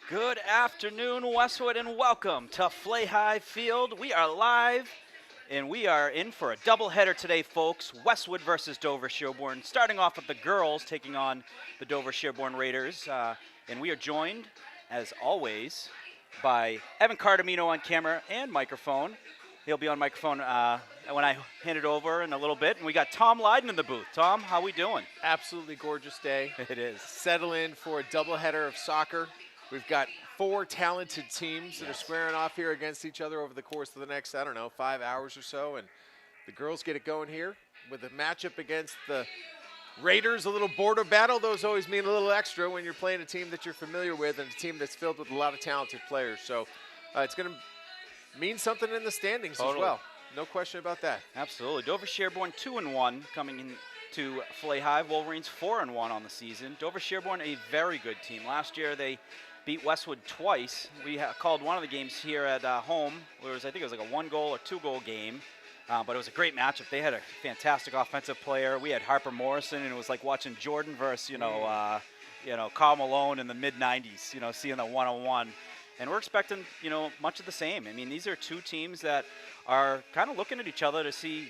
Good afternoon, Westwood, and welcome to Fly Field. We are live, and we are in for a doubleheader today, folks. Westwood versus Dover-Sherborn. Starting off with the girls taking on the Dover-Sherborn Raiders. And we are joined, as always, by Evan Cardamino on camera and microphone. He'll be on microphone when I hand it over in a little bit. And we got Tom Lydon in the booth. Tom, how we doing? Absolutely gorgeous day. It is. Settle in for a doubleheader of soccer. We've got 4 talented teams that are squaring off here against each other over the course of the next, 5 hours or so. And the girls get it going here with a matchup against the Raiders, a little border battle. Those always mean a little extra when you're playing a team that you're familiar with and a team that's filled with a lot of talented players. So it's going to mean something in the standings as well. No question about that. Absolutely. Dover-Sherborn 2-1 coming into Fly. Wolverines 4-1 on the season. Dover-Sherborn, a very good team. Last year they beat Westwood twice. We called one of the games here at home. I think it was like a 1-goal or 2-goal game. But it was a great matchup. They had a fantastic offensive player. We had Harper Morrison, and it was like watching Jordan versus, Karl Malone in the mid-'90s, seeing the one-on-one. And we're expecting, much of the same. I mean, these are two teams that are kind of looking at each other to see,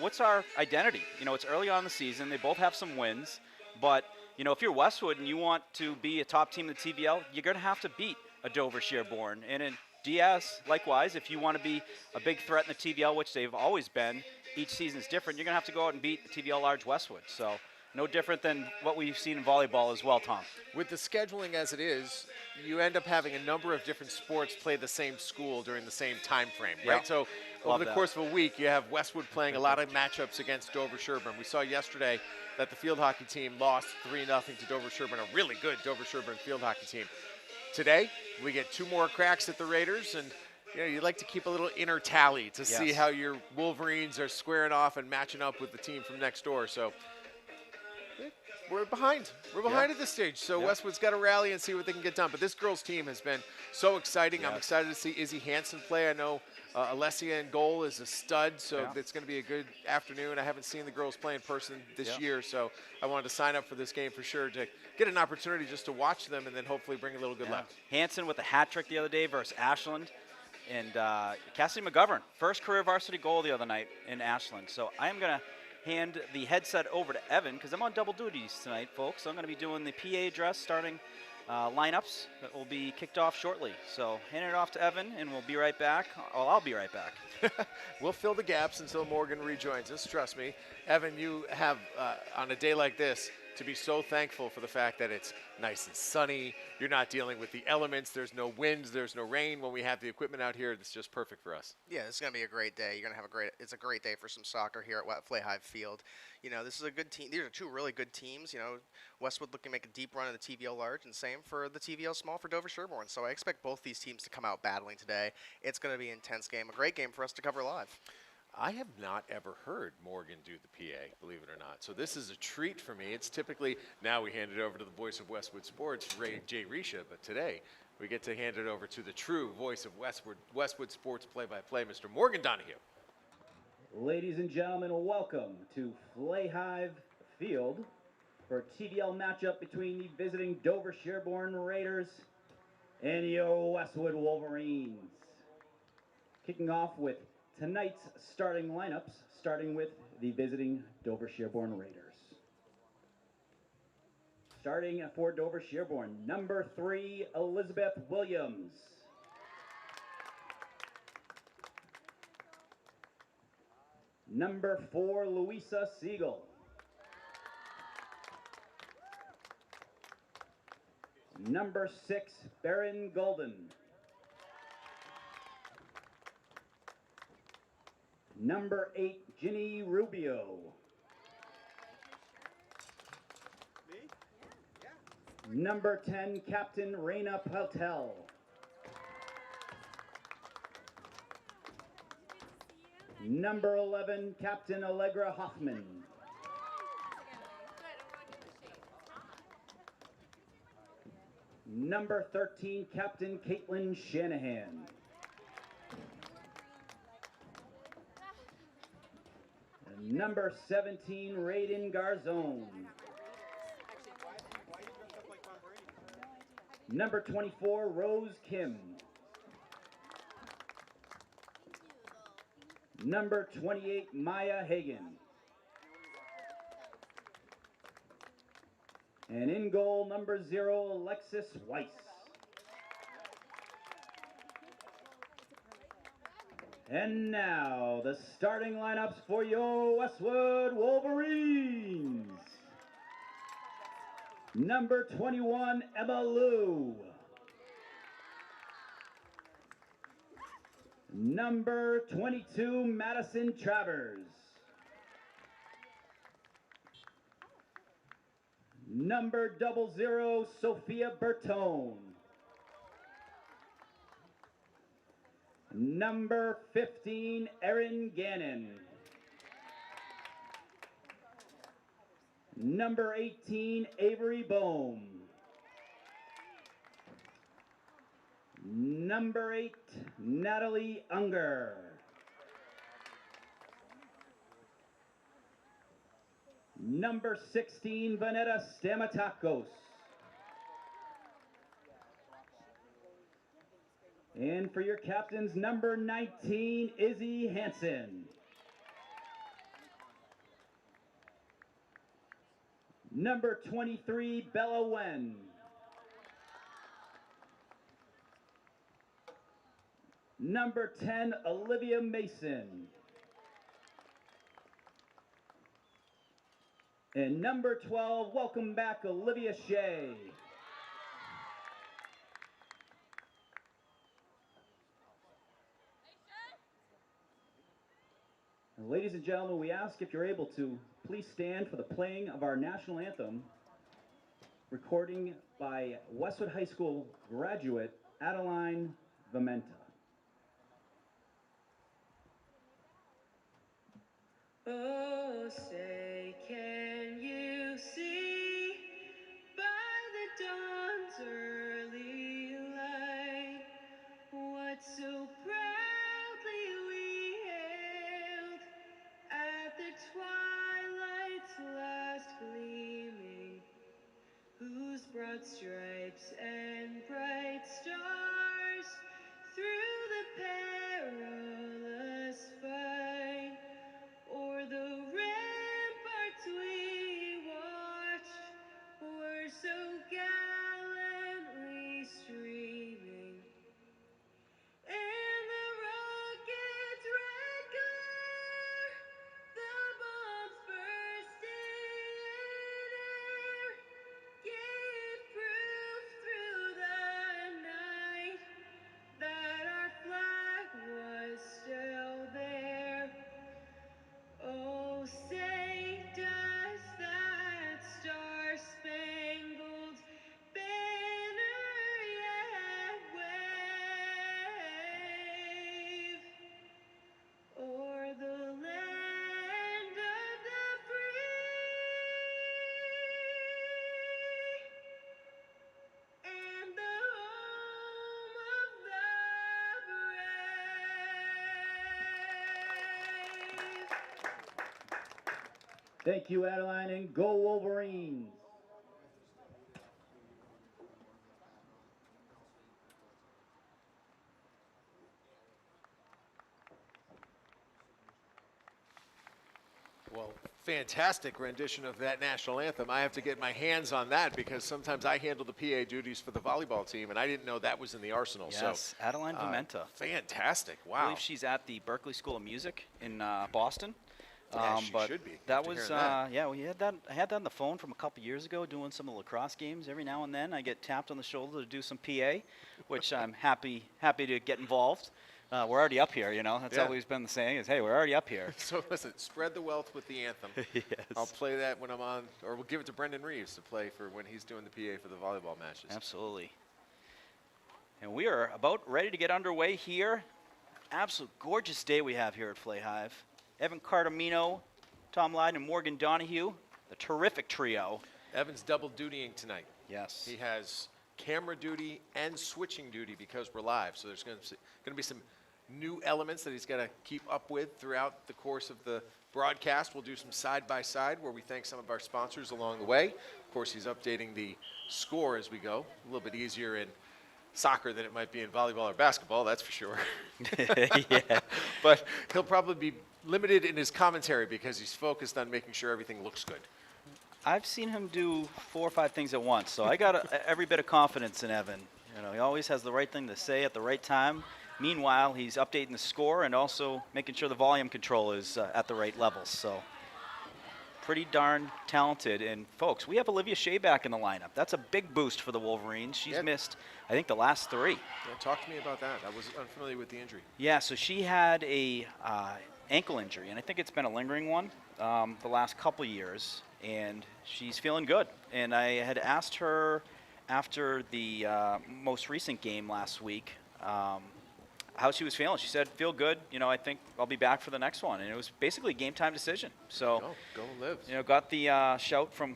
what's our identity. It's early on in the season. They both have some wins. But, if you're Westwood and you want to be a top team in the TVL, you're going to have to beat a Dover-Sherborn. And in DS, likewise, if you want to be a big threat in the TVL, which they've always been, each season is different. You're going to have to go out and beat the TVL large Westwood. So no different than what we've seen in volleyball as well, Tom. With the scheduling as it is, you end up having a number of different sports play the same school during the same time frame, right? Yep. So over the course of a week, you have Westwood playing a lot of matchups against Dover-Sherborn. We saw yesterday that the field hockey team lost 3-0 to Dover-Sherborn, a really good Dover-Sherborn field hockey team. Today, we get 2 more cracks at the Raiders, and you'd like to keep a little inner tally to see how your Wolverines are squaring off and matching up with the team from next door. So we're behind. We're behind at this stage. So Westwood's got to rally and see what they can get done. But this girls' team has been so exciting. I'm excited to see Izzy Hansen play. I know Alessia in goal is a stud, so it's going to be a good afternoon. I haven't seen the girls play in person this year, so I wanted to sign up for this game for sure to get an opportunity just to watch them and then hopefully bring a little good luck. Hansen with a hat trick the other day versus Ashland. And Cassidy McGovern, first career varsity goal the other night in Ashland. So I am going to hand the headset over to Evan because I'm on double duties tonight, folks. So I'm going to be doing the PA address, starting lineups that will be kicked off shortly. So hand it off to Evan, and we'll be right back. Well, I'll be right back. We'll fill the gaps until Morgan rejoins us. Trust me. Evan, you have, on a day like this, to be so thankful for the fact that it's nice and sunny. You're not dealing with the elements. There's no winds. There's no rain. When we have the equipment out here, it's just perfect for us. Yeah, it's going to be a great day. You're going to have it's a great day for some soccer here at Fly Field. This is a good team. These are 2 really good teams. Westwood looking to make a deep run in the TVL large, and same for the TVL small for Dover-Sherborn. So I expect both these teams to come out battling today. It's going to be an intense game, a great game for us to cover live. I have not ever heard Morgan do the PA, believe it or not. So this is a treat for me. It's typically, now we hand it over to the voice of Westwood Sports, Jay Risha, but today we get to hand it over to the true voice of Westwood Sports play-by-play, Mr. Morgan Donahue. Ladies and gentlemen, welcome to Fly Field for TVL matchup between the visiting Dover-Sherborn Raiders and your Westwood Wolverines. Kicking off with tonight's starting lineups, starting with the visiting Dover-Sherborn Raiders. Starting for Dover-Sherborn, number 3, Elizabeth Williams. Number 4, Louisa Siegel. Number 6, Baron Golden. Number 8, Ginny Rubio. Number 10, Captain Reina Patel. Number 11, Captain Allegra Hoffman. Number 13, Captain Caitlin Shanahan. And number 17, Raiden Garzone. Number 24, Rose Kim. Number 28, Maya Hagan. And in goal, number 0, Alexis Weiss. And now, the starting lineups for your Westwood Wolverines. Number 21, Emma Lou. Number 22, Madison Travers. Number 00, Sophia Bertone. Number 15, Erin Gannon. Number 18, Avery Bohm. Number 8, Natalie Unger. Number 16, Vanetta Stamatakos. And for your captains, number 19, Izzy Hansen. Number 23, Bella Wen. Number 10, Olivia Mason. And number 12, welcome back, Olivia Shea. And ladies and gentlemen, we ask if you're able to please stand for the playing of our national anthem, recording by Westwood High School graduate Adeline Vimenta. Oh, say, can you see by the dawn's early light what so proudly we hailed at the twilight's last gleaming, whose broad stripes and bright stars through the perilous fight o'er the ramparts we watched were so gallantly streaming, and the rocket's red glare, the bombs bursting in air, gave proof through the night that our flag was still there. Oh, say, does that star-spangled banner yet wave o'er the land of the free and the home of the brave? Thank you, Adeline, and go Wolverines. Well, fantastic rendition of that national anthem. I have to get my hands on that because sometimes I handle the PA duties for the volleyball team, and I didn't know that was in the arsenal. Yes, so, Adeline Vimenta. Fantastic. I Wow. believe she's at the Berklee School of Music in Boston. Yeah, she but should be. That After was hearing that. yeah. We had that. I had that on the phone from a couple years ago, doing some of the lacrosse games. Every now and then, I get tapped on the shoulder to do some PA, which I'm happy to get involved. We're already up here, you know. That's Yeah. always been the saying is, hey, we're already up here. So listen, spread the wealth with the anthem. Yes. I'll play that when I'm on, or we'll give it to Brendan Reeves to play for when he's doing the PA for the volleyball matches. Absolutely. And we are about ready to get underway here. Absolute gorgeous day we have here at Flay Hive. Evan Cardamino, Tom Lyden, and Morgan Donahue, the terrific trio. Evan's double dutying tonight. Yes. He has camera duty and switching duty because we're live. So there's going to be some new elements that he's got to keep up with throughout the course of the broadcast. We'll do some side-by-side where we thank some of our sponsors along the way. Of course, he's updating the score as we go. A little bit easier in soccer than it might be in volleyball or basketball, that's for sure. Yeah. But he'll probably be limited in his commentary because he's focused on making sure everything looks good. I've seen him do 4 or 5 things at once, so I got every bit of confidence in Evan. You know, he always has the right thing to say at the right time. Meanwhile, he's updating the score and also making sure the volume control is at the right levels. So pretty darn talented. And folks, we have Olivia Shea back in the lineup. That's a big boost for the Wolverines. She's missed, I think, the last 3. Yeah, talk to me about that. I was unfamiliar with the injury. Yeah, so she had a ankle injury, and I think it's been a lingering one the last couple years, and she's feeling good. And I had asked her after the most recent game last week how she was feeling. She said, "Feel good. You know, I think I'll be back for the next one." And it was basically a game time decision. So, go live. you know, got the shout from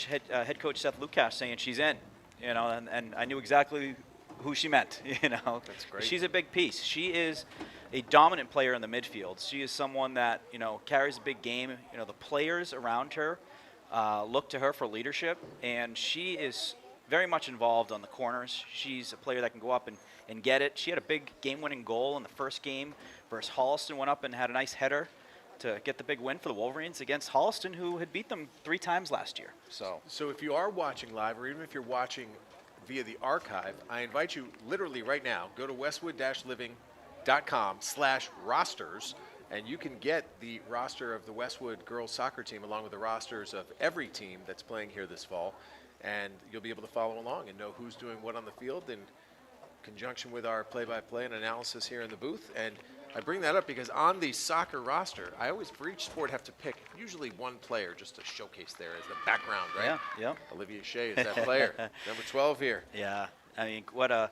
head coach Seth Lukash saying she's in. You know, and I knew exactly who she meant. You know, that's great. She's a big piece. She is a dominant player in the midfield. She is someone that, you know, carries a big game. You know, the players around her look to her for leadership, and she is very much involved on the corners. She's a player that can go up and get it. She had a big game-winning goal in the first game versus Holliston, went up and had a nice header to get the big win for the Wolverines against Holliston, who had beat them 3 times last year. So if you are watching live, or even if you're watching via the archive, I invite you literally right now, go to westwood-living.com/rosters, and you can get the roster of the Westwood girls soccer team along with the rosters of every team that's playing here this fall. And you'll be able to follow along and know who's doing what on the field in conjunction with our play-by-play and analysis here in the booth. And I bring that up because on the soccer roster, I always, for each sport, have to pick usually one player just to showcase there as the background, right? Yeah. Olivia Shea is that player, number 12 here. Yeah, I mean, what a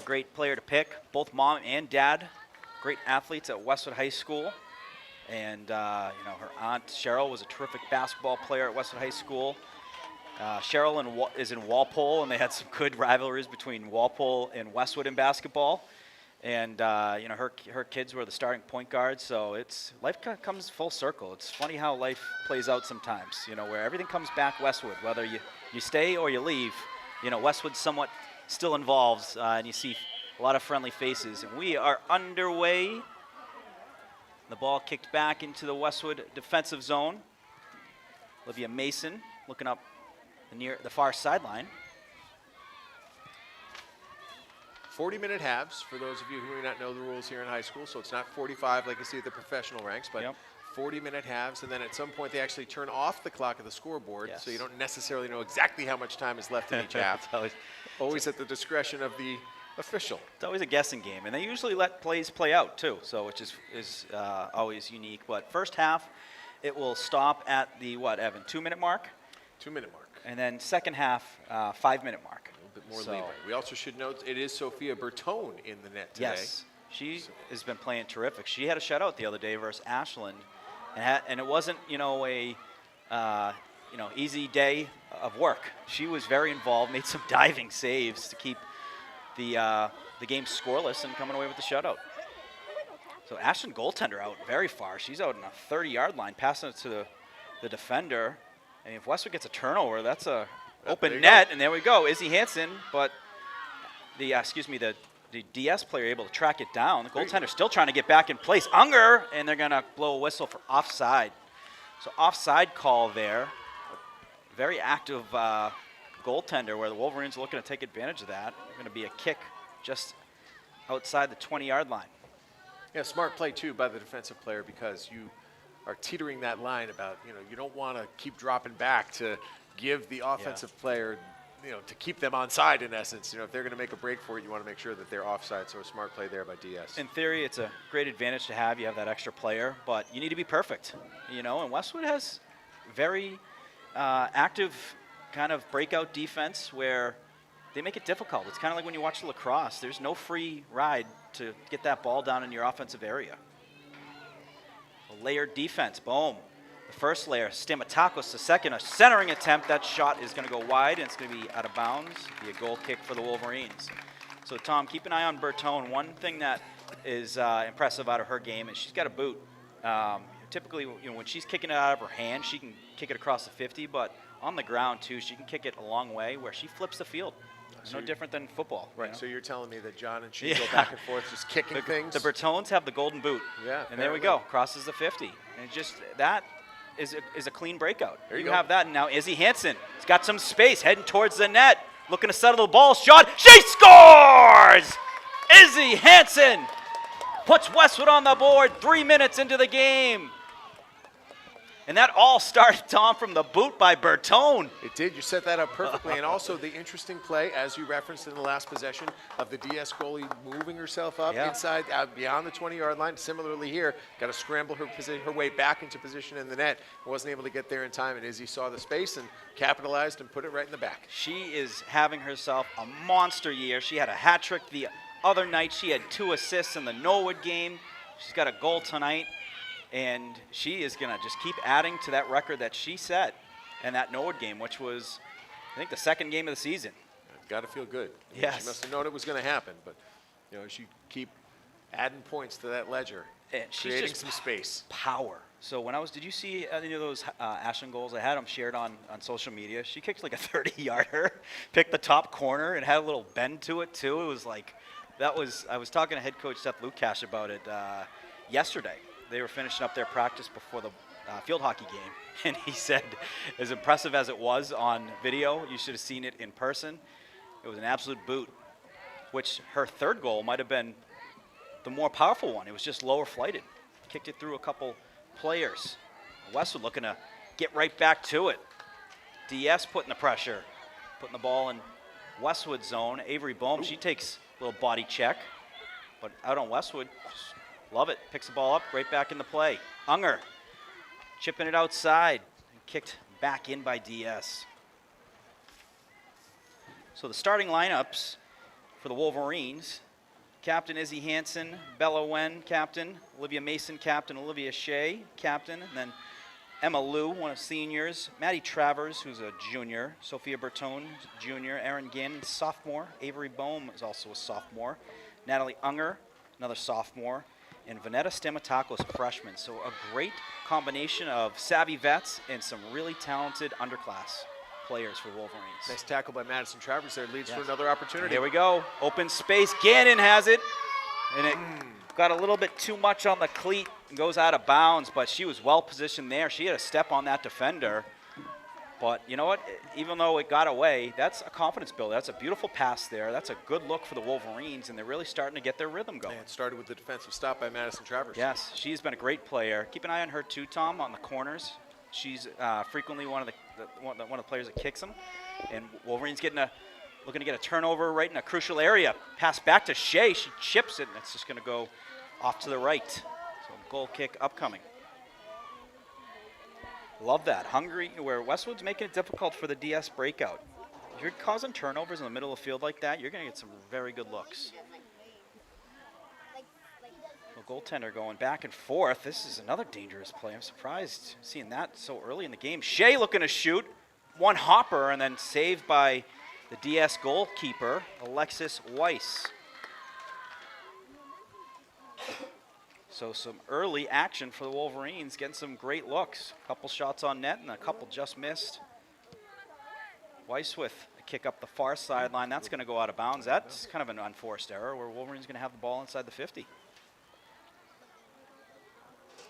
great player to pick. Both mom and dad, great athletes at Westwood High School. And, you know, her aunt Cheryl was a terrific basketball player at Westwood High School. Cheryl is in Walpole, and they had some good rivalries between Walpole and Westwood in basketball. And, you know, her kids were the starting point guards, so life comes full circle. It's funny how life plays out sometimes, you know, where everything comes back Westwood. Whether you stay or you leave, you know, Westwood's somewhat still involved, and you see a lot of friendly faces. And we are underway. The ball kicked back into the Westwood defensive zone. Olivia Mason looking up near the far sideline. 40-minute halves, for those of you who may not know the rules here in high school. So it's not 45 like you see at the professional ranks, but 40-minute halves. And then at some point they actually turn off the clock of the scoreboard, so you don't necessarily know exactly how much time is left in each half. Always at the discretion of the official. It's always a guessing game, and they usually let plays play out too, so which is always unique. But first half, it will stop at the, Evan, 2-minute mark? 2-minute mark. And then second half, 5-minute mark. A little bit more leeway. We also should note it is Sophia Bertone in the net today. Yes, she has been playing terrific. She had a shutout the other day versus Ashland, and it wasn't, you know, a easy day of work. She was very involved, made some diving saves to keep the game scoreless and coming away with the shutout. So Ashland goaltender out very far. She's out in a 30-yard line, passing it to the defender. I mean, if Westwood gets a turnover, that's a open net, and there we go. Izzy Hansen, but the DS player able to track it down. The goaltender still trying to get back in place. Unger, and they're going to blow a whistle for offside. So offside call there. Very active goaltender where the Wolverines are looking to take advantage of that. They're going to be a kick just outside the 20-yard line. Yeah, smart play, too, by the defensive player because you are teetering that line about, you know, you don't want to keep dropping back to give the offensive player, you know, to keep them onside in essence. You know, if they're going to make a break for it, you want to make sure that they're offside. So a smart play there by DS. In theory, it's a great advantage to have. You have that extra player, but you need to be perfect, you know, and Westwood has very active kind of breakout defense where they make it difficult. It's kind of like when you watch lacrosse. There's no free ride to get that ball down in your offensive area. A layered defense, boom. The first layer, Stamatakos, the second, a centering attempt. That shot is going to go wide, and it's going to be out of bounds. Be a goal kick for the Wolverines. So, Tom, keep an eye on Bertone. One thing that is impressive out of her game, and she's got a boot. Typically, when she's kicking it out of her hand, she can kick it across the 50, but on the ground too, she can kick it a long way where she flips the field. No different than football. Right. So you're telling me that John and she Yeah. go back and forth just kicking things. The Bertones have the golden boot. Yeah. And there we go, crosses the 50, and just that is a clean breakout. There you you go. have that, and now Izzy Hansen has got some space, heading towards the net, looking to settle the ball. Shot, she scores! Izzy Hansen puts Westwood on the board 3 minutes into the game. And that all started, Tom, from the boot by Bertone. It did. You set that up perfectly. And also the interesting play, as you referenced in the last possession, of the DS goalie moving herself up inside, beyond the 20-yard line. Similarly here, got to scramble her way back into position in the net. Wasn't able to get there in time, and Izzy saw the space and capitalized and put it right in the back. She is having herself a monster year. She had a hat trick the other night. She had 2 assists in the Norwood game. She's got a goal tonight. And she is going to just keep adding to that record that she set in that Norwood game, which was, I think, the second game of the season. Got to feel good. Yes. She must have known it was going to happen, but she keep adding points to that ledger, And she's creating just some space. power. So did you see any of those Ashland goals? I had them shared on social media. She kicked like a 30-yarder, picked the top corner, and had a little bend to it too. It was like, I was talking to head coach Seth Lukash about it yesterday. They were finishing up their practice before the field hockey game, and he said, as impressive as it was on video, you should have seen it in person. It was an absolute boot, which her third goal might have been the more powerful one. It was just lower flighted. Kicked it through a couple players. Westwood looking to get right back to it. DS putting the pressure, putting the ball in Westwood zone. Avery Bohm, she takes a little body check, but out on Westwood, just love it. Picks the ball up, right back in the play. Unger chipping it outside and kicked back in by DS. So the starting lineups for the Wolverines: captain Izzy Hansen, Bella Wen, captain, Olivia Mason, captain, Olivia Shea, captain, and then Emma Liu, one of seniors, Maddie Travers, who's a junior, Sophia Bertone, junior, Erin Gannon, sophomore, Avery Bohm is also a sophomore, Natalie Unger, another sophomore, and Vanetta Stamatakos, a freshman. So a great combination of savvy vets and some really talented underclass players for Wolverines. Nice tackle by Madison Travers there. Leads to another opportunity. Here we go. Open space. Gannon has it. And it got a little bit too much on the cleat and goes out of bounds, but she was well positioned there. She had a step on that defender. But you know what? Even though it got away, that's a confidence builder. That's a beautiful pass there. That's a good look for the Wolverines, and they're really starting to get their rhythm going. And it started with the defensive stop by Madison Travers. Yes, she's been a great player. Keep an eye on her too, Tom, on the corners. She's frequently one of the players that kicks them. And Wolverines looking to get a turnover right in a crucial area. Pass back to Shea. She chips it, and it's just going to go off to the right. So goal kick upcoming. Love that. Hungry, where Westwood's making it difficult for the DS breakout. If you're causing turnovers in the middle of the field like that, you're going to get some very good looks. Well, goaltender going back and forth. This is another dangerous play. I'm surprised seeing that so early in the game. Shea looking to shoot. One hopper and then saved by the DS goalkeeper, Alexis Weiss. So some early action for the Wolverines, getting some great looks. A couple shots on net and a couple just missed. Weiss with a kick up the far sideline. That's going to go out of bounds. That's kind of an unforced error where Wolverine's going to have the ball inside the 50.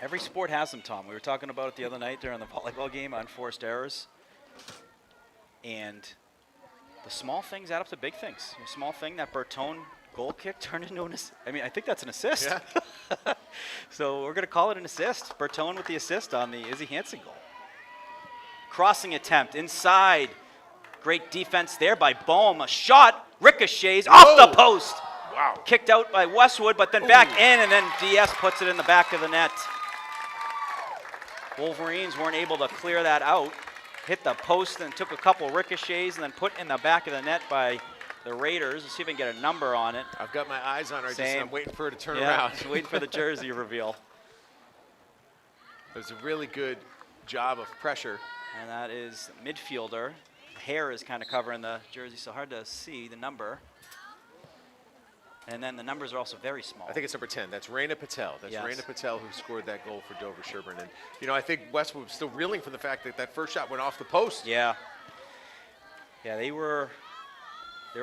Every sport has them, Tom. We were talking about it the other night during the volleyball game, unforced errors. And the small things add up to big things. A small thing, that Bertone goal kick turned into an assist. I mean, I think that's an assist. Yeah. So we're going to call it an assist. Bertone with the assist on the Izzy Hansen goal. Crossing attempt inside. Great defense there by Bohm. A shot, ricochets off the post. Wow. Kicked out by Westwood, but then back in, and then DS puts it in the back of the net. Wolverines weren't able to clear that out. Hit the post and took a couple ricochets and then put in the back of the net by the Raiders. Let's see if I can get a number on it. I've got my eyes on her. Same. I'm waiting for her to turn Yeah, around. just waiting for the jersey reveal. It was a really good job of pressure. And that is midfielder. The hair is kind of covering the jersey, so hard to see the number. And then the numbers are also very small. I think it's number 10. That's Raina Patel. That's Yes. Raina Patel who scored that goal for Dover-Sherborn. And, you know, I think Westwood was still reeling from the fact that that first shot went off the post. Yeah. Yeah, they were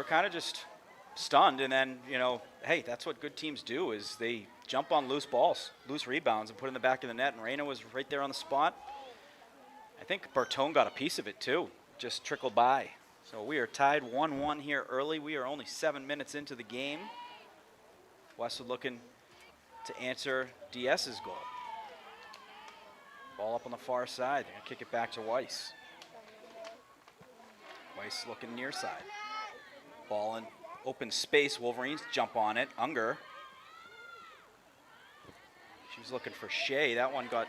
kind of just stunned. And then, you know, hey, that's what good teams do is they jump on loose balls, loose rebounds, and put it in the back of the net. And Raina was right there on the spot. I think Bertone got a piece of it, too. Just trickled by. So we are tied 1-1 here early. We are only 7 minutes into the game. Westwood looking to answer DS's goal. Ball up on the far side. They're going to kick it back to Weiss. Weiss looking near side. Ball in open space. Wolverines jump on it. Unger. She was looking for Shea. That one got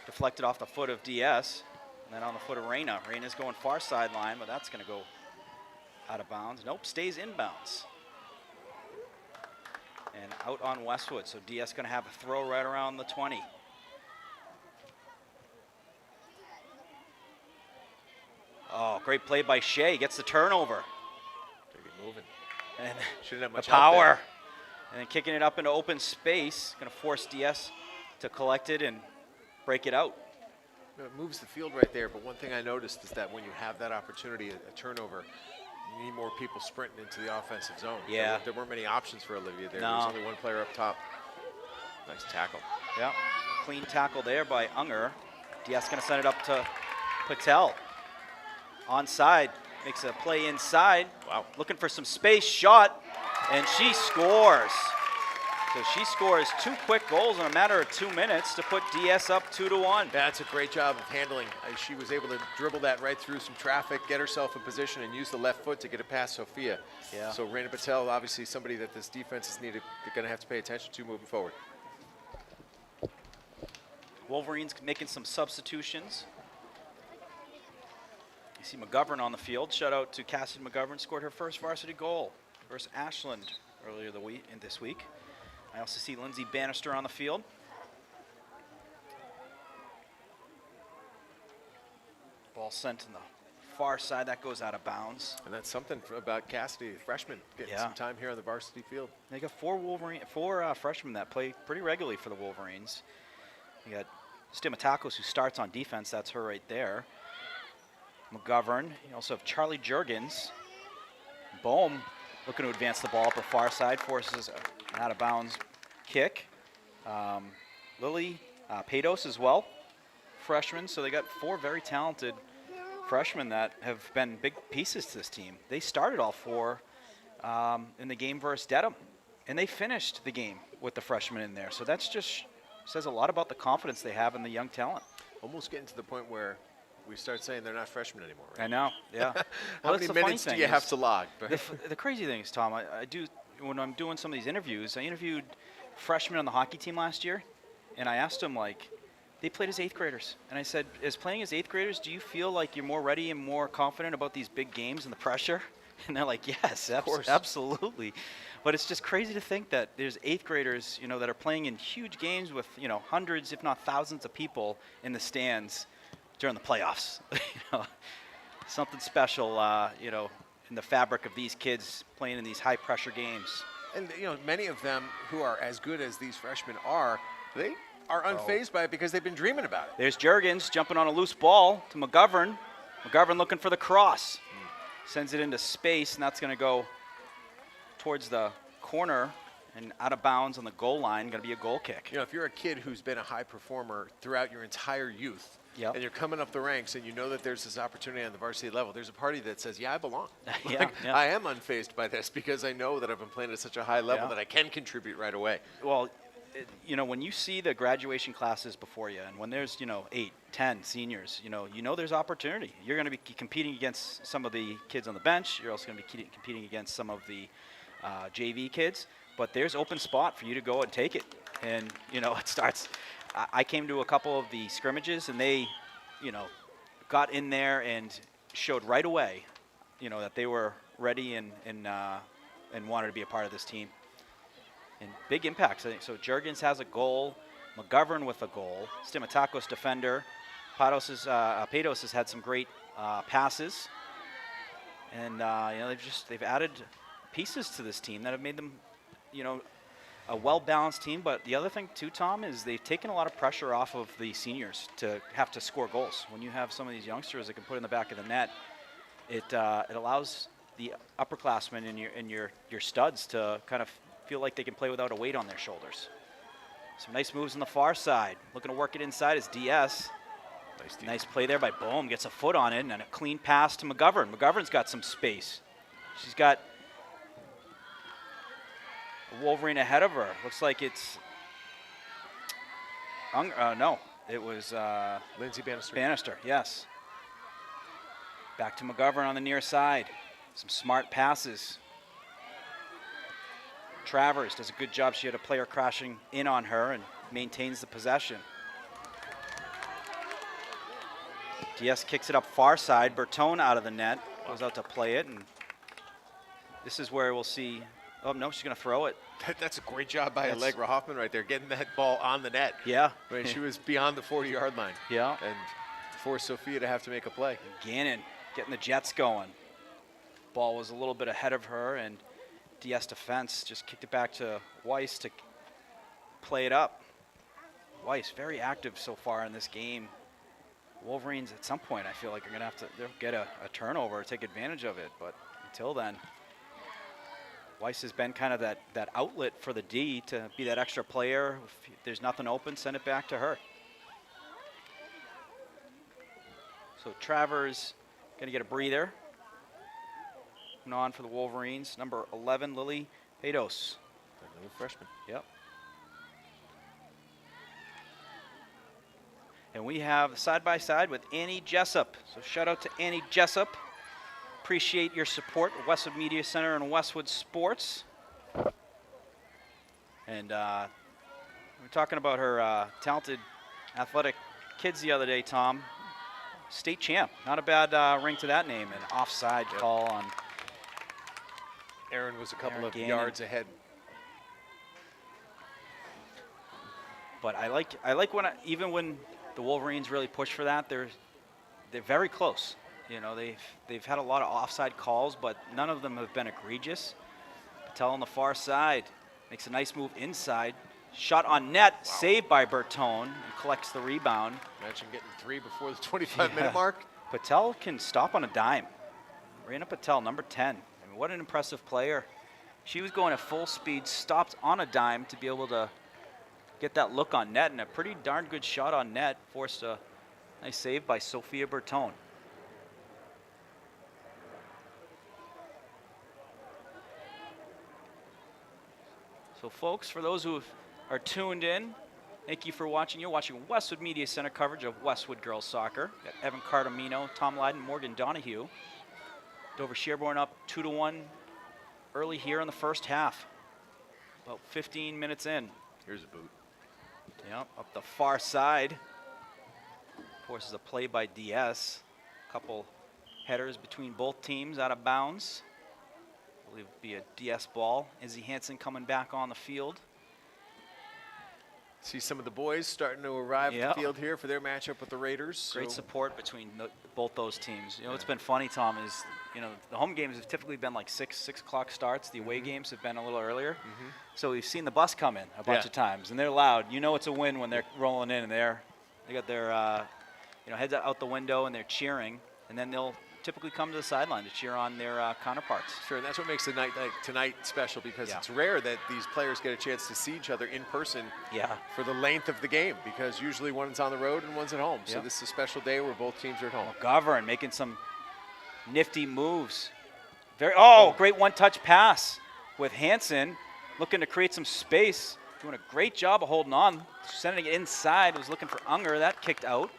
deflected off the foot of DS. And then on the foot of Raina. Raina's going far sideline, but that's going to go out of bounds. Nope, stays inbounds. And out on Westwood, so DS going to have a throw right around the 20. Oh, great play by Shea. Gets the turnover. Gotta get moving. And Shouldn't have the much help power. there. And then kicking it up into open space. Going to force DS to collect it and break it out. It moves the field right there, but one thing I noticed is that when you have that opportunity, a turnover, you need more people sprinting into the offensive zone. Yeah. There weren't many options for Olivia there. No. There was only one player up top. Nice tackle. Yeah, clean tackle there by Unger. DS going to send it up to Patel. Onside, makes a play inside. Wow. Looking for some space, shot, and she scores. So she scores 2 quick goals in a matter of 2 minutes to put DS up 2-1. That's a great job of handling. She was able to dribble that right through some traffic, get herself in position, and use the left foot to get it past Sophia. Yeah. So Raina Patel, obviously somebody that this defense is needed, they're going to have to pay attention to moving forward. Wolverines making some substitutions. You see McGovern on the field. Shout out to Cassidy McGovern, scored her first varsity goal versus Ashland earlier this week. I also see Lindsay Bannister on the field. Ball sent in the far side. That goes out of bounds. And that's something about Cassidy, freshman, getting Yeah. some time here on the varsity field. They got four freshmen that play pretty regularly for the Wolverines. You got Stimatakos, who starts on defense. That's her right there. McGovern. You also have Charlie Jurgens. Bohm looking to advance the ball up the far side, forces an out of bounds kick. Lily Pados as well, freshman. So they got 4 very talented freshmen that have been big pieces to this team. They started all 4 in the game versus Dedham, and they finished the game with the freshmen in there. So that's just says a lot about the confidence they have in the young talent. Almost getting to the point where we start saying they're not freshmen anymore, right? I know, yeah. How Well, many that's the funny minutes do thing you have is to log? The crazy thing is, Tom, I do, when I'm doing some of these interviews, I interviewed freshmen on the hockey team last year, and I asked them, like, they played as 8th graders. And I said, as playing as 8th graders, do you feel like you're more ready and more confident about these big games and the pressure? And they're like, yes, course. absolutely. But it's just crazy to think that there's 8th graders, you know, that are playing in huge games with, you know, hundreds, if not thousands of people in the stands during the playoffs. You know, something special, you know, in the fabric of these kids playing in these high-pressure games. And, you know, many of them who are as good as these freshmen are, they are unfazed by it because they've been dreaming about it. There's Jurgens jumping on a loose ball to McGovern. McGovern looking for the cross. Sends it into space, and that's going to go towards the corner and out of bounds on the goal line. Going to be a goal kick. You know, if you're a kid who's been a high performer throughout your entire youth, Yep. and you're coming up the ranks and you know that there's this opportunity on the varsity level, there's a party that says, yeah, I belong. Yeah, Like, yeah. I am unfazed by this because I know that I've been playing at such a high level Yeah. that I can contribute right away. Well, you know, when you see the graduation classes before you, and when there's, you know, 8, 10 seniors, you know there's opportunity. You're going to be competing against some of the kids on the bench. You're also going to be competing against some of the JV kids. But there's open spot for you to go and take it. And, you know, it starts. I came to a couple of the scrimmages, and they, you know, got in there and showed right away, you know, that they were ready and wanted to be a part of this team. And big impacts, I think. So Jurgens has a goal, McGovern with a goal, Stimatakos defender, Pados has had some great passes, and you know they've added pieces to this team that have made them a well-balanced team. But the other thing too, Tom, is they've taken a lot of pressure off of the seniors to have to score goals. When you have some of these youngsters that can put in the back of the net, it allows the upperclassmen and your studs to kind of feel like they can play without a weight on their shoulders. Some nice moves on the far side. Looking to work it inside is DS. Nice play there by Bohm. Gets a foot on it, and then a clean pass to McGovern. McGovern's got some space. She's got a Wolverine ahead of her. Looks like it's no, it was Lindsay Bannister. Bannister, yes. Back to McGovern on the near side. Some smart passes. Travers does a good job. She had a player crashing in on her and maintains the possession. DS kicks it up far side. Bertone out of the net. Goes out to play it. And this is where we'll see. Oh, no, she's going to throw it. That's a great job by Allegra Hoffman right there, getting that ball on the net. Yeah. I mean, she was beyond the 40-yard line. Yeah. And forced Sophia to have to make a play. Gannon getting the Jets going. Ball was a little bit ahead of her, and DS defense just kicked it back to Weiss to play it up. Weiss very active so far in this game. Wolverines at some point I feel like are going to have to get a turnover, take advantage of it, but until then, Weiss has been kind of that outlet for the D to be that extra player. If there's nothing open, send it back to her. So Travers going to get a breather. And on for the Wolverines, number 11, Lily Pados. Another freshman. Yep. And we have side-by-side with Annie Jessup. So shout out to Annie Jessup. Appreciate your support of Westwood Media Center and Westwood Sports. And we were talking about her talented athletic kids the other day, Tom. State champ. Not a bad ring to that name. An offside call on Aaron was a couple of Gannon. yards ahead. But I like when even when the Wolverines really push for that, they're very close. You know, they've had a lot of offside calls, but none of them have been egregious. Patel on the far side makes a nice move inside. Shot on net, saved by Bertone, and collects the rebound. Imagine getting 3 before the 25-minute mark. Patel can stop on a dime. Rana Patel, number 10. I mean, what an impressive player. She was going at full speed, stopped on a dime to be able to get that look on net, and a pretty darn good shot on net. Forced a nice save by Sophia Bertone. So folks, for those who are tuned in, thank you for watching. You're watching Westwood Media Center coverage of Westwood Girls Soccer. Got Evan Cardamino, Tom Lyden, Morgan Donahue. Dover-Sherborn up 2-1 early here in the first half. About 15 minutes in. Here's a boot. Yep, up the far side. Forces a play by DS. Couple headers between both teams out of bounds. I believe it'll be a DS ball. Izzy Hansen coming back on the field. See some of the boys starting to arrive at the field here for their matchup with the Raiders. Great support between both those teams. You know, what's been funny, Tom, is the home games have typically been like 6 o'clock starts. The away games have been a little earlier. So we've seen the bus come in a bunch of times, and they're loud. You know it's a win when they're rolling in, and they got their heads out the window and they're cheering, and then they'll typically come to the sideline to cheer on their counterparts. Sure, and that's what makes the night like tonight special, because it's rare that these players get a chance to see each other in person for the length of the game, because usually one's on the road and one's at home. So this is a special day where both teams are at home. McGovern making some nifty moves. Great one-touch pass with Hansen, looking to create some space, doing a great job of holding on, sending it inside, was looking for Unger, that kicked out.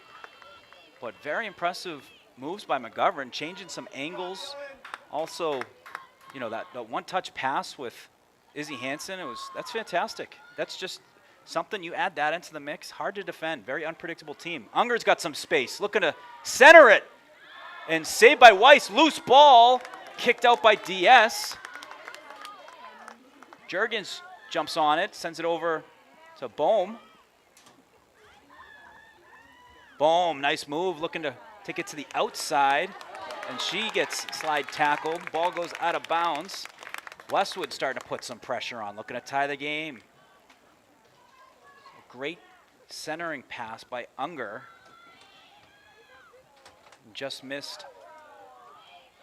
But very impressive moves by McGovern, changing some angles. Also, that one-touch pass with Izzy Hansen, that's fantastic. That's just something, you add that into the mix. Hard to defend, very unpredictable team. Unger's got some space, looking to center it. And saved by Weiss, loose ball, kicked out by DS. Juergens jumps on it, sends it over to Bohm. Bohm, nice move, looking to take it to the outside, and she gets slide tackled. Ball goes out of bounds. Westwood starting to put some pressure on, looking to tie the game. A great centering pass by Unger. Just missed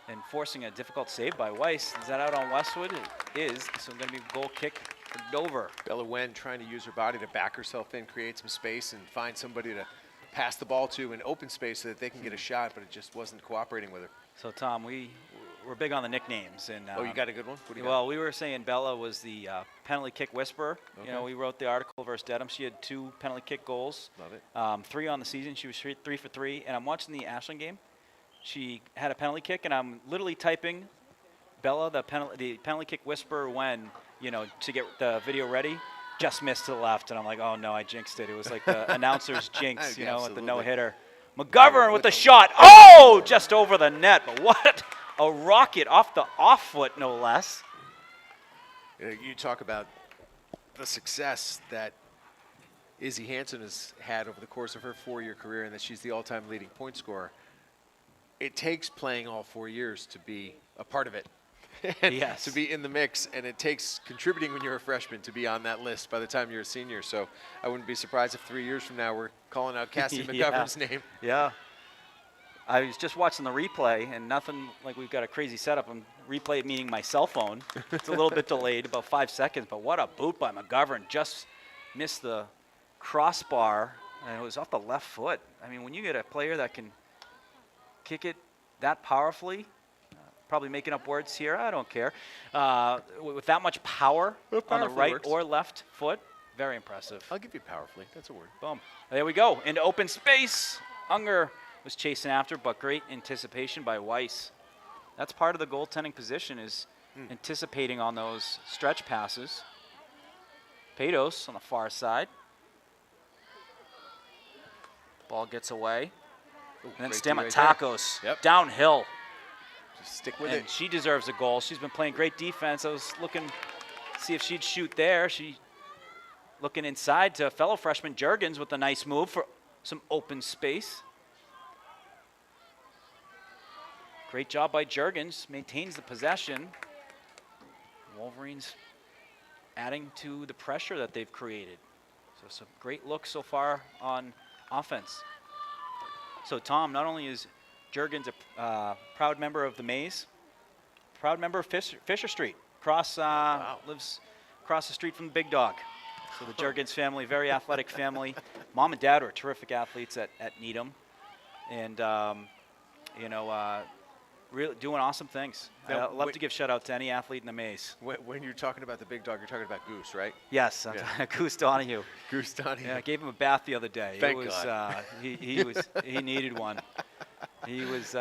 and forcing a difficult save by Weiss. Is that out on Westwood? It is, so going to be a goal kick for Dover. Bella Wen trying to use her body to back herself in, create some space, and find somebody to pass the ball to in open space so that they can get a shot, but it just wasn't cooperating with her. So, Tom, we're big on the nicknames. And, Oh, you got a good one? What do you got? well, we were saying Bella was the penalty kick whisperer. Okay. You know, we wrote the article versus Dedham. She had 2 penalty kick goals. Love it. 3 on the season. She was 3 for 3. And I'm watching the Ashland game. She had a penalty kick, and I'm literally typing Bella, the penalty kick whisperer, when, you know, to get the video ready. Just missed to the left, and I'm like, oh no, I jinxed it. It was like the announcer's jinx, you know, with the Absolutely. no-hitter. McGovern with the shot. Oh, just over the net. But what a rocket off the off foot, no less. You talk about the success that Izzy Hansen has had over the course of her 4-year career, and that she's the all-time leading point scorer. It takes playing all 4 years to be a part of it. And Yes. to be in the mix, and it takes contributing when you're a freshman to be on that list by the time you're a senior. So I wouldn't be surprised if 3 years from now we're calling out Cassie Yeah. McGovern's name. Yeah. I was just watching the replay, and nothing like we've got a crazy setup. I'm replay meaning my cell phone. It's a little bit delayed, about 5 seconds, but what a boot by McGovern. Just missed the crossbar, and it was off the left foot. I mean, when you get a player that can kick it that powerfully, probably making up words here, I don't care, with that much power on the powerfully right works. or left foot, very impressive. I'll give you powerfully. That's a word. Boom. There we go. Into open space. Unger was chasing after, but great anticipation by Weiss. That's part of the goaltending position, is anticipating on those stretch passes. Patos on the far side. Ball gets away. Ooh, And then great D right there. Stamatakos Yep. downhill. Just stick with And it. she deserves a goal. She's been playing great defense. I was looking to see if she'd shoot there. She looking inside to fellow freshman Juergens with a nice move for some open space. Great job by Juergens. Maintains the possession. Wolverines adding to the pressure that they've created. So some great looks so far on offense. So Tom, not only is Juergens a proud member of the Maze, proud member of Fisher Street. Lives across the street from the Big Dog. So the Juergens family, very athletic family. Mom and dad were terrific athletes at Needham, and really doing awesome things. Now, I'd love to give shout out to any athlete in the Maze. When you're talking about the big dog, you're talking about Goose, right? Yes, Yeah. Goose Donahue. Goose Donahue. Yeah, I gave him a bath the other day. Thank it was, God. He needed one. He was.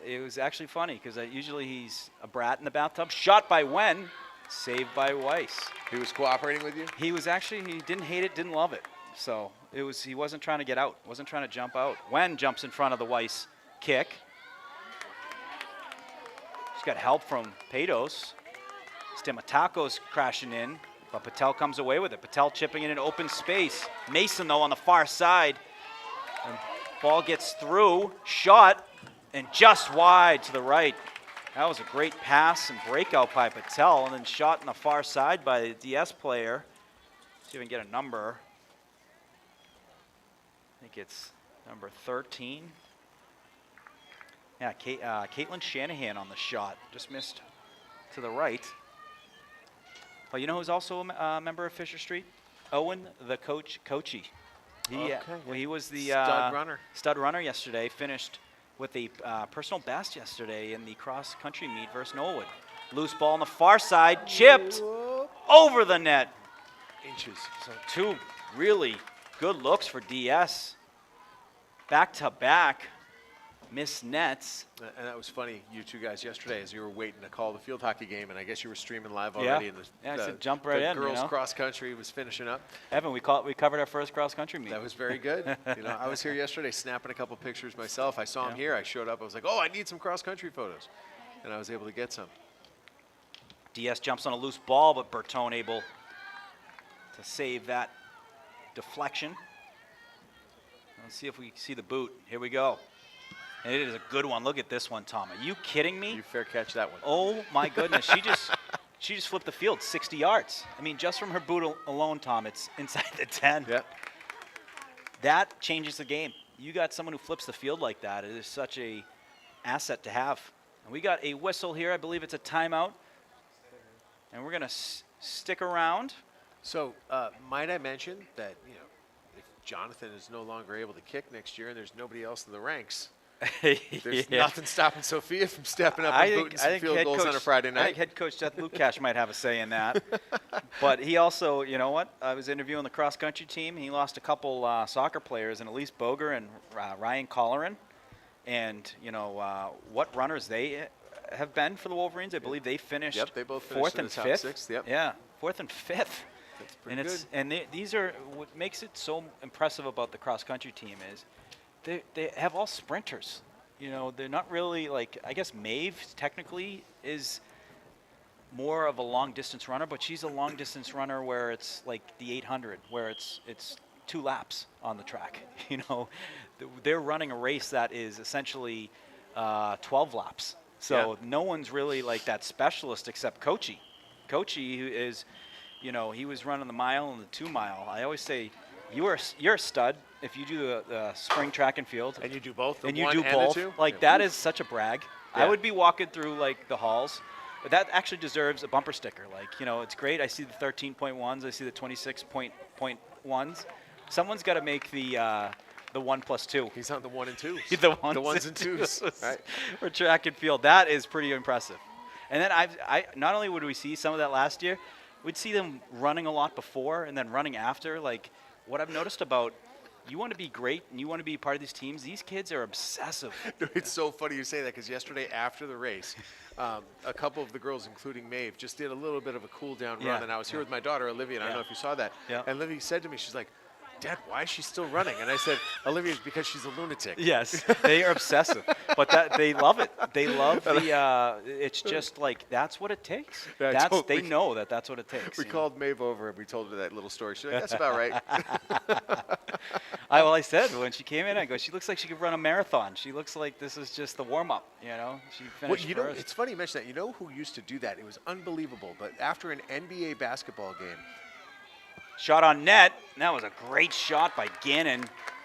It was actually funny because usually he's a brat in the bathtub. Shot by Wen, saved by Weiss. He was cooperating with you? He didn't hate it, didn't love it. So he wasn't trying to get out, wasn't trying to jump out. Wen jumps in front of the Weiss kick. She's got help from Patos. Stamatakos crashing in, but Patel comes away with it. Patel chipping it in open space. Mason, though, on the far side. And ball gets through, shot, and just wide to the right. That was a great pass and breakout by Patel, and then shot on the far side by the DS player. See if we can get a number. I think it's number 13. Yeah, Caitlin Shanahan on the shot. Just missed to the right. But you know who's also a member of Fisher Street? Owen, the Coachy. He was the stud runner yesterday. Finished with a personal best yesterday in the cross-country meet versus Norwood. Loose ball on the far side, chipped over the net. Inches. So 2 really good looks for DS. Back-to-back missed nets. And that was funny, you two guys, yesterday as you were waiting to call the field hockey game, and I guess you were streaming live already. And I said jump right in. Girls cross country was finishing up. Evan, we covered our first cross-country meet. That was very good. I was here yesterday snapping a couple pictures myself. I saw him here. I showed up. I was like, oh, I need some cross country photos. And I was able to get some. DS jumps on a loose ball, but Bertone able to save that deflection. Let's see if we see the boot. Here we go. And it is a good one. Look at this one, Tom. Are you kidding me? You fair catch that one. Oh my goodness. she just flipped the field 60 yards. I mean, just from her boot alone, Tom, it's inside the 10. Yep. That changes the game. You got someone who flips the field like that. It is such a asset to have. And we got a whistle here. I believe it's a timeout. And we're going to stick around. So might I mention that, you know, if Jonathan is no longer able to kick next year and there's nobody else in the ranks, there's nothing stopping Sophia from stepping up and booting some field goals on a Friday I night. think head coach Seth Lukash might have a say in that. But he also, you know what? I was interviewing the cross-country team. He lost a couple soccer players, and Elise Boger and Ryan Colleran. And, you know, what runners they have been for the Wolverines. I believe they finished Yep, they both finished fourth in and the top fifth. six, yep. Yeah, fourth and fifth. That's pretty And good. these are what makes it so impressive about the cross-country team is they have all sprinters. You know, they're not really like, I guess Maeve technically is more of a long-distance runner, but she's a long-distance runner where it's like the 800, where it's 2 laps on the track. You know, they're running a race that is essentially 12 laps. So no one's really like that specialist except Kochi. Kochi who is, you know, he was running the mile and the 2 mile. I always say, you're a stud if you do the spring track and field. And you do both, the and you one do and both. the two? Like Yeah. that is such a brag. Yeah. I would be walking through like the halls. But that actually deserves a bumper sticker. Like, you know, it's great. I see the 13.1s. I see the 26.1s. Someone's got to make the 1+2. He's on the 1 and 2s. The ones and twos. Right. For track and field. That is pretty impressive. And then I not only would we see some of that last year, we'd see them running a lot before and then running after. Like what I've noticed about, you want to be great and you want to be part of these teams, these kids are obsessive. It's so funny you say that because yesterday after the race, a couple of the girls, including Maeve, just did a little bit of a cool down Yeah. run. And I was here with my daughter, Olivia, and I don't know if you saw that. Yeah. And Olivia said to me, she's like, Dad, why is she still running? And I said, Olivia, it's because she's a lunatic. Yes, they are obsessive, but they love it. They love the. It's just like that's what it takes. Yeah, They know that's what it takes. We you know. called Maeve over and we told her that little story. She's like, that's about right. I said when she came in, I go, she looks like she could run a marathon. She looks like this is just the warm up. You know, she Well, finished you know, first. it's funny you mention that. You know who used to do that? It was unbelievable. But after an NBA basketball game, Shot on net. And that was a great shot by Gannon.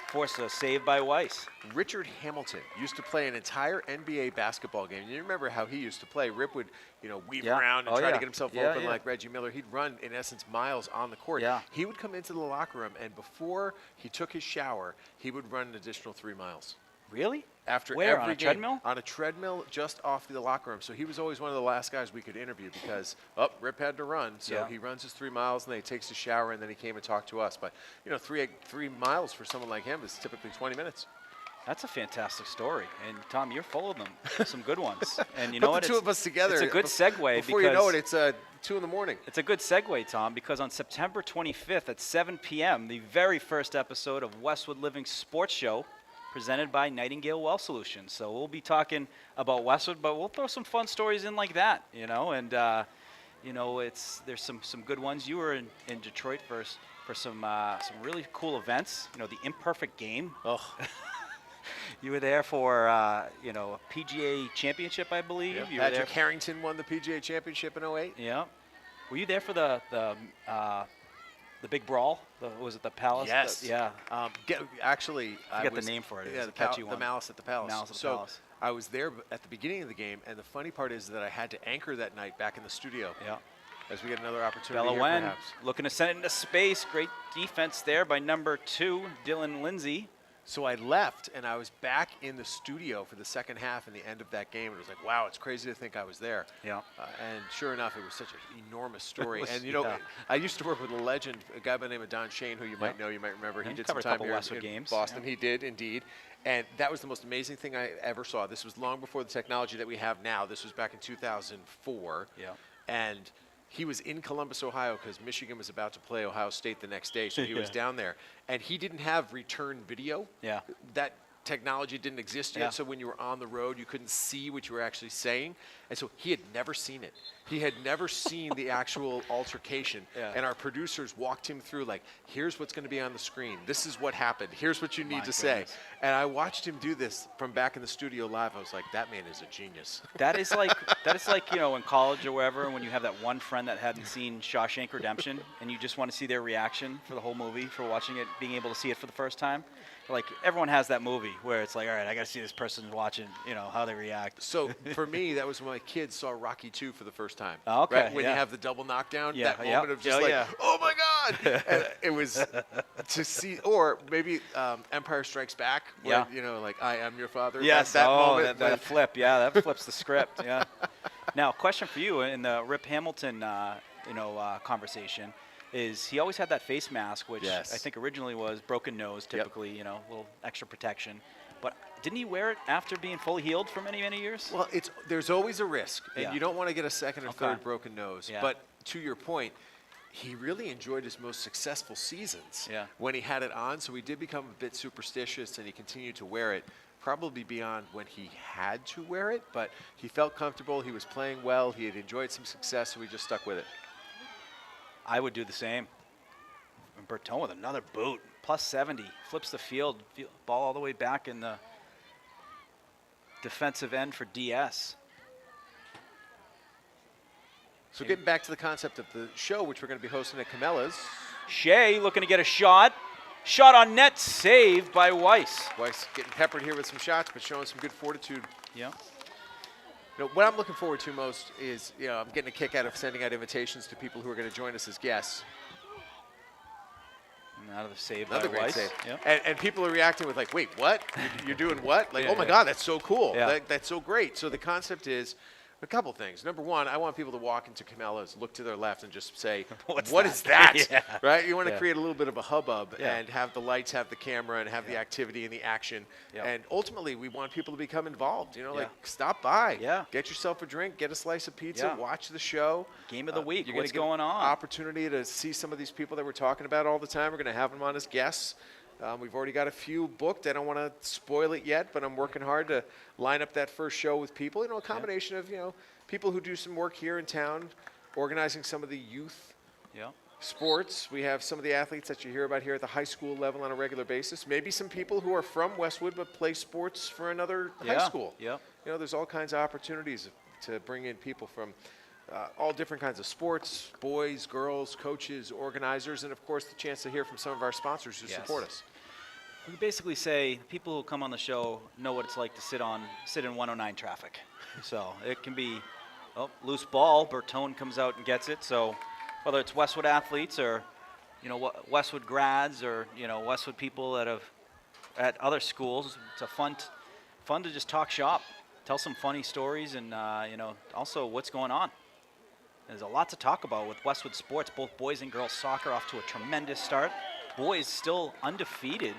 Forced a save by Weiss. Richard Hamilton used to play an entire NBA basketball game. You remember how he used to play. Rip would, you know, weave Yeah. around and Oh, try to yeah. get himself Yeah, open yeah. like Reggie Miller. He'd run, in essence, miles on the court. Yeah. He would come into the locker room, and before he took his shower, he would run an additional 3 miles. Really? After Where, every on a game. treadmill? On a treadmill just off the locker room. So he was always one of the last guys we could interview because, Rip had to run. So Yeah. he runs his 3 miles, and then he takes a shower, and then he came and talked to us. But, you know, 3 miles for someone like him is typically 20 minutes. That's a fantastic story. And Tom, you're full of them. Some good ones. And you Put know what? the two of us together. It's a good segue. Before you know it, because it's 2 in the morning. It's a good segue, Tom, because on September 25th at 7 p.m., the very first episode of Westwood Living Sports Show presented by Nightingale Well Solutions. So we'll be talking about Westwood, but we'll throw some fun stories in like that, you know, and, you know, there's some good ones. You were in Detroit for some really cool events, you know, the Imperfect Game. Oh, You were there for, you know, a PGA championship, I believe. You were there Patrick Harrington won the PGA Championship in 08. Yeah. Were you there for the big brawl? Was it the Palace? Yes. Yeah. Actually, I forget the was, name for it. It Yeah, was the, a catchy the one. Malice at the Palace. Malice at the so Palace. I was there at the beginning of the game, and the funny part is that I had to anchor that night back in the studio. Yeah. As we get another opportunity Bella here, Wen perhaps. looking to send it into space. Great defense there by number 2, Dylan Lindsay. So I left, and I was back in the studio for the second half and the end of that game. And it was like, wow, it's crazy to think I was there. Yeah. And sure enough, it was such an enormous story. was- And, you know, yeah. I used to work with a legend, a guy by the name of Don Shane, who you might know, you might remember. Yeah, He did covered a some time couple here Westwood in games, Boston. yeah. He did, indeed. And that was the most amazing thing I ever saw. This was long before the technology that we have now. This was back in 2004. Yeah. And he was in Columbus, Ohio, because Michigan was about to play Ohio State the next day, so he was Yeah. down there. And he didn't have return video. Yeah. That technology didn't exist yet, Yeah. so when you were on the road, you couldn't see what you were actually saying. And so he had never seen it. He had never seen the actual altercation. Yeah. And our producers walked him through, like, here's what's going to be on the screen. This is what happened. Here's what you need My to say. goodness. And I watched him do this from back in the studio live. I was like, that man is a genius. That is like in college or wherever, when you have that one friend that hadn't seen Shawshank Redemption, and you just want to see their reaction for the whole movie, for watching it, being able to see it for the first time. Like, everyone has that movie where it's like, all right, I got to see this person watching, how they react. So for me, that was when my kids saw Rocky 2 for the first time. Oh, okay, Right? When yeah. you have the double knockdown, Yeah, that yeah. moment of just Oh, like, yeah. oh my God! And it was to see, or maybe Empire Strikes Back, where, Yeah. like, I am your father. Yes, That moment. that flip, yeah, that flips the script, yeah. Now, question for you in the Rip Hamilton, conversation is he always had that face mask, which Yes. I think originally was broken nose, typically, a little extra protection. But didn't he wear it after being fully healed for many, many years? Well, there's always a risk, and Yeah. you don't want to get a second or Okay. third broken nose. Yeah. But to your point, he really enjoyed his most successful seasons Yeah. when he had it on, so he did become a bit superstitious, and he continued to wear it, probably beyond when he had to wear it, but he felt comfortable, he was playing well, he had enjoyed some success, so he just stuck with it. I would do the same. And Bertone with another boot, plus 70, flips the field, ball all the way back in the defensive end for DS. So getting back to the concept of the show, which we're going to be hosting at Camella's, Shea looking to get a shot. Shot on net, saved by Weiss. Weiss getting peppered here with some shots, but showing some good fortitude. Yeah. What I'm looking forward to most is, I'm getting a kick out of sending out invitations to people who are going to join us as guests. And out of the save Another by great Weiss. save. Yeah. And people are reacting with like, wait, what? You're doing what? Like, Yeah, oh my yeah. God, that's so cool. Yeah. That's so great. So the concept is a couple things. Number one, I want people to walk into Camella's, look to their left, and just say, what is that? Yeah. Right? You want to Yeah. create a little bit of a hubbub Yeah. and have the lights, have the camera, and have the activity and the action. Yeah. And ultimately, we want people to become involved. Like, Yeah. stop by. Yeah. Get yourself a drink, get a slice of pizza, Yeah. watch the show. Game of the week, You're gonna what's get going on? Opportunity to see some of these people that we're talking about all the time. We're going to have them on as guests. We've already got a few booked. I don't want to spoil it yet, but I'm working hard to line up that first show with people. A combination of, people who do some work here in town, organizing some of the youth Yeah. sports. We have some of the athletes that you hear about here at the high school level on a regular basis. Maybe some people who are from Westwood but play sports for another high Yeah. school. Yeah. There's all kinds of opportunities to bring in people from all different kinds of sports, boys, girls, coaches, organizers, and of course the chance to hear from some of our sponsors who Yes. support us. We basically say people who come on the show know what it's like to sit in 109 traffic. So it can be loose ball. Bertone comes out and gets it. So whether it's Westwood athletes or Westwood grads or Westwood people that have at other schools, it's a fun to just talk shop, tell some funny stories, and also what's going on. There's a lot to talk about with Westwood sports. Both boys and girls soccer off to a tremendous start. Boys still undefeated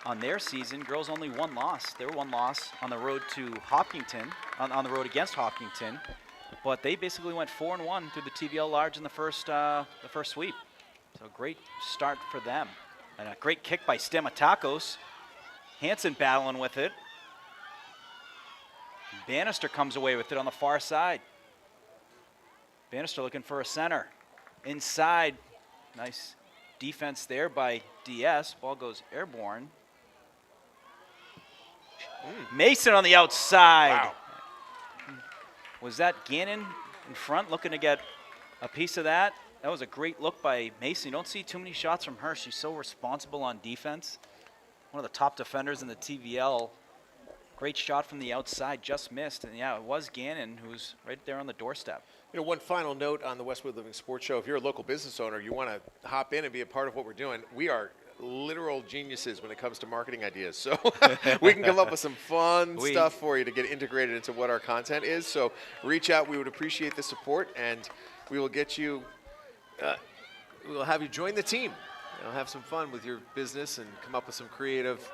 on their season. Girls only one loss. Their one loss on the road to Hopkinton, on the road against Hopkinton. But they basically went 4-1 through the TVL Large in the first sweep. So a great start for them. And a great kick by Stamatakos. Hansen battling with it. Bannister comes away with it on the far side. Bannister looking for a center. Inside. Nice defense there by DS. Ball goes airborne. Mason on the outside. Wow. Was that Gannon in front looking to get a piece of that? That was a great look by Mason. You don't see too many shots from her. She's so responsible on defense. One of the top defenders in the TVL. Great shot from the outside, just missed. And yeah, it was Gannon who's right there on the doorstep. One final note on the Westwood Living Sports Show. If you're a local business owner, you want to hop in and be a part of what we're doing. We are literal geniuses when it comes to marketing ideas. So we can come up with some fun stuff for you to get integrated into what our content is. So reach out. We would appreciate the support, and we will get you, we will have you join the team. We'll have some fun with your business and come up with some creative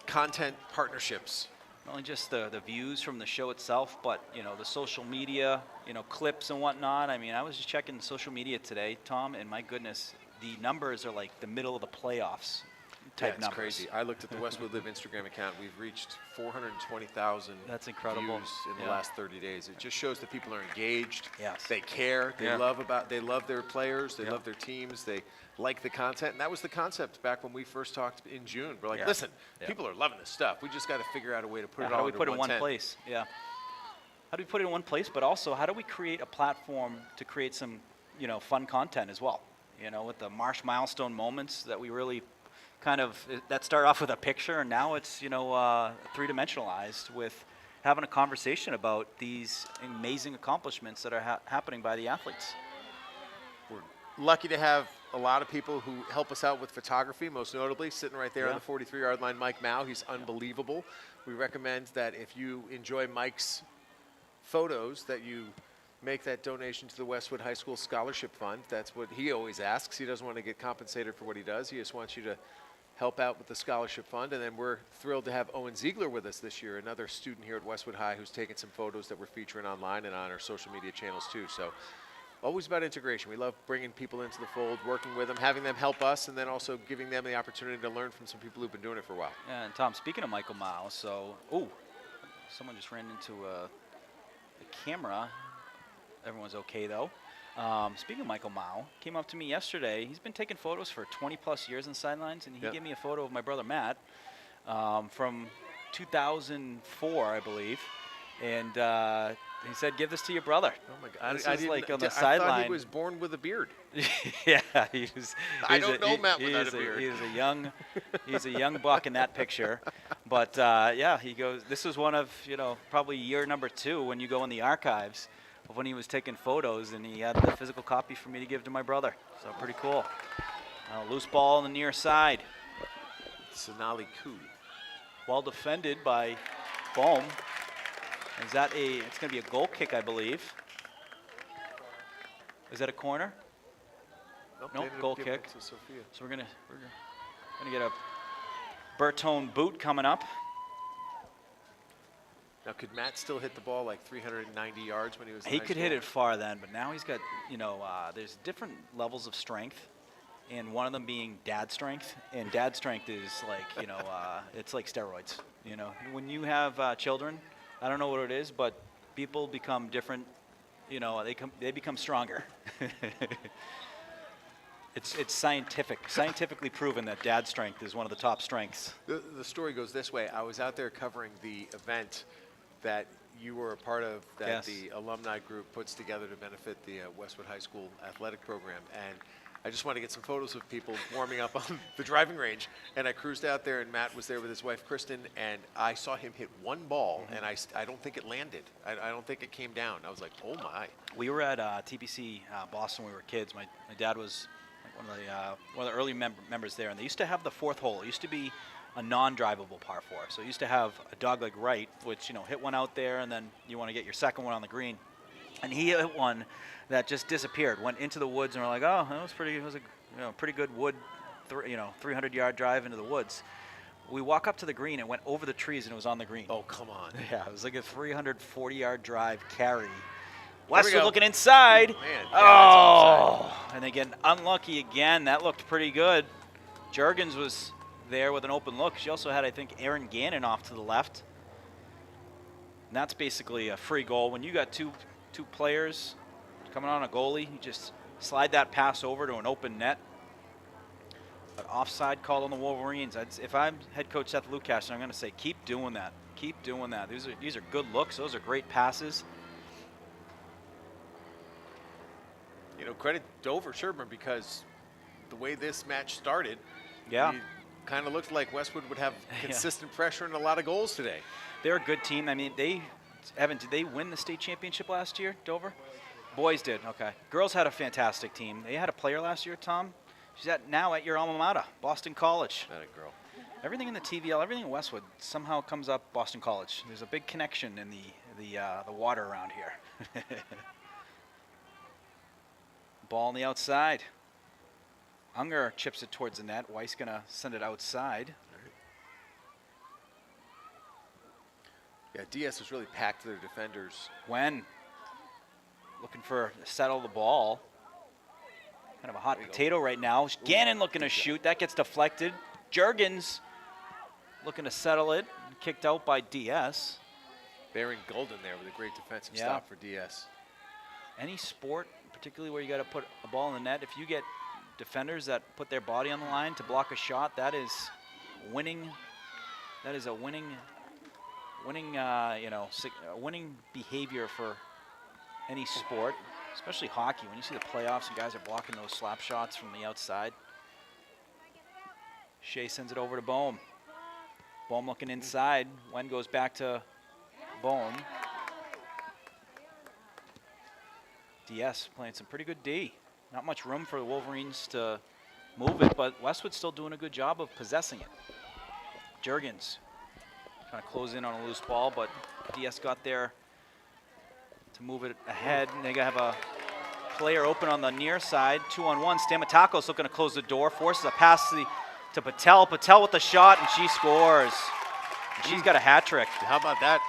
content partnerships. Not only just the views from the show itself, but the social media, clips and whatnot. I mean, I was just checking social media today, Tom, and my goodness, the numbers are like the middle of the playoffs. type it's numbers. crazy. I looked at the Westwood Live Instagram account. We've reached 420,000 That's incredible. views in the Yeah. last 30 days. It just shows that people are engaged. Yes. They care. They Yeah. love their players. They Yeah. love their teams. They like the content. And that was the concept back when we first talked in June. We're like, Yeah. listen, Yeah. people are loving this stuff. We just got to figure out a way to put it How all do we into put it in one 110. place? Yeah. How do we put it in one place? But also, how do we create a platform to create some, fun content as well? With the Marsh milestone moments that we really kind of that start off with a picture, and now it's three-dimensionalized with having a conversation about these amazing accomplishments that are happening by the athletes. We're lucky to have a lot of people who help us out with photography, most notably sitting right there on Yeah. the 43-yard line, Mike Mao. He's unbelievable. We recommend that if you enjoy Mike's photos, that you make that donation to the Westwood High School Scholarship Fund. That's what he always asks. He doesn't want to get compensated for what he does. He just wants you to help out with the scholarship fund. And then we're thrilled to have Owen Ziegler with us this year, another student here at Westwood High who's taken some photos that we're featuring online and on our social media channels too. So always about integration. We love bringing people into the fold, working with them, having them help us, and then also giving them the opportunity to learn from some people who've been doing it for a while. And Tom, speaking of Michael Mao, someone just ran into the camera. Everyone's okay though. Speaking of Michael Mao, came up to me yesterday. He's been taking photos for 20 plus years in sidelines, and he Yep. gave me a photo of my brother Matt from 2004, I believe. And he said, "Give this to your brother." Oh my God! This I is didn't- like on the I thought sideline. he was born with a beard. Yeah, he's. I don't know Matt without he's a beard. He's a young buck in that picture, but yeah, he goes. This was one of probably year number 2 when you go in the archives of when he was taking photos, and he had the physical copy for me to give to my brother. So pretty cool. Loose ball on the near side, Sonali Koo. well defended by Bohm. Is that it's going to be a goal kick, I believe. Is that a corner? Nope, Nope, they ended up goal giving it kick. to Sophia. So we're gonna get a Bertone boot coming up. Now, could Matt still hit the ball like 390 yards when he was in He high could school? hit it far then, but now he's got there's different levels of strength, and one of them being dad strength. And dad strength is like it's like steroids. When you have children, I don't know what it is, but people become different. They become stronger. It's scientifically proven that dad strength is one of the top strengths. The story goes this way. I was out there covering the event that you were a part of, that Yes. the alumni group puts together to benefit the Westwood High School athletic program. And I just wanted to get some photos of people warming up on the driving range. And I cruised out there, and Matt was there with his wife, Kristen, and I saw him hit one ball, and I don't think it landed. I don't think it came down. I was like, oh, my. We were at TBC Boston when we were kids. My dad was one of the early members there, and they used to have the fourth hole. It used to be a non-drivable par 4. So it used to have a dogleg right, which hit one out there, and then you want to get your second one on the green. And he hit one that just disappeared, went into the woods, and we're like, oh, that was pretty. It was a pretty good wood, 300-yard drive into the woods. We walk up to the green, it went over the trees, and it was on the green. Oh, come on. Yeah, it was like a 340-yard drive carry. Here we Westwood go. looking inside. Man, yeah, that's Oh, and again, unlucky again. That looked pretty good. Juergens was there with an open look. She also had, I think, Aaron Gannon off to the left. And that's basically a free goal. When you got two players coming on a goalie, you just slide that pass over to an open net. But offside call on the Wolverines. If I'm head coach Seth Lukash, I'm going to say keep doing that. Keep doing that. These are good looks. Those are great passes. Credit Dover-Sherborn, because the way this match started, Yeah. it kind of looked like Westwood would have consistent pressure and a lot of goals today. They're a good team. I mean, did they win the state championship last year, Dover? Boys did, okay. Girls had a fantastic team. They had a player last year, Tom. She's now at your alma mater, Boston College. Not a girl. Everything in the TVL, everything in Westwood somehow comes up Boston College. There's a big connection in the water around here. Ball on the outside. Unger chips it towards the net. Weiss gonna send it outside. Yeah, DS was really packed to their defenders. Wen looking for settle the ball. Kind of a hot There you go. potato right now. Gannon looking to shoot. That gets deflected. Juergens looking to settle it. Kicked out by DS. Baron Golden there with a great defensive Yeah. stop for DS. Any sport, particularly where you got to put a ball in the net, if you get defenders that put their body on the line to block a shot, that is winning. That is a winning behavior for any sport, especially hockey. When you see the playoffs and guys are blocking those slap shots from the outside. Shea sends it over to Bohm. Bohm looking inside. Wen goes back to Bohm. DS playing some pretty good D. Not much room for the Wolverines to move it, but Westwood's still doing a good job of possessing it. Juergens trying to close in on a loose ball, but DS got there to move it ahead. And they have a player open on the near side, 2-on-1. Stamatakos looking to close the door, forces a pass to Patel. Patel with the shot, and she scores. And she's got a hat trick. How about that?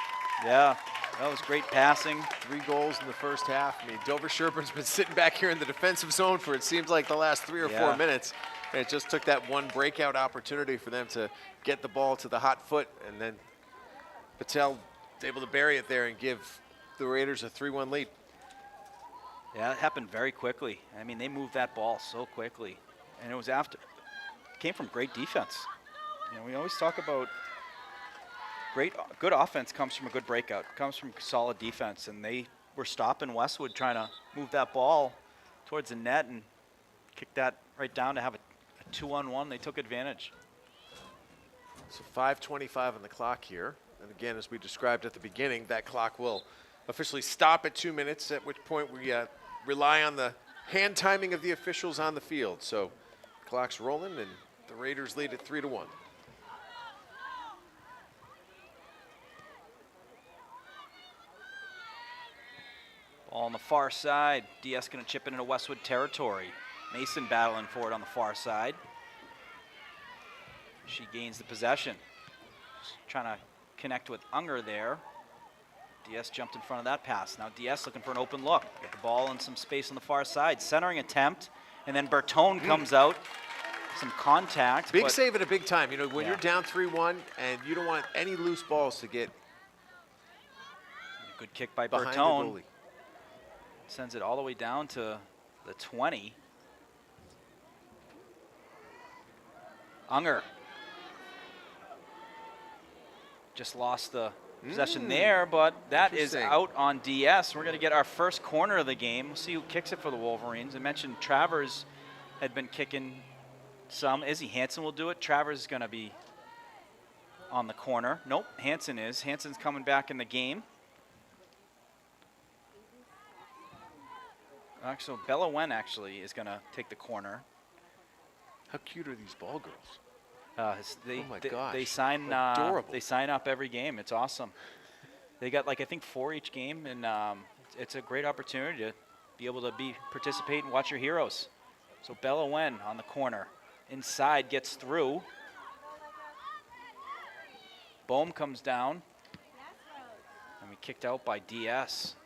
Yeah, that was great passing. 3 goals in the first half. I mean, Dover-Sherborn's been sitting back here in the defensive zone for it seems like the last 3 or 4 minutes. And it just took that one breakout opportunity for them to get the ball to the hot foot, and then Patel was able to bury it there and give the Raiders a 3-1 lead. Yeah, it happened very quickly. I mean, they moved that ball so quickly. And it was after, it came from great defense. You know, we always talk about good offense comes from a good breakout, comes from solid defense. And they were stopping Westwood trying to move that ball towards the net and kick that right down to have a 2-on-1. They took advantage. So 5:25 on the clock here. And again, as we described at the beginning, that clock will officially stop at 2 minutes, at which point we rely on the hand timing of the officials on the field. So clock's rolling, and the Raiders lead at 3-1. Ball on the far side. DS going to chip it into Westwood territory. Mason battling for it on the far side. She gains the possession. Just trying to connect with Unger there. DS jumped in front of that pass. Now DS looking for an open look. Get the ball in some space on the far side. Centering attempt. And then Bertone comes out. Some contact. Big save at a big time. You know, when Yeah. you're down 3-1 and you don't want any loose balls to get Good kick by behind Bertone. the goalie. Sends it all the way down to the 20. Unger just lost the possession there, but that is Interesting. out on DS. We're going to get our first corner of the game. We'll see who kicks it for the Wolverines. I mentioned Travers had been kicking some. Izzy Hansen will do it. Travers is going to be on the corner. Nope, Hansen is. Hansen's coming back in the game. Actually, Bella Wen actually is going to take the corner. How cute are these ball girls? They, Oh my they, gosh, they sign. adorable. They sign up every game. It's awesome. They got like I think 4 each game, and it's a great opportunity to be able to participate and watch your heroes. So Bella Wen on the corner, inside gets through. Bohm comes down, and we kicked out by DS.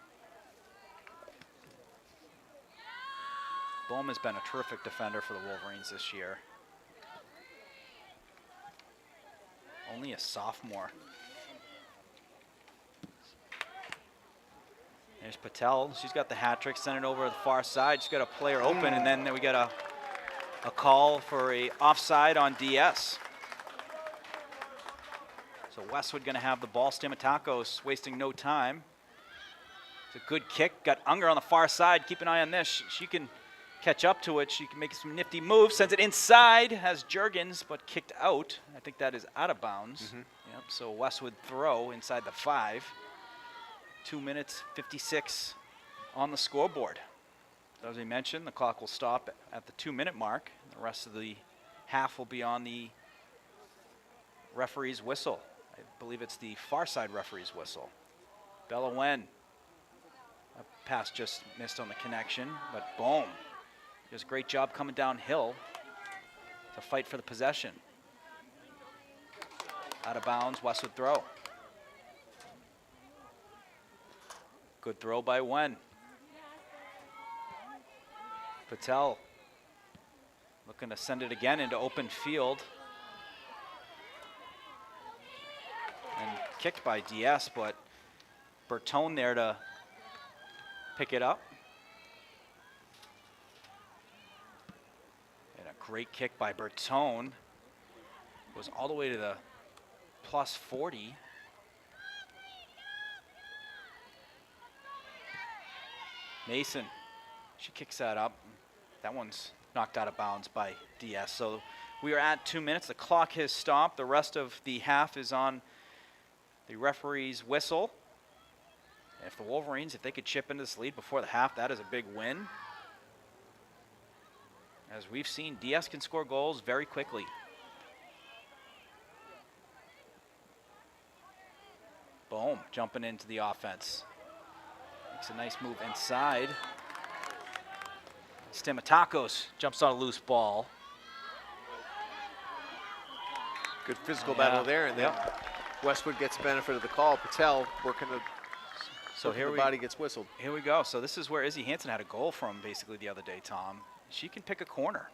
Bohm has been a terrific defender for the Wolverines this year. Only a sophomore. There's Patel. She's got the hat trick. Send it over to the far side. She's got a player open, and then we got a call for a offside on DS. So Westwood going to have the ball. Stamatakos wasting no time. It's a good kick. Got Unger on the far side. Keep an eye on this. She can catch up to it. She can make some nifty moves. Sends it inside. Has Juergens, but kicked out. I think that is out of bounds. Yep, so Westwood throw inside the 5. 2 minutes, 56 on the scoreboard. As we mentioned, the clock will stop at the 2-minute mark. The rest of the half will be on the referee's whistle. I believe it's the far side referee's whistle. Bella Wen. A pass just missed on the connection, but boom. Does a great job coming downhill to fight for the possession. Out of bounds, Westwood throw. Good throw by Wen. Patel looking to send it again into open field. kicked by DS, but Bertone there to pick it up. And a great kick by Bertone. Goes all the way to the plus 40. Mason, she kicks that up. That one's knocked out of bounds by DS. So we are at 2 minutes. The clock has stopped. The rest of the half is on the referee's whistle. And if the Wolverines, if they could chip into this lead before the half, that is a big win. As we've seen, DS can score goals very quickly. Boom, jumping into the offense. Makes a nice move inside. Stamatakos jumps on a loose ball. Good physical battle there, and then Westwood gets the benefit of the call. Patel working the body gets whistled. Here we go. So this is where Izzy Hansen had a goal from basically the other day, Tom. She can pick a corner.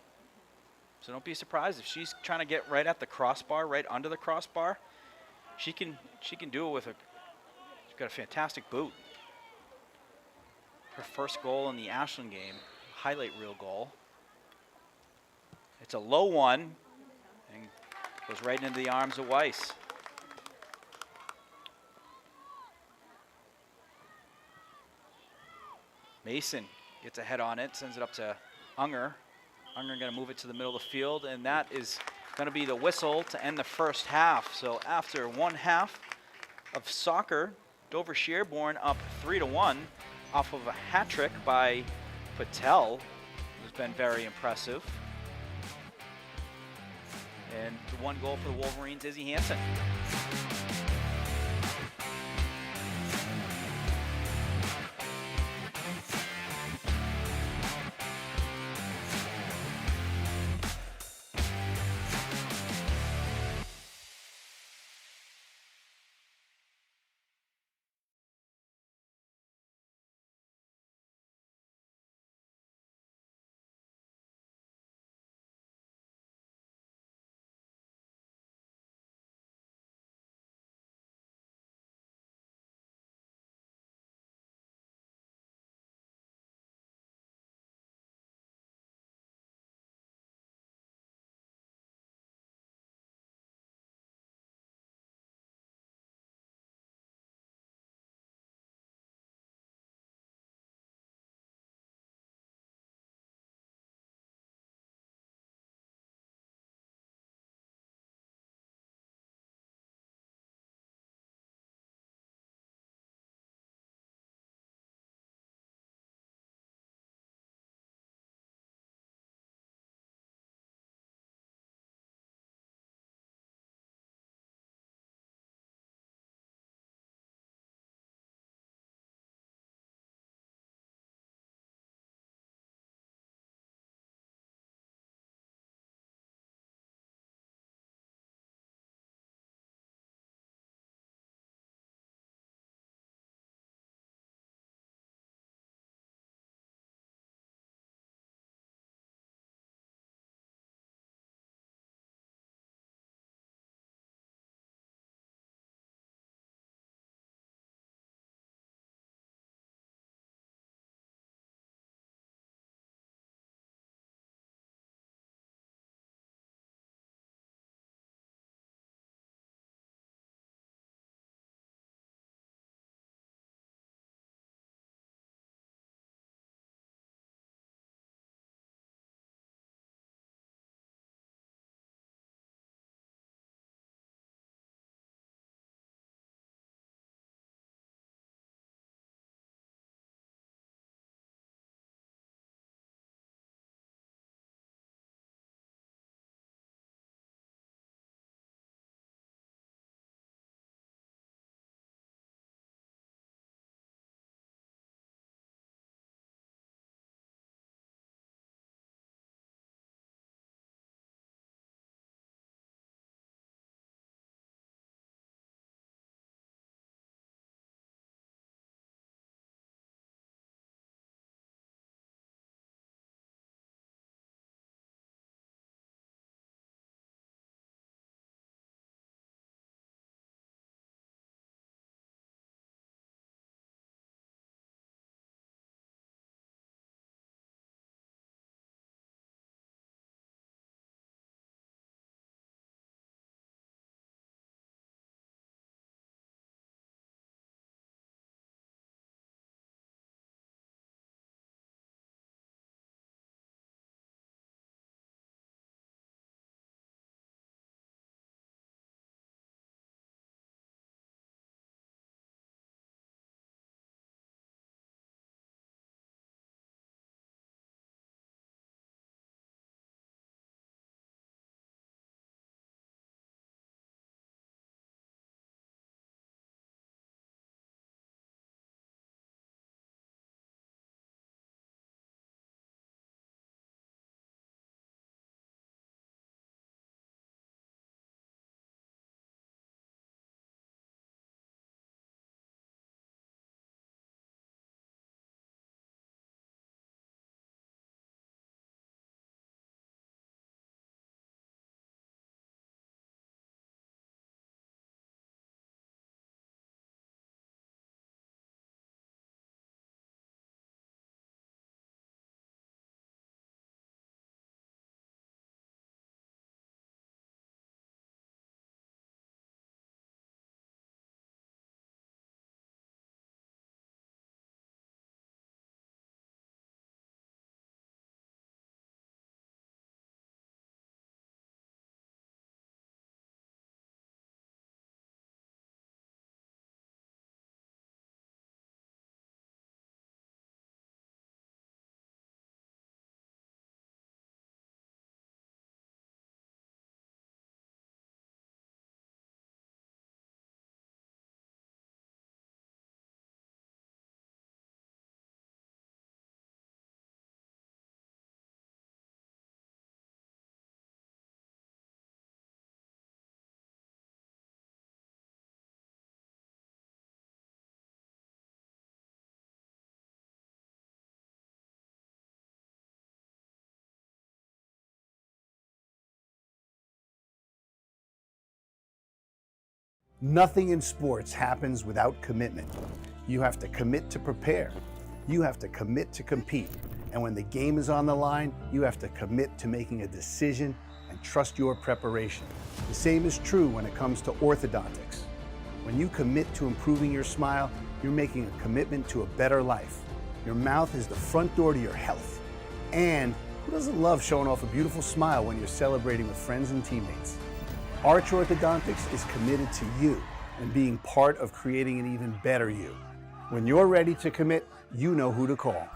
So don't be surprised if she's trying to get right at the crossbar, right under the crossbar. She can do it with she's got a fantastic boot. Her first goal in the Ashland game, highlight reel goal. It's a low one and goes right into the arms of Weiss. Mason gets a head on it, sends it up to Unger. Unger going to move it to the middle of the field, and that is going to be the whistle to end the first half. So after one half of soccer, Dover-Sherborn up 3-1 off of a hat trick by Patel, who's been very impressive. And the one goal for the Wolverines, Izzy Hansen. Nothing in sports happens without commitment. You have to commit to prepare. You have to commit to compete. And when the game is on the line, you have to commit to making a decision and trust your preparation. The same is true when it comes to orthodontics. When you commit to improving your smile, you're making a commitment to a better life. Your mouth is the front door to your health. And who doesn't love showing off a beautiful smile when you're celebrating with friends and teammates? Arch Orthodontics is committed to you and being part of creating an even better you. When you're ready to commit, you know who to call.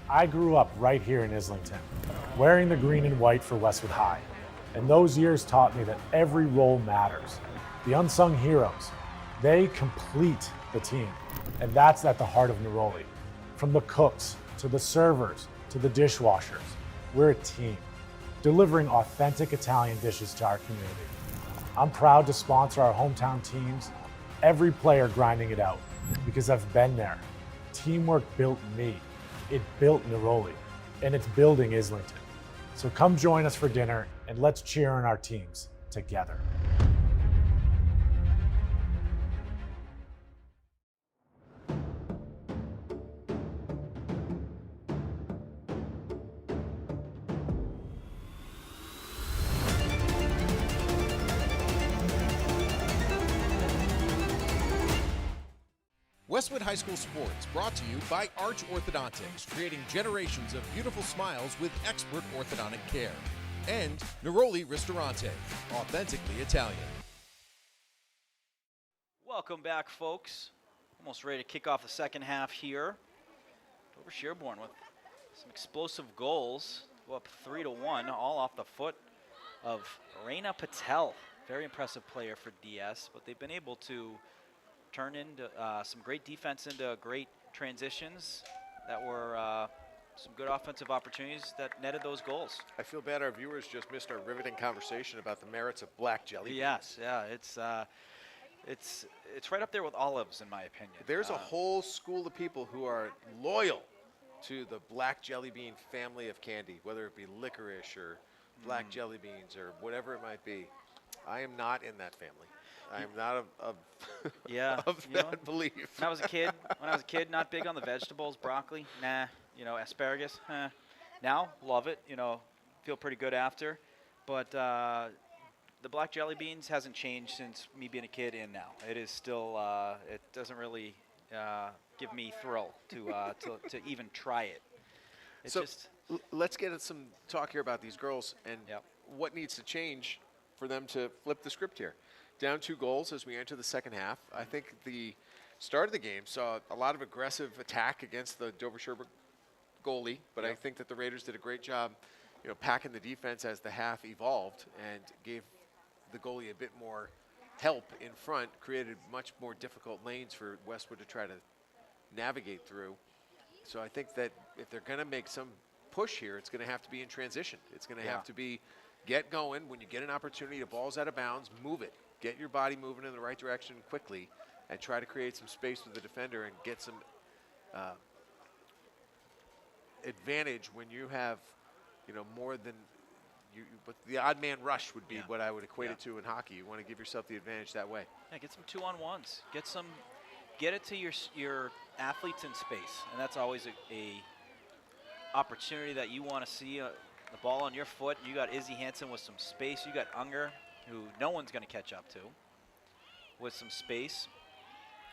I grew up right here in Islington, wearing the green and white for Westwood High. And those years taught me that every role matters. The unsung heroes, they complete the team. And that's at the heart of Neroli. From the cooks, to the servers, to the dishwashers, we're a team, delivering authentic Italian dishes to our community. I'm proud to sponsor our hometown teams, every player grinding it out, because I've been there. Teamwork built me. It built Neroli, and it's building Islington. So come join us for dinner, and let's cheer on our teams together. Westwood High School Sports, brought to you by Arch Orthodontics, creating generations of beautiful smiles with expert orthodontic care. And Neroli Ristorante, authentically Italian. Welcome back, folks. Almost ready to kick off the second half here. Dover-Sherborn with some explosive goals. Go up 3-1, all off the foot of Patel. Very impressive player for DS, but they've been able to turn into some great defense into great transitions that were some good offensive opportunities that netted those goals. I feel bad our viewers just missed our riveting conversation about the merits of black jelly beans. Yes, yeah, it's right up there with olives in my opinion. There's a whole school of people who are loyal to the black jelly bean family of candy, whether it be licorice or black jelly beans or whatever it might be. I am not in that family. I am not of yeah, of that belief. When I was a kid, not big on the vegetables, broccoli, nah. Asparagus, Now, love it. Feel pretty good after. But the black jelly beans hasn't changed since me being a kid and now. It is still. It doesn't really give me thrill to even try it. It's so just. Let's get some talk here about these girls and what needs to change for them to flip the script here. Down 2 goals as we enter the second half. I think the start of the game saw a lot of aggressive attack against the Dover-Sherborn goalie, but I think that the Raiders did a great job, packing the defense as the half evolved and gave the goalie a bit more help in front, created much more difficult lanes for Westwood to try to navigate through. So I think that if they're going to make some push here, it's going to have to be in transition. It's going to have to be get going. When you get an opportunity, the ball's out of bounds, move it. Get your body moving in the right direction quickly and try to create some space with the defender and get some advantage when you have, more than you. But the odd man rush would be what I would equate it to in hockey. You want to give yourself the advantage that way. Yeah, get some 2-on-1s. Get it to your athletes in space, and that's always a opportunity that you want to see. The ball on your foot. You got Izzy Hansen with some space. You got Unger, who no one's going to catch up to, with some space.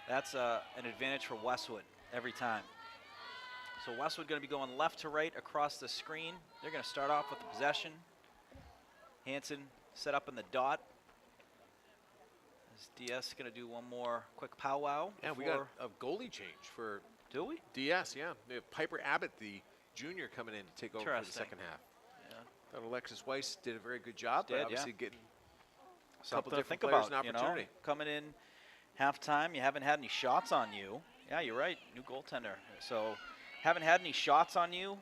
That's an advantage for Westwood every time. So Westwood going to be going left to right across the screen. They're going to start off with the possession. Hansen set up in the dot. Is DS going to do one more quick powwow? Yeah, we got a goalie change for Do we? DS, yeah. We have Piper Abbott, the junior, coming in to take over for the second half. Yeah. Thought Alexis Weiss did a very good job, but obviously getting a couple Something to different think players about, an opportunity. Coming in halftime, you haven't had any shots on you. Yeah, you're right, new goaltender. So haven't had any shots on you.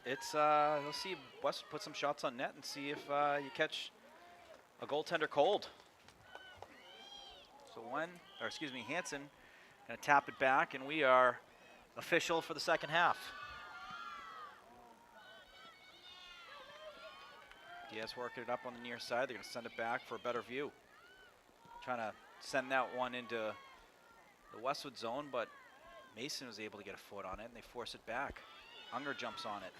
it's let's see West put some shots on net and see if you catch a goaltender cold. So Hansen gonna tap it back, and we are official for the second half. Diaz working it up on the near side. They're gonna send it back for a better view. Trying to send that one into the Westwood zone, but Mason was able to get a foot on it, and they force it back. Unger jumps on it.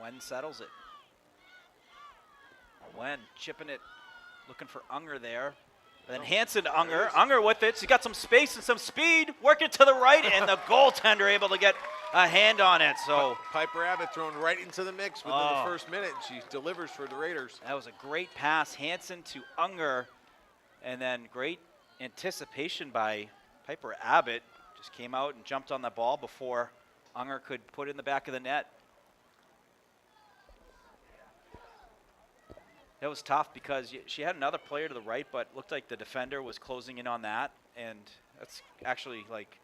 Wen settles it. Wen chipping it, looking for Unger there. Then Hansen to Unger. Unger with it. So he got some space and some speed. Working to the right, and the goaltender able to get a hand on it. So Piper Abbott thrown right into the mix within the first minute. She delivers for the Raiders. that was a great pass. Hansen to Unger, and then great anticipation by Piper Abbott. Just came out and jumped on the ball before Unger could put it in the back of the net. That was tough because she had another player to the right, but looked like the defender was closing in on that. And that's actually like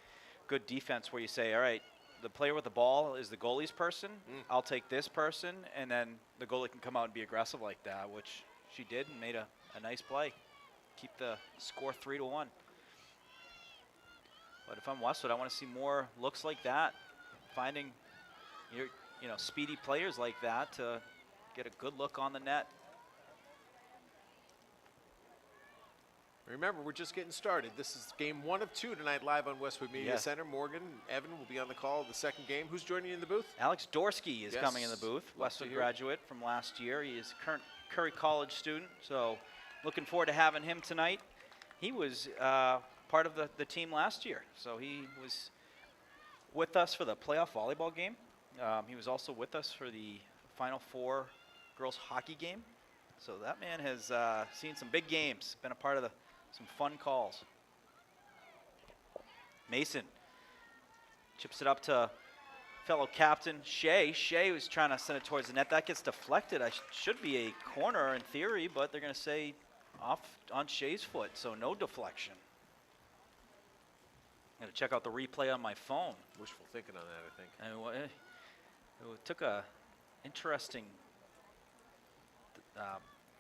good defense where you say, all right, the player with the ball is the goalie's person. I'll take this person, and then the goalie can come out and be aggressive like that, which she did and made a nice play. Keep the score 3-1. But if I'm Westwood, I want to see more looks like that, finding your speedy players like that to get a good look on the net. Remember, we're just getting started. This is game 1 of 2 tonight live on Westwood Media Center. Morgan, Evan will be on the call the second game. Who's joining you in the booth? Alex Dorsky is coming in the booth. Westwood graduate from last year. He is a current Curry College student, so looking forward to having him tonight. He was part of the team last year, so he was with us for the playoff volleyball game. He was also with us for the Final Four girls hockey game. So that man has seen some big games, been a part of some fun calls. Mason chips it up to fellow captain Shea. Shea was trying to send it towards the net. That gets deflected. Should be a corner in theory, but they're going to say off on Shea's foot, so no deflection. I'm going to check out the replay on my phone. Wishful thinking on that, I think. It took a interesting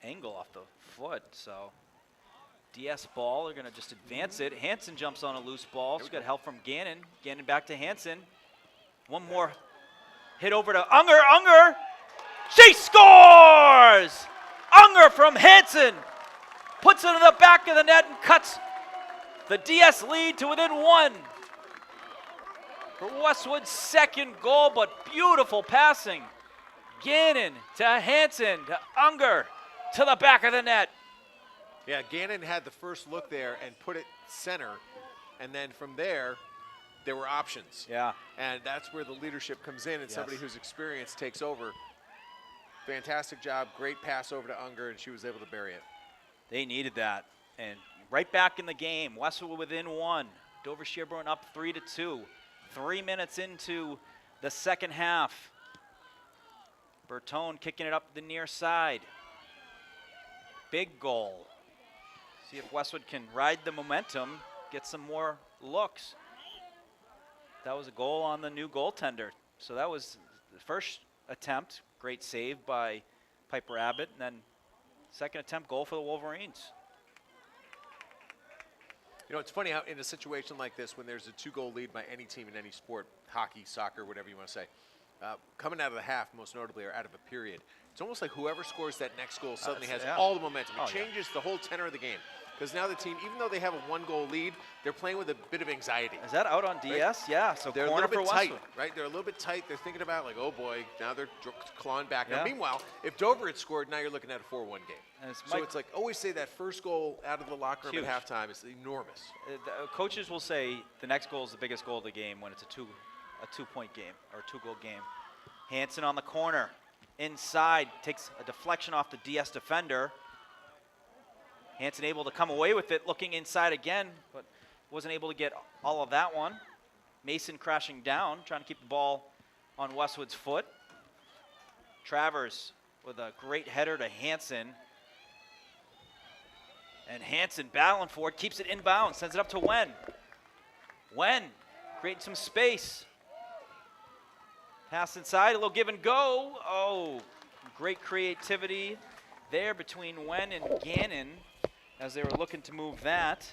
angle off the foot, so DS ball, they're going to just advance it. Hansen jumps on a loose ball. She's got help from Gannon. Gannon back to Hansen. One more hit over to Unger. Unger! She scores! Unger from Hansen puts it in the back of the net and cuts the DS lead to within 1. For Westwood's second goal, but beautiful passing. Gannon to Hansen to Unger to the back of the net. Yeah, Gannon had the first look there and put it center, and then from there were options. Yeah. And that's where the leadership comes in, and somebody who's experienced takes over. Fantastic job, great pass over to Unger, and she was able to bury it. They needed that. And right back in the game, Westwood within 1. Dover-Sherborn up 3-2. 3 minutes into the second half. Bertone kicking it up the near side. Big goal. See if Westwood can ride the momentum, get some more looks. That was a goal on the new goaltender. So that was the first attempt. Great save by Piper Abbott. And then second attempt, goal for the Wolverines. You know, it's funny how in a situation like this, when there's a 2-goal lead by any team in any sport, hockey, soccer, whatever you want to say, coming out of the half, most notably, or out of a period, it's almost like whoever scores that next goal suddenly has all the momentum. It changes the whole tenor of the game. Because now the team, even though they have a 1-goal lead, they're playing with a bit of anxiety. Is that out on DS? Right? Yeah, so they're a corner little bit for tight, Westwood. right? They're a little bit tight. They're thinking about, like, oh, boy, now they're clawing back. Now, meanwhile, if Dover had scored, now you're looking at a 4-1 game. So it's like, always say that first goal out of the locker room at halftime is enormous. Coaches will say the next goal is the biggest goal of the game when it's a two-point game or a 2-goal game. Hansen on the corner, inside, takes a deflection off the DS defender. Hansen able to come away with it, looking inside again, but wasn't able to get all of that one. Mason crashing down, trying to keep the ball on Westwood's foot. Travers with a great header to Hansen. And Hansen battling for it, keeps it inbound, sends it up to Wen. Wen creating some space. Pass inside, a little give and go. Oh, great creativity there between Wen and Gannon as they were looking to move that.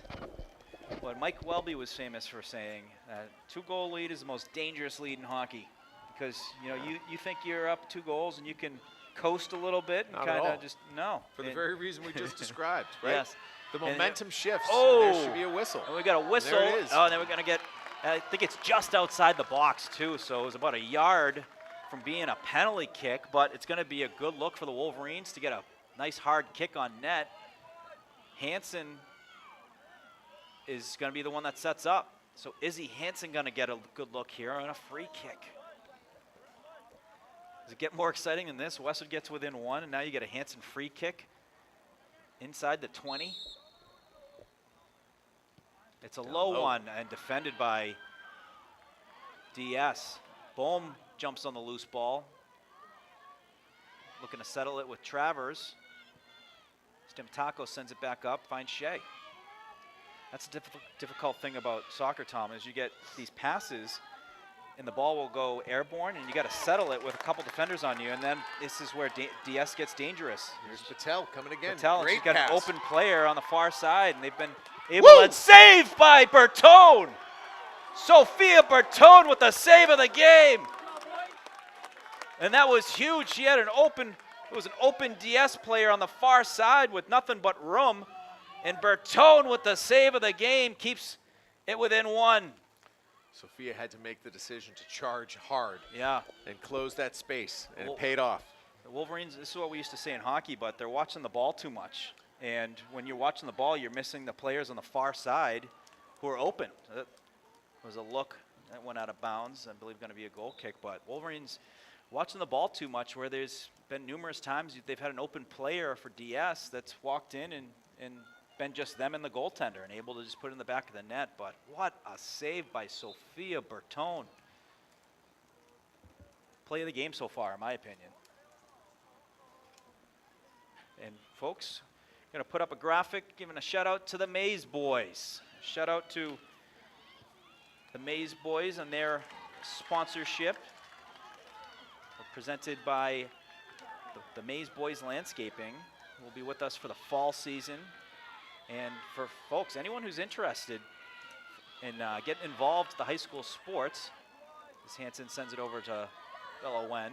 But Mike Welby was famous for saying that 2-goal lead is the most dangerous lead in hockey because you think you're up 2 goals and you can coast a little bit and Not at kind all. of just no. For the very reason we just described, right? Yes. The And momentum shifts. Oh! And there should be a whistle. And we got a whistle. There it is. Oh, and then we're going to get, I think it's just outside the box, too. So it was about a yard from being a penalty kick, but it's going to be a good look for the Wolverines to get a nice hard kick on net. Hansen is going to be the one that sets up. So Izzy Hansen going to get a good look here on a free kick. Does it get more exciting than this? Westwood gets within 1, and now you get a Hansen free kick inside the 20. It's a low one and defended by DS. Bohm jumps on the loose ball. Looking to settle it with Travers. Stimtaco sends it back up, finds Shea. That's the difficult thing about soccer, Tom, is you get these passes and the ball will go airborne and you got to settle it with a couple defenders on you, and then this is where DS gets dangerous. Here's Patel coming again. Patel, and Great she's got pass. an open player on the far side, and they've been able to save by Bertone. Sophia Bertone with the save of the game. And that was huge. She had it was an open DS player on the far side with nothing but room. And Bertone with the save of the game keeps it within 1. Sophia had to make the decision to charge hard Yeah. and close that space, and Well, it paid off. The Wolverines, this is what we used to say in hockey, but they're watching the ball too much. And when you're watching the ball, you're missing the players on the far side who are open. That was a look that went out of bounds. I believe going to be a goal kick. But Wolverines watching the ball too much, where there's been numerous times they've had an open player for DS that's walked in and been just them and the goaltender and able to just put it in the back of the net. But what a save by Sophia Bertone. Play of the game so far, in my opinion. And folks, going to put up a graphic giving a shout out to the Maze Boys. Shout out to the Maze Boys and their sponsorship presented by the Maze Boys Landscaping. Will be with us for the fall season. And for folks, anyone who's interested in getting involved with the high school sports, as Hansen sends it over to Bella Wen,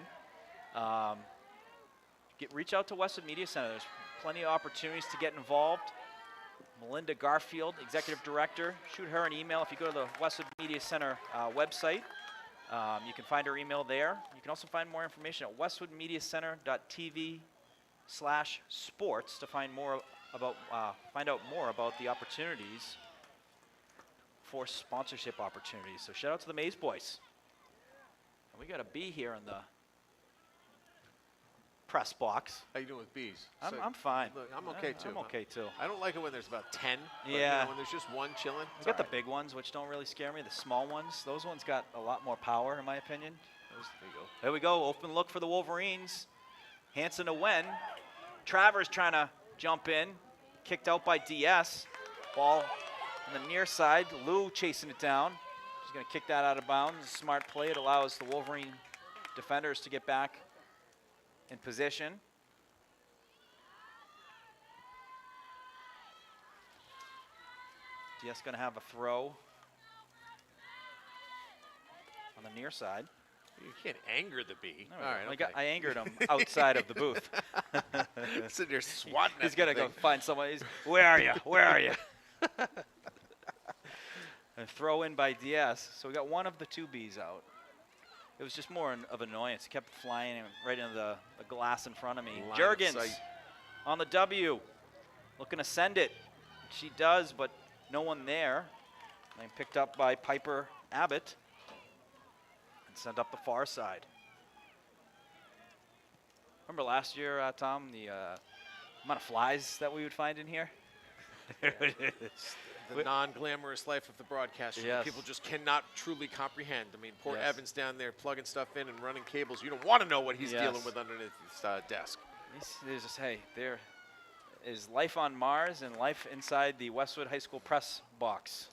reach out to Westwood Media Center. There's plenty of opportunities to get involved. Melinda Garfield, Executive Director, shoot her an email if you go to the Westwood Media Center website. You can find her email there. You can also find more information at westwoodmediacenter.tv/sports to find out more about the opportunities for sponsorship opportunities. So shout out to the Maze Boys. And we got a B here in the press box. How you doing with bees? I'm fine. Look, I'm okay too. I'm okay too. I don't like it when there's about 10. But, Yeah. when there's just one chilling. We got the big ones, which don't really scare me. The small ones, those ones got a lot more power, in my opinion. There you go. There we go. Open look for the Wolverines. Hansen to Wen. Travers trying to jump in. Kicked out by DS. Ball on the near side. Lou chasing it down. He's going to kick that out of bounds. Smart play. It allows the Wolverine defenders to get back in position. DS going to have a throw on the near side. You can't anger the bee. All All right, right, okay. I angered him outside of the booth. Sitting there swatting He's at got to the go thing. find someone. Where are you? Where are you? A throw in by DS. So we got one of the two bees out. It was just more of annoyance. He kept flying right into the glass in front of me. Line of Jurgens sight. on the W. Looking to send it. She does, but no one there. And picked up by Piper Abbott. And sent up the far side. Remember last year, Tom, the amount of flies that we would find in here? The non-glamorous life of the broadcaster. Yes. People just cannot truly comprehend. I mean, poor Yes. Evans down there plugging stuff in and running cables. You don't want to know what he's Yes. dealing with underneath his desk. There's just, hey, there is life on Mars and life inside the Westwood High School press box.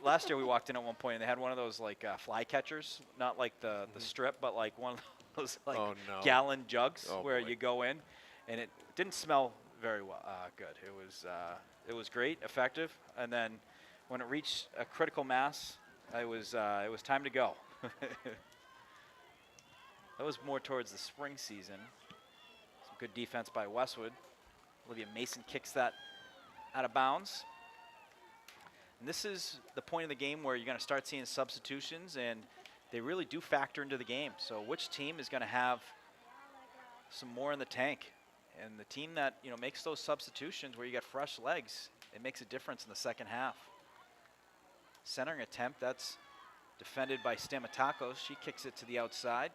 Last year we walked in at one point and they had one of those like fly catchers, not like the strip, but like one of those like Oh, no. gallon jugs Oh, where boy. you go in, and it didn't smell very well. Good. It was great, effective, and then when it reached a critical mass, it was time to go. That was more towards the spring season. Some good defense by Westwood. Olivia Mason kicks that out of bounds. And this is the point of the game where you're going to start seeing substitutions, and they really do factor into the game. So which team is going to have some more in the tank? And the team that makes those substitutions where you get fresh legs, it makes a difference in the second half. Centering attempt, that's defended by Stamatakos. She kicks it to the outside.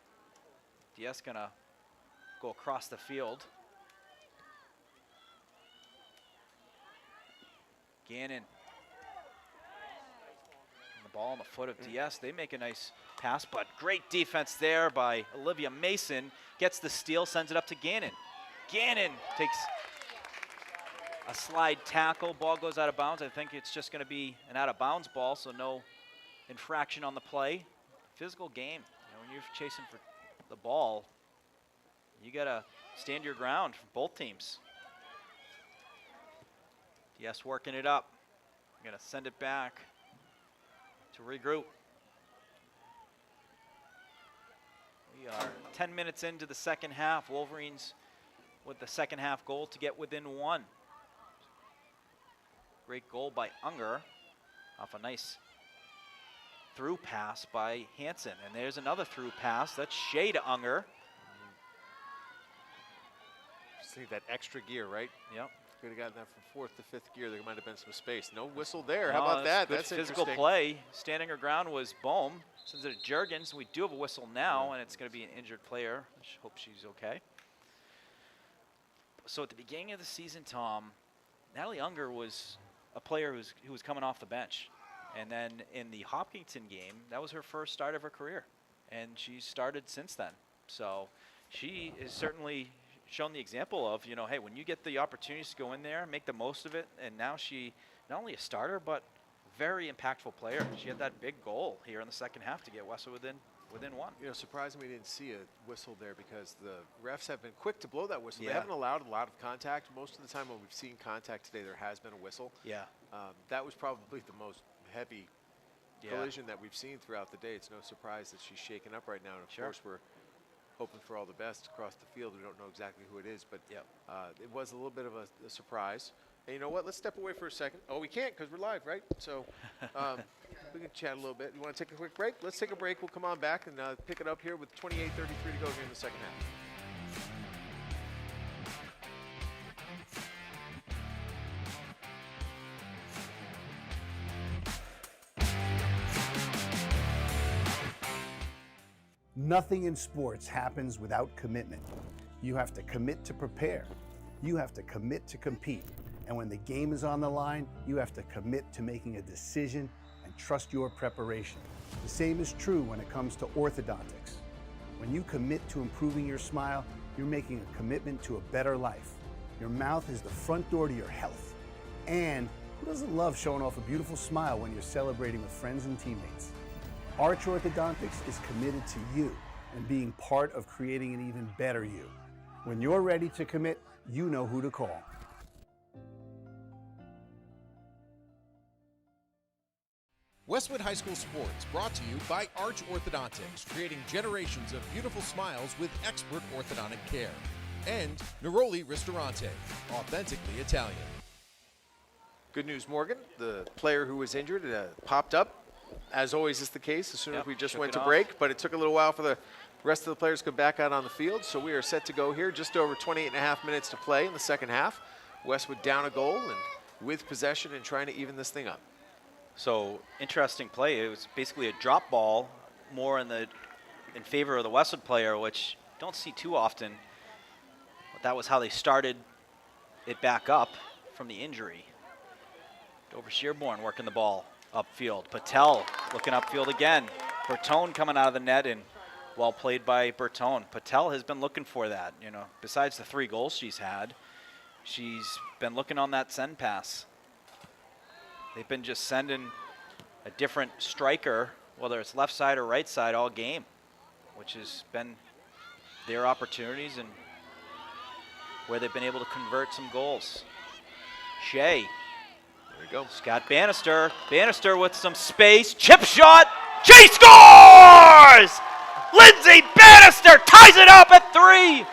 Diaz going to go across the field. Gannon. The ball on the foot of Diaz. They make a nice pass, but great defense there by Olivia Mason. Gets the steal, sends it up to Gannon. Gannon takes a slide tackle. Ball goes out of bounds. I think it's just going to be an out of bounds ball, so no infraction on the play. Physical game. When you're chasing for the ball, you got to stand your ground for both teams. Yes, working it up. Going to send it back to regroup. We are 10 minutes into the second half. Wolverines with the second half goal to get within one. Great goal by Unger off a nice through pass by Hansen. And there's another through pass. That's Shea to Unger. Just need that extra gear, right? Yep. Could have gotten that from fourth to fifth gear. There might have been some space. No whistle there. How about that? Good That's physical interesting. play. Standing her ground was Bohm. Sends it to Jurgens. We do have a whistle now, and it's going to be an injured player. I hope she's okay. So at the beginning of the season, Tom, Natalie Unger was a player who was coming off the bench. And then in the Hopkinton game, that was her first start of her career. And she's started since then. So she is certainly shown the example of, hey, when you get the opportunities to go in there, make the most of it. And now she, not only a starter, but very impactful player. She had that big goal here in the second half to get Westwood within one. Surprisingly, we didn't see a whistle there because the refs have been quick to blow that whistle. Yeah. They haven't allowed a lot of contact. Most of the time when we've seen contact today, there has been a whistle. Yeah. That was probably the most heavy Yeah. collision that we've seen throughout the day. It's no surprise that she's shaken up right now. And of Sure. course, we're hoping for all the best across the field. We don't know exactly who it is, but Yep. it was a little bit of a surprise. And you know what? Let's step away for a second. Oh, we can't because we're live, right? So we can chat a little bit. You want to take a quick break? Let's take a break. We'll come on back and pick it up here with 28:33 to go here in the second half. Nothing in sports happens without commitment. You have to commit to prepare. You have to commit to compete. And when the game is on the line, you have to commit to making a decision and trust your preparation. The same is true when it comes to orthodontics. When you commit to improving your smile, you're making a commitment to a better life. Your mouth is the front door to your health. And who doesn't love showing off a beautiful smile when you're celebrating with friends and teammates? Arch Orthodontics is committed to you and being part of creating an even better you. When you're ready to commit, you know who to call. Westwood High School Sports brought to you by Arch Orthodontics, creating generations of beautiful smiles with expert orthodontic care. And Neroli Ristorante, authentically Italian. Good news, Morgan. The player who was injured popped up, as always is the case, as soon as we just shook went it to off. break. But it took a little while for the rest of the players to come back out on the field. So we are set to go here. Just over 28 and a half minutes to play in the second half. Westwood down a goal and with possession and trying to even this thing up. So interesting play. It was basically a drop ball, more in favor of the Westwood player, which don't see too often. But that was how they started it back up from the injury. Dover-Sherborn working the ball upfield. Patel looking upfield again. Bertone coming out of the net, and well played by Bertone. Patel has been looking for that. Besides the 3 goals she's had, she's been looking on that send pass. They've been just sending a different striker, whether it's left side or right side, all game, which has been their opportunities and where they've been able to convert some goals. Shea. There you go. Scott Bannister. Bannister with some space. Chip shot. Shea scores! Lindsay Bannister ties it up at 3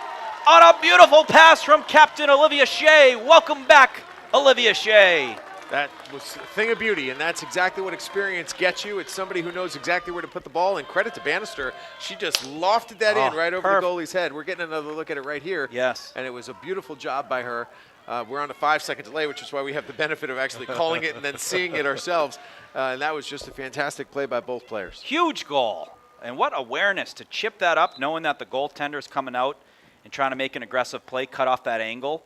on a beautiful pass from Captain Olivia Shea. Welcome back, Olivia Shea. That was a thing of beauty, and that's exactly what experience gets you. It's somebody who knows exactly where to put the ball, and credit to Bannister. She just lofted that in right over the goalie's head. We're getting another look at it right here. Yes. And it was a beautiful job by her. We're on a 5-second delay, which is why we have the benefit of actually calling it and then seeing it ourselves. And that was just a fantastic play by both players. Huge goal. And what awareness to chip that up, knowing that the goaltender's coming out and trying to make an aggressive play, cut off that angle.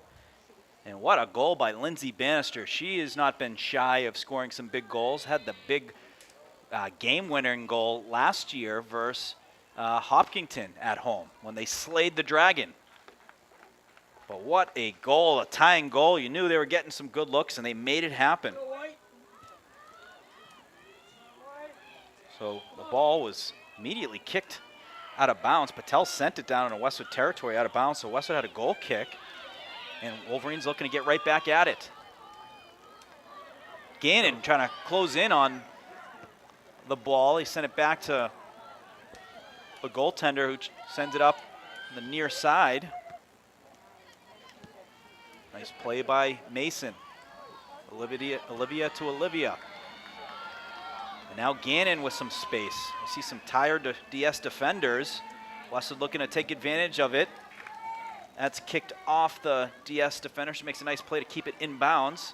And what a goal by Lindsay Bannister. She has not been shy of scoring some big goals. Had the big game-winning goal last year versus Hopkinton at home when they slayed the Dragon. But what a goal, a tying goal. You knew they were getting some good looks, and they made it happen. So the ball was immediately kicked out of bounds. Patel sent it down into Westwood territory out of bounds, so Westwood had a goal kick. And Wolverines looking to get right back at it. Gannon trying to close in on the ball. He sent it back to the goaltender who sends it up the near side. Nice play by Mason. Olivia to Olivia. And now Gannon with some space. I see some tired DS defenders. Westwood looking to take advantage of it. That's kicked off the DS defender. She makes a nice play to keep it in bounds.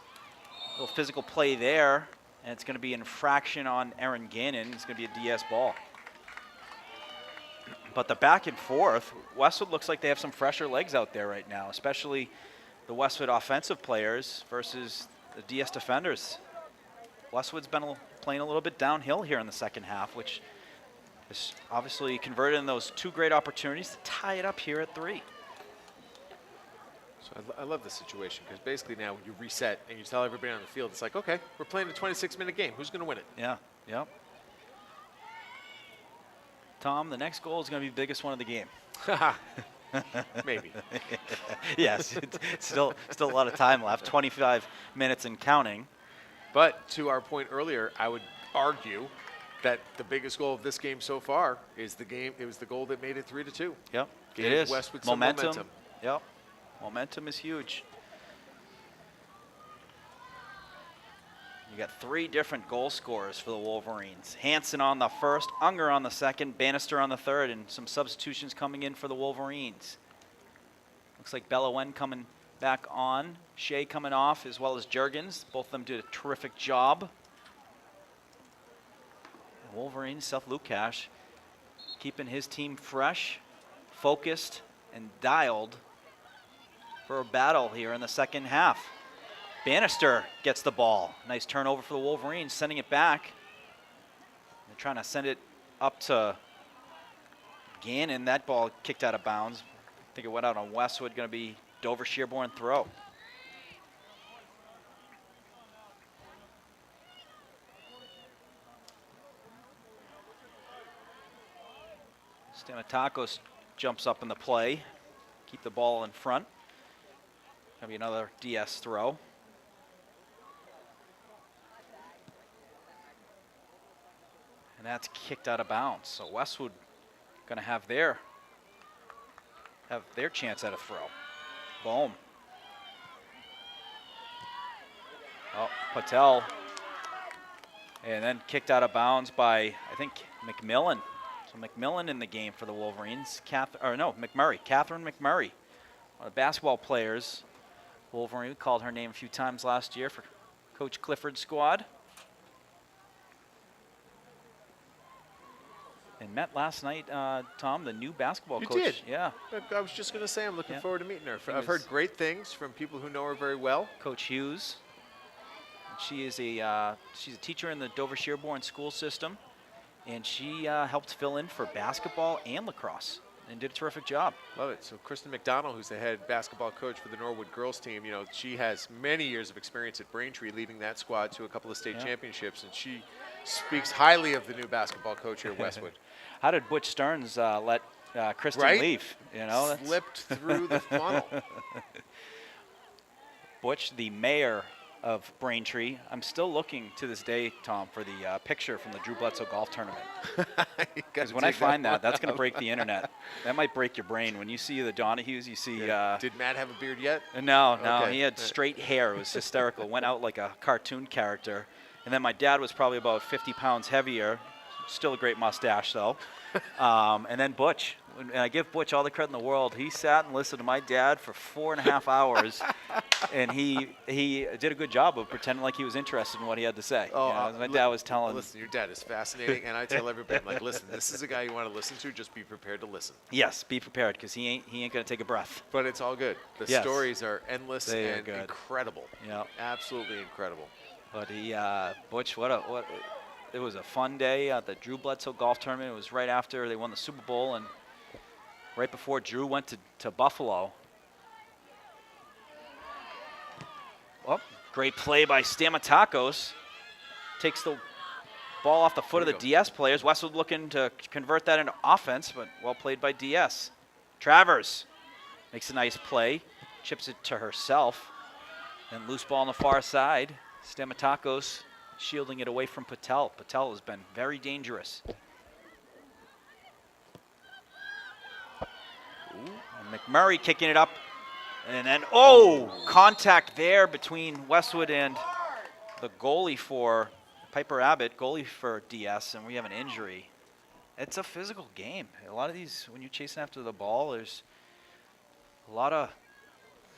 A little physical play there. And it's going to be infraction on Erin Gannon. It's going to be a DS ball. But the back and forth, Westwood looks like they have some fresher legs out there right now, especially the Westwood offensive players versus the DS defenders. Westwood's been playing a little bit downhill here in the second half, which is obviously converted in those 2 great opportunities to tie it up here at 3. So I love this situation because basically now you reset and you tell everybody on the field, it's like, okay, we're playing a 26-minute game. Who's going to win it? Yeah, yep. Tom, the next goal is going to be the biggest one of the game. Maybe. Yes, it's still a lot of time left, 25 minutes and counting. But to our point earlier, I would argue that the biggest goal of this game so far is the game. It was the goal that made it 3-2. Yep, Gave it is. Westwood some momentum. Yep, momentum is huge. You got 3 different goal scorers for the Wolverines. Hansen on the first, Unger on the second, Bannister on the third, and some substitutions coming in for the Wolverines. Looks like Bella Wen coming back on, Shea coming off, as well as Juergens. Both of them did a terrific job. The Wolverines, Seth Lukash, keeping his team fresh, focused, and dialed for a battle here in the second half. Bannister gets the ball. Nice turnover for the Wolverines, sending it back. They're trying to send it up to Gannon. That ball kicked out of bounds. I think it went out on Westwood, going to be Dover-Sherborn throw. Stamatakos jumps up in the play. Keep the ball in front. Going to be another DS throw. And that's kicked out of bounds. So Westwood going to have their chance at a throw. Boom. Oh, Patel. And then kicked out of bounds by, I think, McMillan. So McMillan in the game for the Wolverines. McMurray. Catherine McMurray. One of the basketball players. Wolverine, we called her name a few times last year for Coach Clifford's squad. And met last night, Tom, the new basketball coach. You did? Yeah. I was just going to say I'm looking forward to meeting her. I've heard great things from people who know her very well. Coach Hughes. She is she's a teacher in the Dover-Sherborn school system, and she helped fill in for basketball and lacrosse and did a terrific job. Love it. So Kristen McDonald, who's the head basketball coach for the Norwood girls team, you know, she has many years of experience at Braintree, leading that squad to a couple of state championships, and she speaks highly of the new basketball coach here at Westwood. How did Butch Stearns let Kristen Right? leave? You know, that's- Slipped through the funnel. Butch, the mayor of Braintree. I'm still looking to this day, Tom, for the picture from the Drew Bledsoe golf tournament. Because when I find that, that's going to break the internet. That might break your brain. When you see the Donahues, you see. Did Matt have a beard yet? No, Okay. he had straight hair. It was hysterical. Went out like a cartoon character. And then my dad was probably about 50 pounds heavier. Still a great mustache, though. And then Butch. And I give Butch all the credit in the world. He sat and listened to my dad for 4.5 hours, and he did a good job of pretending like he was interested in what he had to say. Oh, You know, my dad was telling. Listen, your dad is fascinating, and I tell everybody, I'm like, listen, this is a guy you want to listen to. Just be prepared to listen. Yes, be prepared, because he ain't gonna take a breath. But it's all good. The Yes. stories are endless They are and good. incredible. Yeah. Absolutely incredible. But Butch, it was a fun day at the Drew Bledsoe golf tournament. It was right after they won the Super Bowl and right before Drew went to Buffalo. Well, great play by Stamatakos. Takes the ball off the foot of the DS players. Westwood looking to convert that into offense, but well played by DS. Travers makes a nice play, chips it to herself, and loose ball on the far side. Stamatakos shielding it away from Patel. Patel has been very dangerous. And McMurray kicking it up. And then, contact there between Westwood and the goalie for Piper Abbott, goalie for DS, and we have an injury. It's a physical game. A lot of these, when you're chasing after the ball, there's a lot of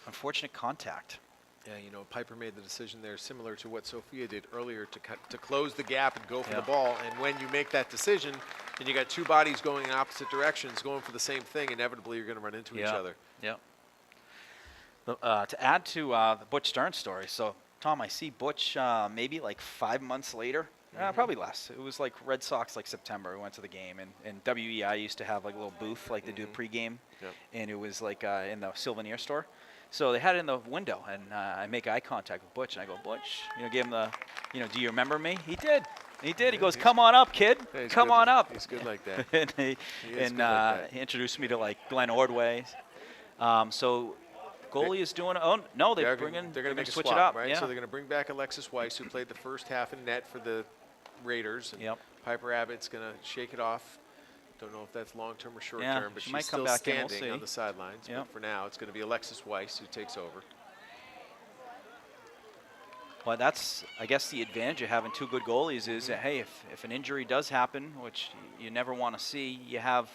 unfortunate contact. Yeah, you know, Piper made the decision there similar to what Sophia did earlier to close the gap and go for the ball. And when you make that decision and you got two bodies going in opposite directions, going for the same thing, inevitably you're going to run into each other. Yeah. To add to the Butch Stearns story, so Tom, I see Butch maybe like 5 months later, probably less. It was like Red Sox, like September. We went to the game, and WEI used to have like a little booth, like they do pregame, and it was like in the souvenir store. So they had it in the window, and I make eye contact with Butch, and I go, Butch, give him the, do you remember me? He did. He did. He goes, come on up, kid. Yeah, come on up. He's good like that. and He introduced me to like Glenn Ordway. So goalie is doing. Oh no, they're going to make a switch swap, it up, right? Yeah. So they're going to bring back Alexis Weiss, who played the first half in net for the Raiders. And Piper Abbott's going to shake it off. Don't know if that's long-term or short-term, but she she's might come still back in, we'll standing see. on the sidelines. But for now, it's going to be Alexis Weiss who takes over. Well, that's, I guess, the advantage of having two good goalies is that, hey, if an injury does happen, which you never want to see, you have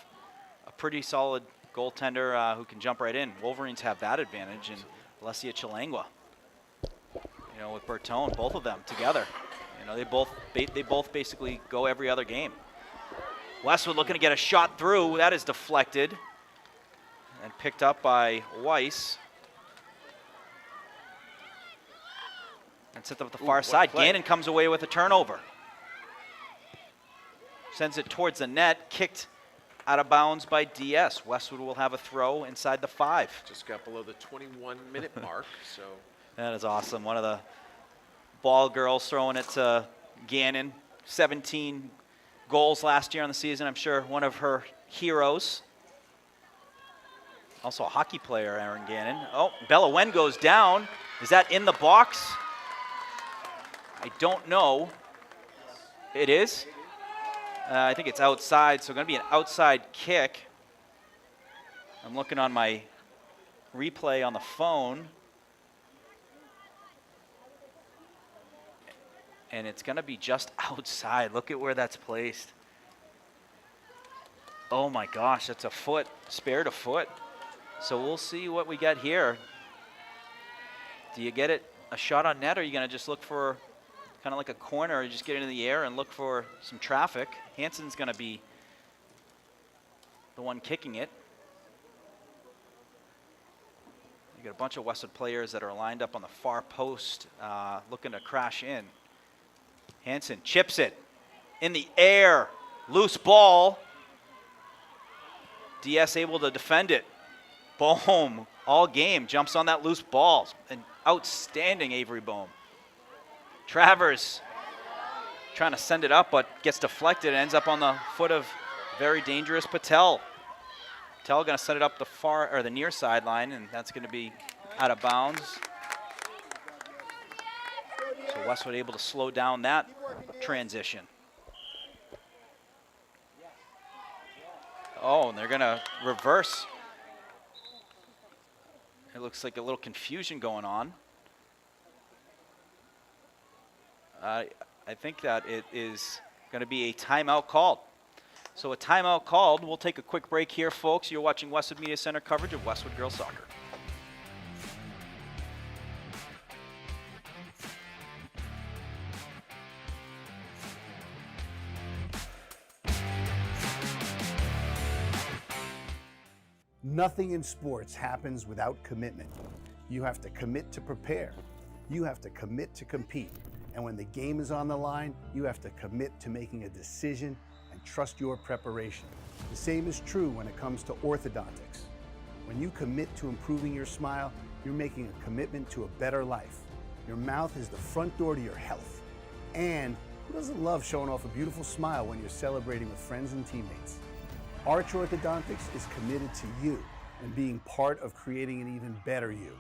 a pretty solid goaltender who can jump right in. Wolverines have that advantage, and Alessia Chilangua, with Bertone, both of them together. They both basically go every other game. Westwood looking to get a shot through. That is deflected and picked up by Weiss. And sets up at the far side. Gannon comes away with a turnover. Sends it towards the net. Kicked out of bounds by DS. Westwood will have a throw inside the 5. Just got below the 21-minute mark. So that is awesome. One of the ball girls throwing it to Gannon. 17 goals last year on the season. I'm sure one of her heroes. Also a hockey player, Aaron Gannon. Oh, Bella Wen goes down. Is that in the box? I don't know. It is. I think it's outside, so going to be an outside kick. I'm looking on my replay on the phone. And it's going to be just outside. Look at where that's placed. Oh my gosh, that's a foot, spared a foot. So we'll see what we got here. Do you get it a shot on net, or are you going to just look for kind of like a corner, or you just get into the air and look for some traffic? Hansen's going to be the one kicking it. You got a bunch of Westwood players that are lined up on the far post looking to crash in. Hansen chips it in the air. Loose ball. DS able to defend it. Bohm, all game, jumps on that loose ball. An outstanding Avery Bohm. Travers trying to send it up, but gets deflected and ends up on the foot of very dangerous Patel. Patel going to set it up the far or the near sideline, and that's going to be out of bounds. So Westwood able to slow down that transition. Oh, and they're going to reverse. It looks like a little confusion going on. I think that it is going to be a timeout called. So a timeout called. We'll take a quick break here, folks. You're watching Westwood Media Center coverage of Westwood Girls Soccer. Nothing in sports happens without commitment. You have to commit to prepare. You have to commit to compete. And when the game is on the line, you have to commit to making a decision and trust your preparation. The same is true when it comes to orthodontics. When you commit to improving your smile, you're making a commitment to a better life. Your mouth is the front door to your health. And who doesn't love showing off a beautiful smile when you're celebrating with friends and teammates? Arch Orthodontics is committed to you and being part of creating an even better you.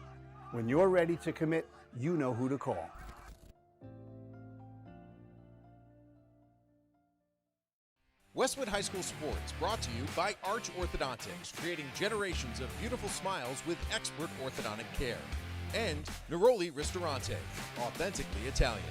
When you're ready to commit, you know who to call. Westwood High School Sports brought to you by Arch Orthodontics, creating generations of beautiful smiles with expert orthodontic care. And Neroli Ristorante, authentically Italian.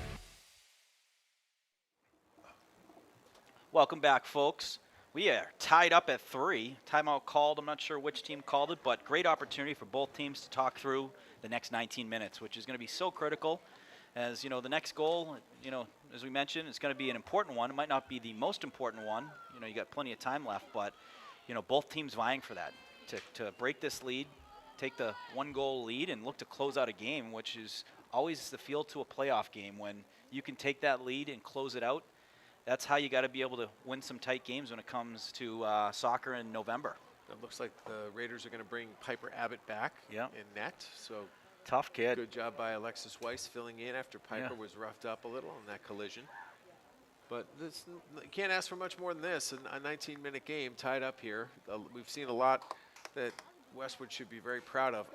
Welcome back, folks. We are tied up at 3. Timeout called. I'm not sure which team called it, but great opportunity for both teams to talk through the next 19 minutes, which is going to be so critical. As you know, the next goal, you know, as we mentioned, is going to be an important one. It might not be the most important one. You know, you got plenty of time left, but you know, both teams vying for that to break this lead, take the 1-goal lead, and look to close out a game, which is always the feel to a playoff game when you can take that lead and close it out. That's how you got to be able to win some tight games when it comes to soccer in November. It looks like the Raiders are going to bring Piper Abbott back in net. So tough kid. Good job by Alexis Weiss filling in after Piper was roughed up a little in that collision. But this, you can't ask for much more than this. A 19-minute game tied up here. We've seen a lot that Westwood should be very proud of.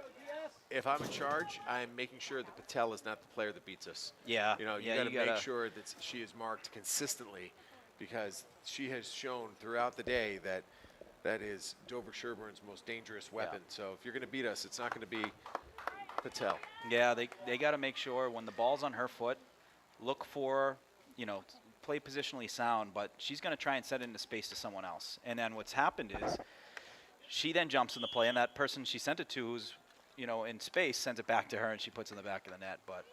If I'm in charge, I'm making sure that Patel is not the player that beats us. Yeah. You know, you got to make sure that she is marked consistently, because she has shown throughout the day that that is Dover-Sherborn's most dangerous weapon. So if you're going to beat us, it's not going to be Patel. Yeah, they got to make sure when the ball's on her foot, look for, you know, play positionally sound, but she's going to try and set it into space to someone else. And then what's happened is she then jumps in the play, and that person she sent it to, who's, you know, in space, sends it back to her, and she puts it in the back of the net. But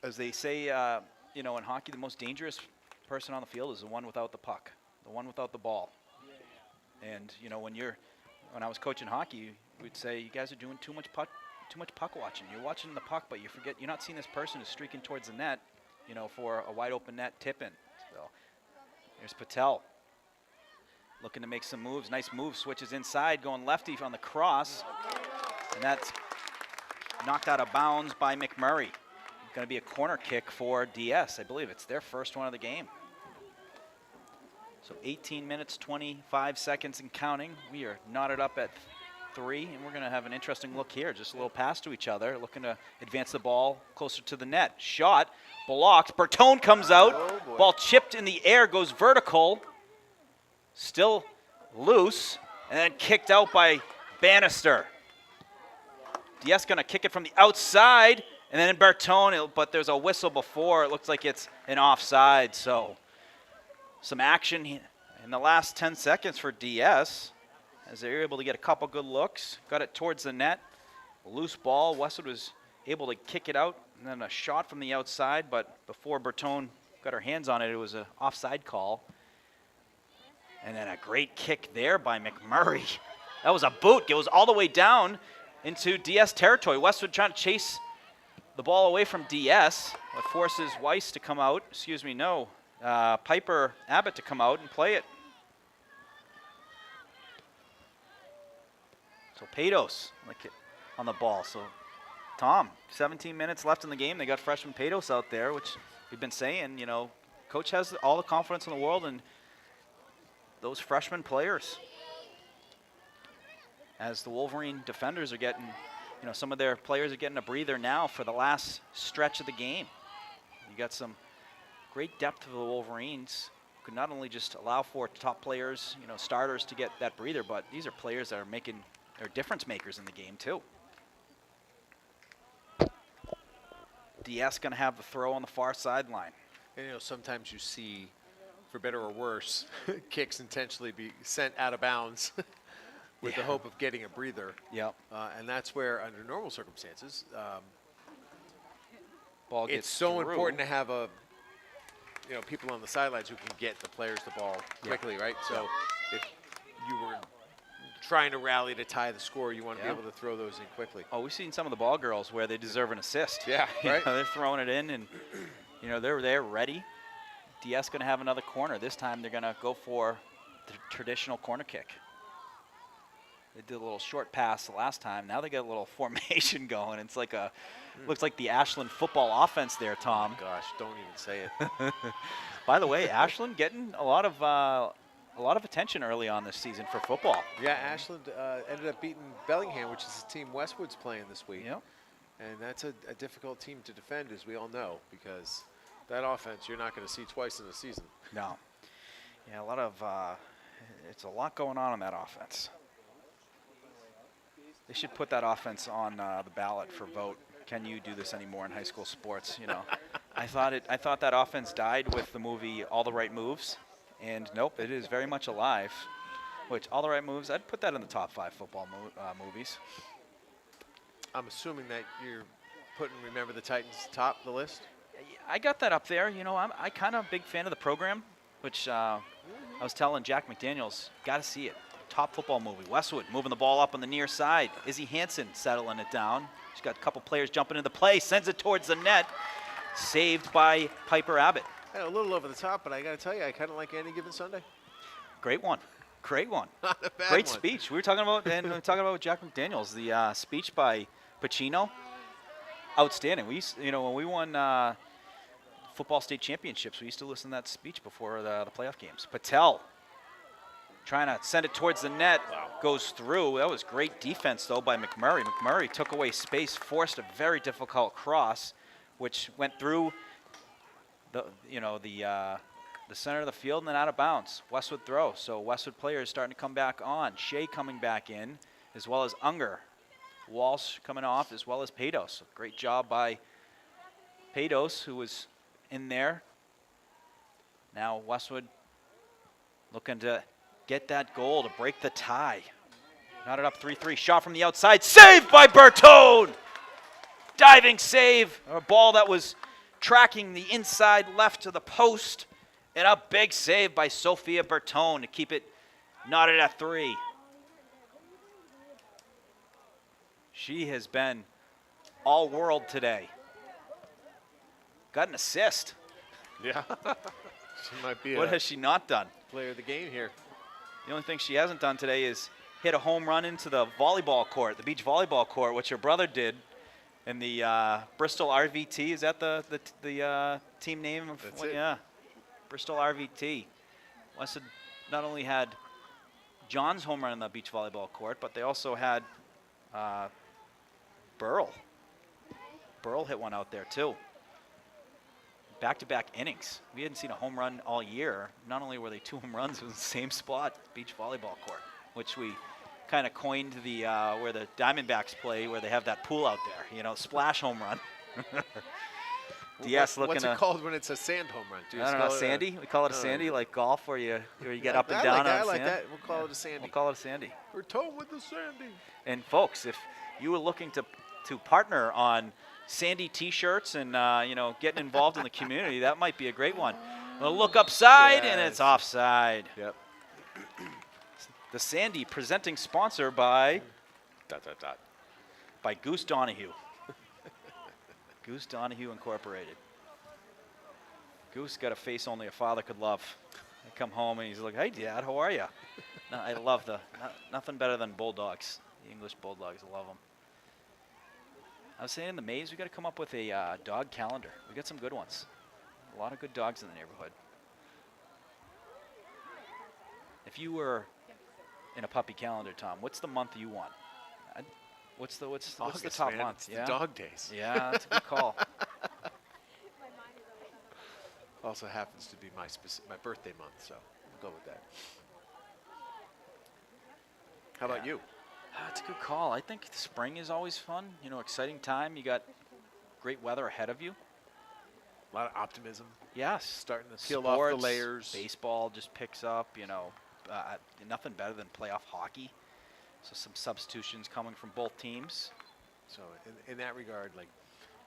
as they say, you know, in hockey, the most dangerous person on the field is the one without the puck, the one without the ball. And you know, when I was coaching hockey, we'd say, you guys are doing too much puck watching. You're watching the puck, but you forget you're not seeing this person who's streaking towards the net, you know, for a wide open net tip in. So here's Patel looking to make some moves. Nice move, switches inside, going lefty on the cross. And that's knocked out of bounds by McMurray. Going to be a corner kick for DS. I believe it's their first one of the game. So 18 minutes, 25 seconds and counting. We are knotted up at 3, and we're going to have an interesting look here. Just a little pass to each other, looking to advance the ball closer to the net. Shot, blocked. Bertone comes out. Oh, ball chipped in the air, goes vertical. Still loose, and then kicked out by Bannister. DS going to kick it from the outside, and then Bertone, but there's a whistle before. It looks like it's an offside, so some action in the last 10 seconds for DS as they're able to get a couple good looks. Got it towards the net. Loose ball. Westwood was able to kick it out, and then a shot from the outside, but before Bertone got her hands on it, it was an offside call. And then a great kick there by McMurray. That was a boot. It was all the way down into DS territory. Westwood trying to chase the ball away from DS. It forces Weiss to come out. Piper Abbott to come out and play it. So Patos on the ball. So Tom, 17 minutes left in the game. They got freshman Patos out there, which we've been saying, coach has all the confidence in the world in those freshman players. As the Wolverine defenders are getting, some of their players are getting a breather now for the last stretch of the game. You got some great depth of the Wolverines. Could not only just allow for top players, starters to get that breather, but these are players that are difference makers in the game too. DS going to have the throw on the far sideline. And, sometimes you see, for better or worse, kicks intentionally be sent out of bounds with the hope of getting a breather. Yep. And that's where, under normal circumstances, Ball gets it's so through. important to have people on the sidelines who can get the players the ball quickly, right? So if you were trying to rally to tie the score, you want to be able to throw those in quickly. Oh, we've seen some of the ball girls where they deserve an assist. Yeah, right. They're throwing it in, and they're ready. DS going to have another corner. This time they're going to go for the traditional corner kick. They did a little short pass the last time. Now they got a little formation going. It's like looks like the Ashland football offense there, Tom. Oh gosh, don't even say it. By the way, Ashland getting a lot of attention early on this season for football. Yeah, Ashland ended up beating Bellingham, which is the team Westwood's playing this week. Yep. And that's a difficult team to defend, as we all know, because that offense you're not going to see twice in a season. No. Yeah, it's a lot going on in that offense. They should put that offense on the ballot for vote. Can you do this anymore in high school sports? I thought that offense died with the movie All the Right Moves, and nope, it is very much alive. Which All the Right Moves, I'd put that in the top 5 football movies. I'm assuming that you're putting Remember the Titans top the list. I got that up there. I kind of a big fan of the program, which I was telling Jack McDaniels, got to see it. Top football movie. Westwood moving the ball up on the near side. Izzy Hansen settling it down. She's got a couple players jumping into play, sends it towards the net. Saved by Piper Abbott. A little over the top, but I got to tell you, I kind of like Any Given Sunday. Great one. Great one. Not a bad Great one. speech. We were talking about Jack McDaniels, the speech by Pacino. Outstanding. We used, when we won football state championships, we used to listen to that speech before the playoff games. Patel trying to send it towards the net, goes through. That was great defense though by McMurray. McMurray took away space, forced a very difficult cross, which went through the center of the field and then out of bounds. Westwood throw. So Westwood players starting to come back on. Shea coming back in, as well as Unger. Walsh coming off, as well as Patos. Great job by Patos, who was in there. Now Westwood looking to get that goal to break the tie. Knotted up 3-3. Shot from the outside. Saved by Bertone! Diving save. A ball that was tracking the inside left to the post. And a big save by Sophia Bertone to keep it knotted at 3. She has been all world today. Got an assist. Yeah. She might be What has she not done? player of the game here. The only thing she hasn't done today is hit a home run into the volleyball court, the beach volleyball court, which her brother did in the Bristol RVT. Is that the team name? That's it. Yeah, Bristol RVT. Westwood not only had John's home run in the beach volleyball court, but they also had Burl. Burl hit one out there too. Back-to-back innings. We hadn't seen a home run all year. Not only were they 2 home runs, it was the same spot, beach volleyball court, which we kind of coined the where the Diamondbacks play, where they have that pool out there. Splash home run. DS looking. What's it called when it's a sand home run? I don't know, sandy. We call it a sandy, like golf, where you get up and down on I like sand. that. We'll call it a sandy. We'll call it a sandy. We're towing with the sandy. And folks, if you were looking to partner on sandy T-shirts and getting involved in the community, that might be a great one. We'll look upside and it's offside. Yep. The Sandy presenting sponsor by by Goose Donahue. Goose Donahue Incorporated. Goose got a face only a father could love. I come home and he's like, "Hey, Dad, how are you?" No, I love nothing better than bulldogs. The English Bulldogs, I love them. I was saying in the maze, we got to come up with a dog calendar. We got some good ones. A lot of good dogs in the neighborhood. If you were in a puppy calendar, Tom, what's the month you want? What's the August, top man. month? It's the dog days. Yeah, that's a good call. Also happens to be my birthday month, so we'll go with that. How about you? That's a good call. I think spring is always fun. You know, exciting time. You got great weather ahead of you. A lot of optimism. Yes. Starting to peel Sports, off the layers. Baseball just picks up, you know. Nothing better than playoff hockey. So some substitutions coming from both teams. So in that regard, like,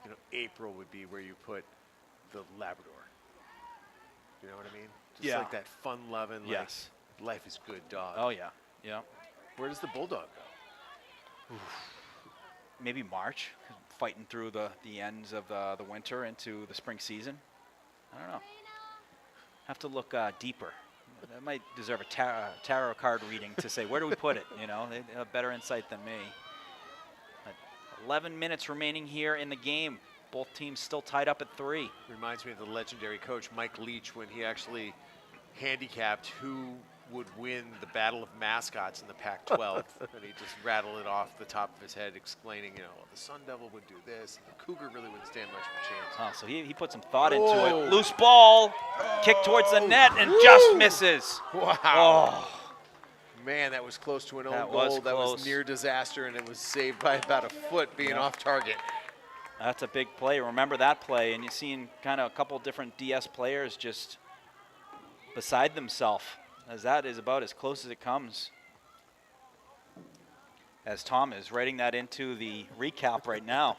you know, April would be where you put the Labrador. You know what I mean? Just like that fun-loving, Yes. like, life is good dog. Oh, yeah. Yeah. Where does the Bulldog go? Maybe March, fighting through the ends of the winter into the spring season. I don't know. Have to look deeper. That might deserve a tarot card reading to say, where do we put it? You know, they have better insight than me. But 11 minutes remaining here in the game. Both teams still tied up at 3. Reminds me of the legendary coach Mike Leach when he actually handicapped who would win the Battle of Mascots in the Pac-12. And he just rattled it off the top of his head, explaining, you know, the Sun Devil would do this, and the Cougar really wouldn't stand much of a chance. Oh, so he put some thought into it. Loose ball, kick towards the net, and just misses. Wow. Oh. Man, that was close to an own That goal. was That was close. near disaster, and it was saved by about a foot being off target. That's a big play. Remember that play, and you've seen kind of a couple different DS players just beside themselves, as that is about as close as it comes. As Tom is writing that into the recap right now.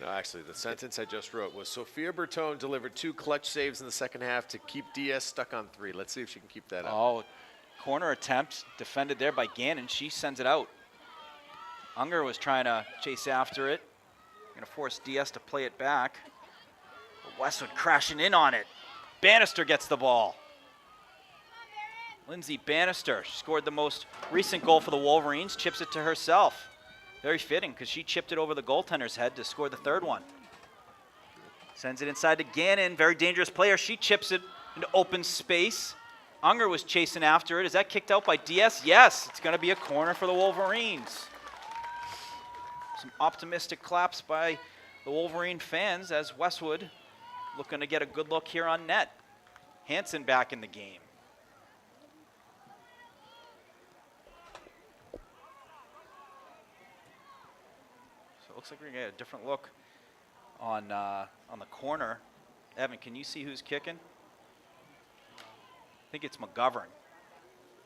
No, actually, the sentence I just wrote was Sophia Bertone delivered 2 clutch saves in the second half to keep DS stuck on 3. Let's see if she can keep that up. Oh, corner attempt defended there by Gannon. She sends it out. Unger was trying to chase after it. Going to force DS to play it back. But Westwood crashing in on it. Bannister gets the ball. Lindsay Bannister, she scored the most recent goal for the Wolverines, chips it to herself. Very fitting because she chipped it over the goaltender's head to score the third one. Sends it inside to Gannon, very dangerous player. She chips it into open space. Unger was chasing after it. Is that kicked out by DS? Yes, it's going to be a corner for the Wolverines. Some optimistic claps by the Wolverine fans as Westwood looking to get a good look here on net. Hansen back in the game. So it looks like we're going to get a different look on the corner. Evan, can you see who's kicking? I think it's McGovern.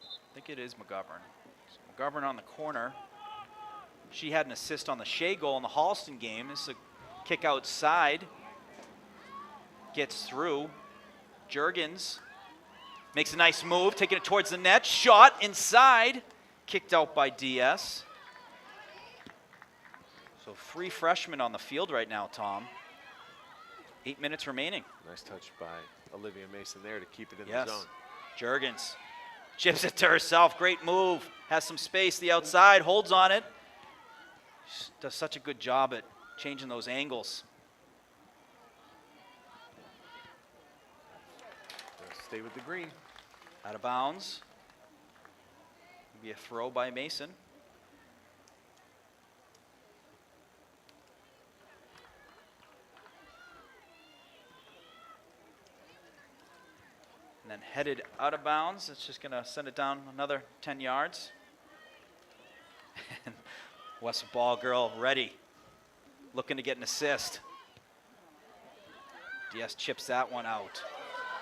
I think it is McGovern. So McGovern on the corner. She had an assist on the Shea goal in the Halston game. This is a kick outside. Gets through. Juergens makes a nice move, taking it towards the net. Shot inside. Kicked out by DS. So 3 freshmen on the field right now, Tom. 8 minutes remaining. Nice touch by Olivia Mason there to keep it in Yes. the zone. Juergens chips it to herself. Great move. Has some space the outside. Holds on it. She does such a good job at changing those angles. Stay with the green. Out of bounds. Maybe a throw by Mason. And then headed out of bounds. It's just going to send it down another 10 yards. And West ball girl ready. Looking to get an assist. DS chips that one out.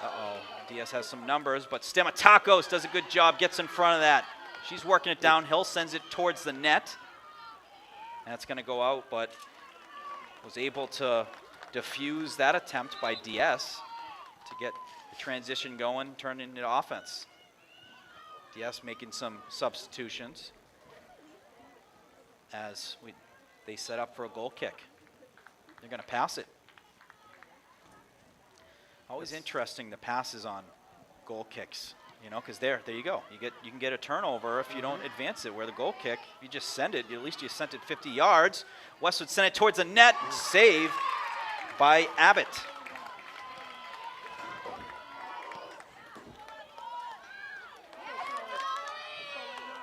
Uh-oh. DS has some numbers, but Stamatakos does a good job, gets in front of that. She's working it downhill, sends it towards the net. That's going to go out, but was able to defuse that attempt by DS to get the transition going, turn it into offense. DS making some substitutions as they set up for a goal kick. They're going to pass it. Always interesting, the passes on goal kicks. You know, because there you go. You can get a turnover if you don't advance it. Where the goal kick, if you just send it, at least you sent it 50 yards. Westwood sent it towards the net, save by Abbott.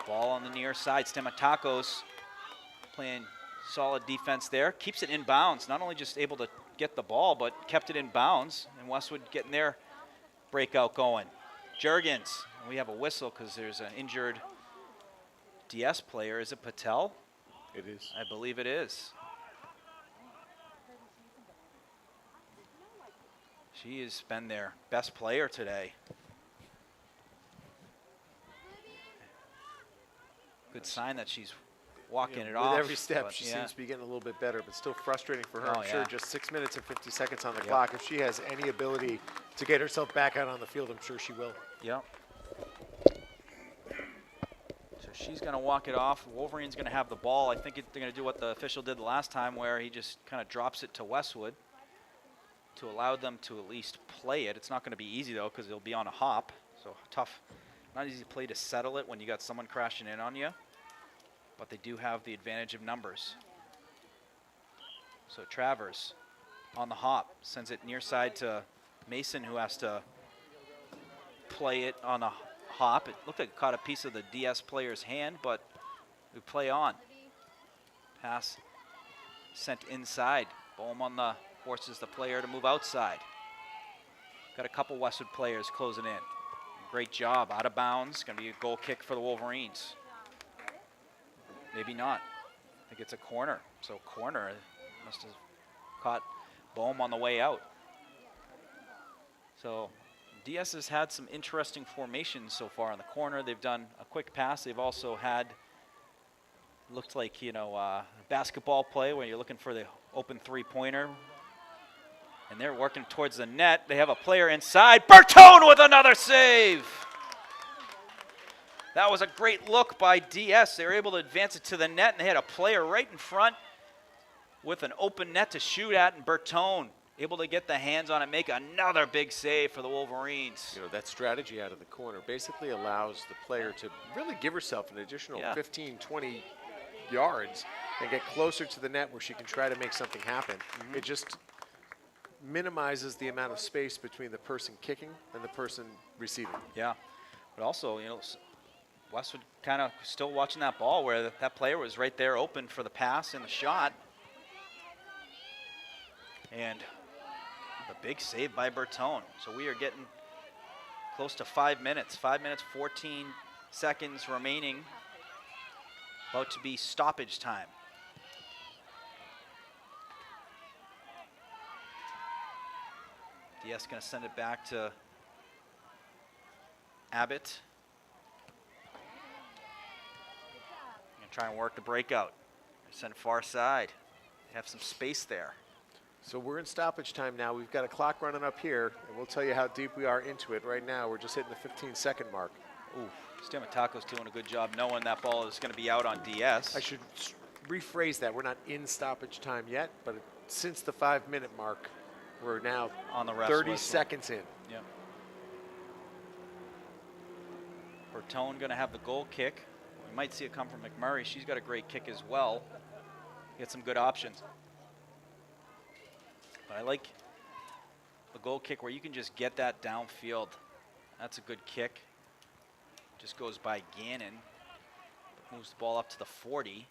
Ball on the near side. Stamatakos playing solid defense there. Keeps it in bounds. Not only just able to get the ball, but kept it in bounds. And Westwood getting their breakout going. Jurgens. We have a whistle because there's an injured DS player. Is it Patel? It is. I believe it is. She has been their best player today. Good sign that she's walking it off. With every step, but she yeah. seems to be getting a little bit better, but still frustrating for her. Oh, I'm sure yeah. just 6 minutes and 50 seconds on the clock. If she has any ability to get herself back out on the field, I'm sure she will. Yep. So she's going to walk it off. Wolverine's going to have the ball. I think they're going to do what the official did the last time, where he just kind of drops it to Westwood to allow them to at least play it. It's not going to be easy, though, because it'll be on a hop. So tough. Not easy play to settle it when you got someone crashing in on you. But they do have the advantage of numbers. So Travers on the hop, sends it near side to Mason, who has to play it on a hop. It looked like it caught a piece of the DS player's hand, but we play on. Pass sent inside. Bohm on the forces the player to move outside. Got a couple Westwood players closing in. Great job, out of bounds. Gonna be a goal kick for the Wolverines. Maybe not. I think it's a corner. So corner must have caught Bohm on the way out. So DS has had some interesting formations so far in the corner. They've done a quick pass. They've also had, looked like, you know, basketball play where you're looking for the open three-pointer. And they're working towards the net. They have a player inside. Bertone with another save. That was a great look by DS. They were able to advance it to the net, and they had a player right in front with an open net to shoot at, and Bertone able to get the hands on it, make another big save for the Wolverines. You know, that strategy out of the corner basically allows the player to really give herself an additional 15, 20 yards and get closer to the net where she can try to make something happen. It just minimizes the amount of space between the person kicking and the person receiving. Yeah, but also, you know, Westwood kind of still watching that ball where that player was right there open for the pass and the shot. And the big save by Bertone. So we are getting close to 5 minutes. 5 minutes, 14 seconds remaining. About to be stoppage time. DS going to send it back to Abbott. Try and work the breakout. Send far side. They have some space there. So we're in stoppage time now. We've got a clock running up here, and we'll tell you how deep we are into it. Right now, we're just hitting the 15-second mark. Ooh, Stamatako's doing a good job knowing that ball is going to be out on DS. I should rephrase that. We're not in stoppage time yet, but since the 5-minute mark, we're now on the rest 30 whistle. seconds in. Yep. Bertone going to have the goal kick. We might see it come from McMurray. She's got a great kick as well. Get some good options. But I like the goal kick where you can just get that downfield. That's a good kick. Just goes by Gannon. Moves the ball up to the 40.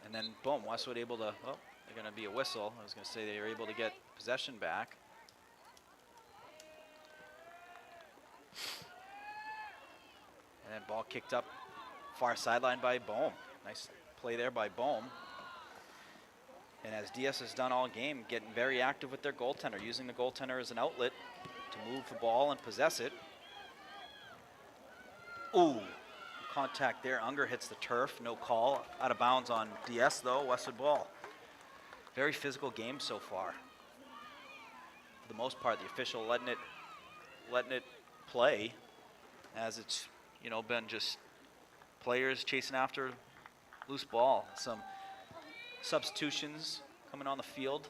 And then, boom, Westwood able to, oh, they're going to be a whistle. I was going to say they were able to get possession back. And then ball kicked up far sideline by Bohm. Nice play there by Bohm. And as DS has done all game, getting very active with their goaltender, using the goaltender as an outlet to move the ball and possess it. Ooh, contact there. Unger hits the turf, no call. Out of bounds on DS though, Westwood ball. Very physical game so far. For the most part, the official letting it play as it's, you know, been just players chasing after loose ball. Some substitutions coming on the field.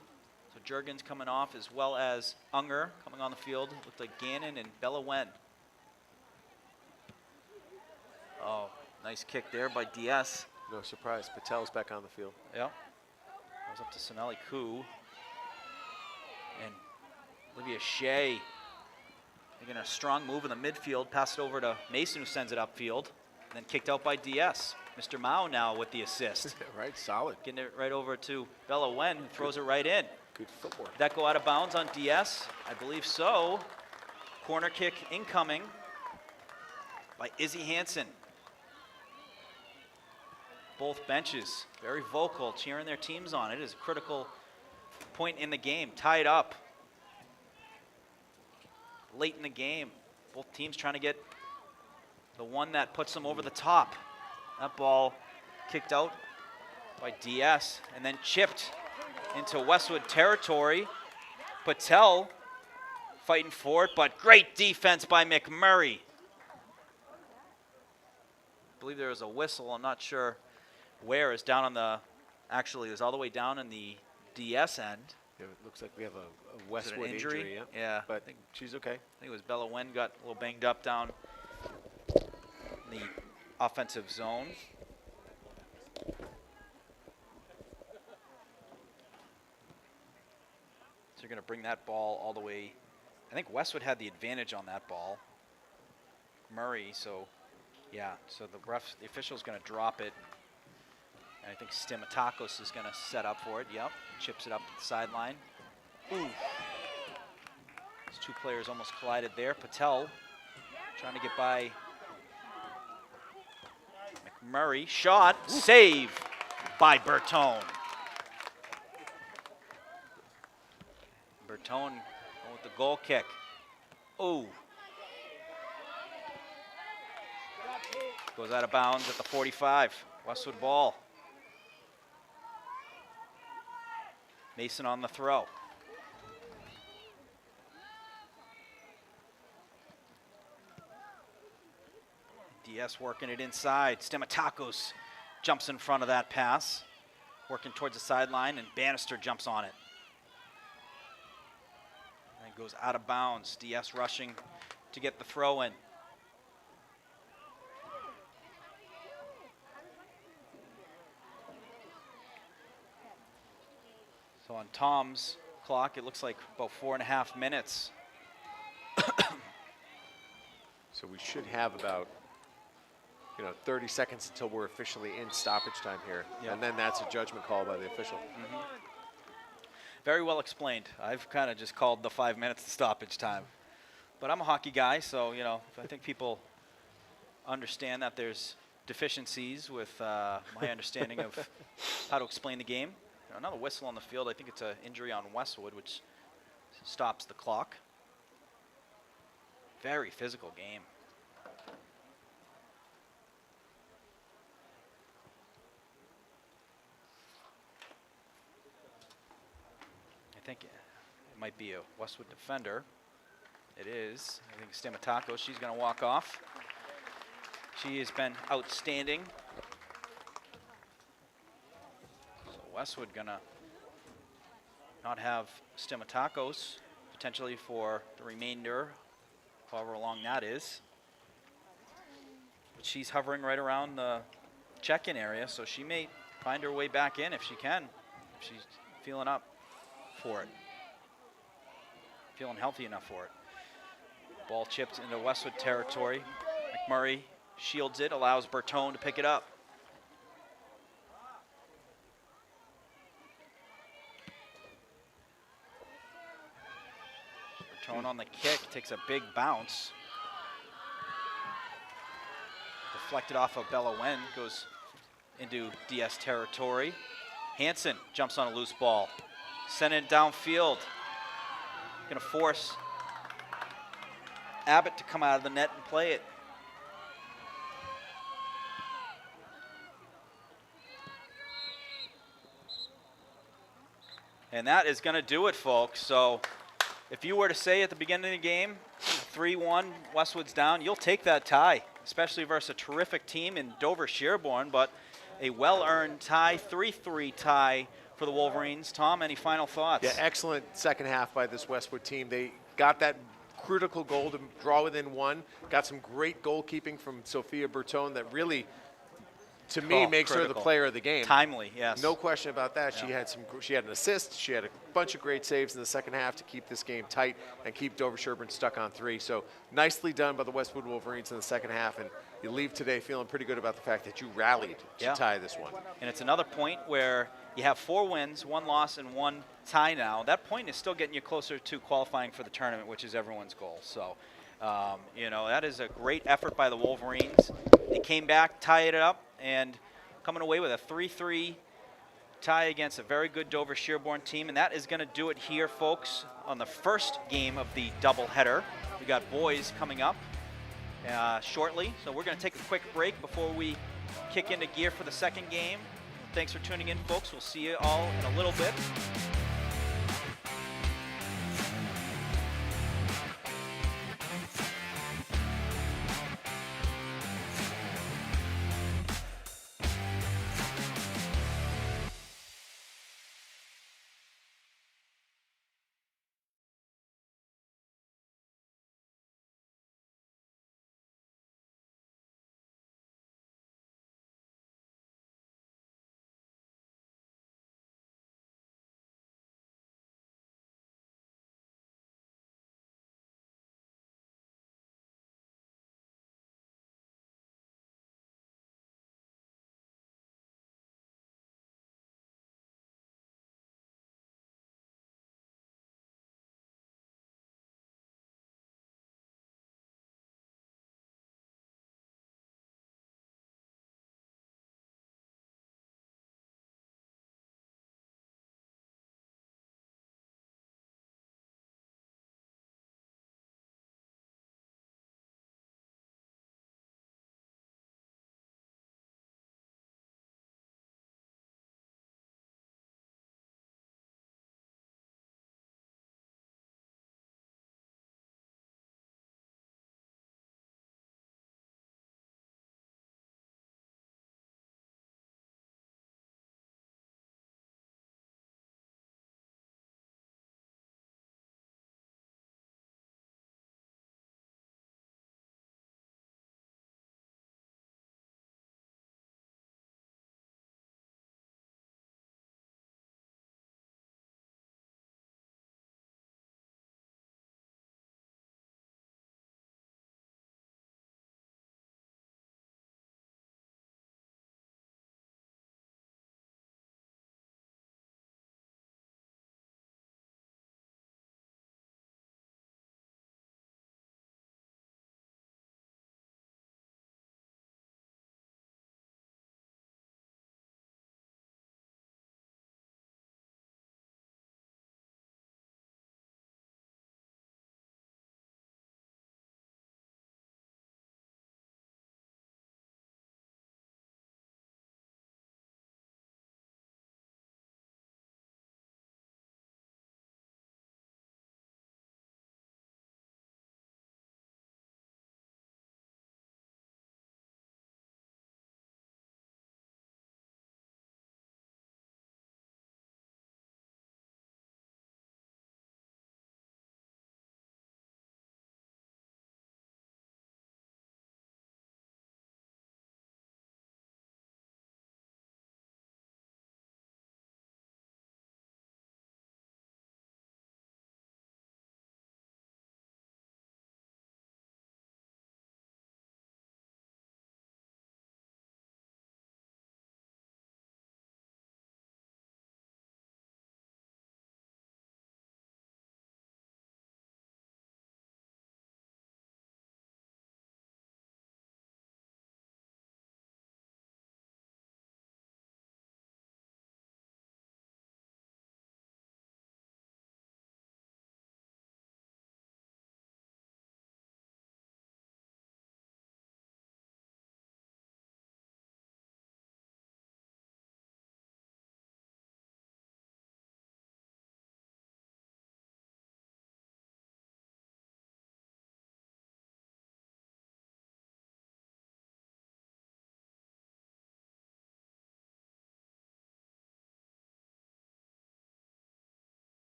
So Jurgens coming off as well as Unger coming on the field. Looked like Gannon and Bella Wen. Oh, nice kick there by DS. No surprise, Patel's back on the field. Yep. Goes up to Sonelli Koo. And Olivia Shea making a strong move in the midfield, pass it over to Mason, who sends it upfield, and then kicked out by DS. Mr. Mao now with the assist. Right, solid. Getting it right over to Bella Wen, who throws it right in. Good footwork. Did that go out of bounds on DS? I believe so. Corner kick incoming by Izzy Hansen. Both benches very vocal, cheering their teams on. It is a critical point in the game, tied up late in the game. Both teams trying to get the one that puts them over the top. That ball kicked out by DS and then chipped into Westwood territory. Patel fighting for it, but great defense by McMurray. I believe there was a whistle, I'm not sure where. It's down on the, actually it was all the way down in the DS end. Yeah, it looks like we have a Is it an Westwood injury. Yeah. Yeah. But I think she's okay. I think it was Bella Wen got a little banged up down in the offensive zone. So you're going to bring that ball all the way. I think Westwood had the advantage on that ball. Murray, so yeah. So the official's going to drop it. And I think Stamatakos is going to set up for it. Yep, chips it up the sideline. Ooh. These two players almost collided there. Patel trying to get by McMurray. Shot, save by Bertone. Bertone going with the goal kick. Ooh. Goes out of bounds at the 45. Westwood ball. Mason on the throw. DS working it inside. Stamatakos jumps in front of that pass. Working towards the sideline, and Bannister jumps on it. And it goes out of bounds. DS rushing to get the throw in. So on Tom's clock, it looks like about 4.5 minutes. So we should have about 30 seconds until we're officially in stoppage time here. Yep. And then that's a judgment call by the official. Mm-hmm. Very well explained. I've kind of just called the 5 minutes the stoppage time. But I'm a hockey guy, so, I think people understand that there's deficiencies with my understanding of how to explain the game. Another whistle on the field. I think it's an injury on Westwood, which stops the clock. Very physical game. I think it might be a Westwood defender. It is. I think Stamatakos, she's going to walk off. She has been outstanding. So Westwood going to not have Stamatakos potentially for the remainder, however long that is. But she's hovering right around the check-in area, so she may find her way back in if she can, if she's feeling up for it, feeling healthy enough for it. Ball chipped into Westwood territory. McMurray shields it, allows Bertone to pick it up. Bertone on the kick, takes a big bounce. Deflected off of Bella Wen, goes into DS territory. Hansen jumps on a loose ball. Send it downfield. Gonna force Abbott to come out of the net and play it. And that is gonna do it, folks. So if you were to say at the beginning of the game, 3-1, Westwood's down, you'll take that tie, especially versus a terrific team in Dover-Sherborn, but a well-earned tie, 3-3 tie for the Wolverines. Tom, any final thoughts? Yeah, excellent second half by this Westwood team. They got that critical goal to draw within one. Got some great goalkeeping from Sophia Bertone that really, to me, makes her the critical. player of the game. Timely, yes. No question about that. Yeah. She had an assist. She had a bunch of great saves in the second half to keep this game tight and keep Dover-Sherborn stuck on 3. So nicely done by the Westwood Wolverines in the second half, and you leave today feeling pretty good about the fact that you rallied to tie this one. And it's another point where you have 4 wins, 1 loss, and 1 tie now. That point is still getting you closer to qualifying for the tournament, which is everyone's goal. So, you know, that is a great effort by the Wolverines. They came back, tied it up, and coming away with a 3-3 tie against a very good Dover-Sherborn team. And that is going to do it here, folks, on the first game of the doubleheader. We got boys coming up shortly. So we're going to take a quick break before we kick into gear for the second game. Thanks for tuning in, folks. We'll see you all in a little bit.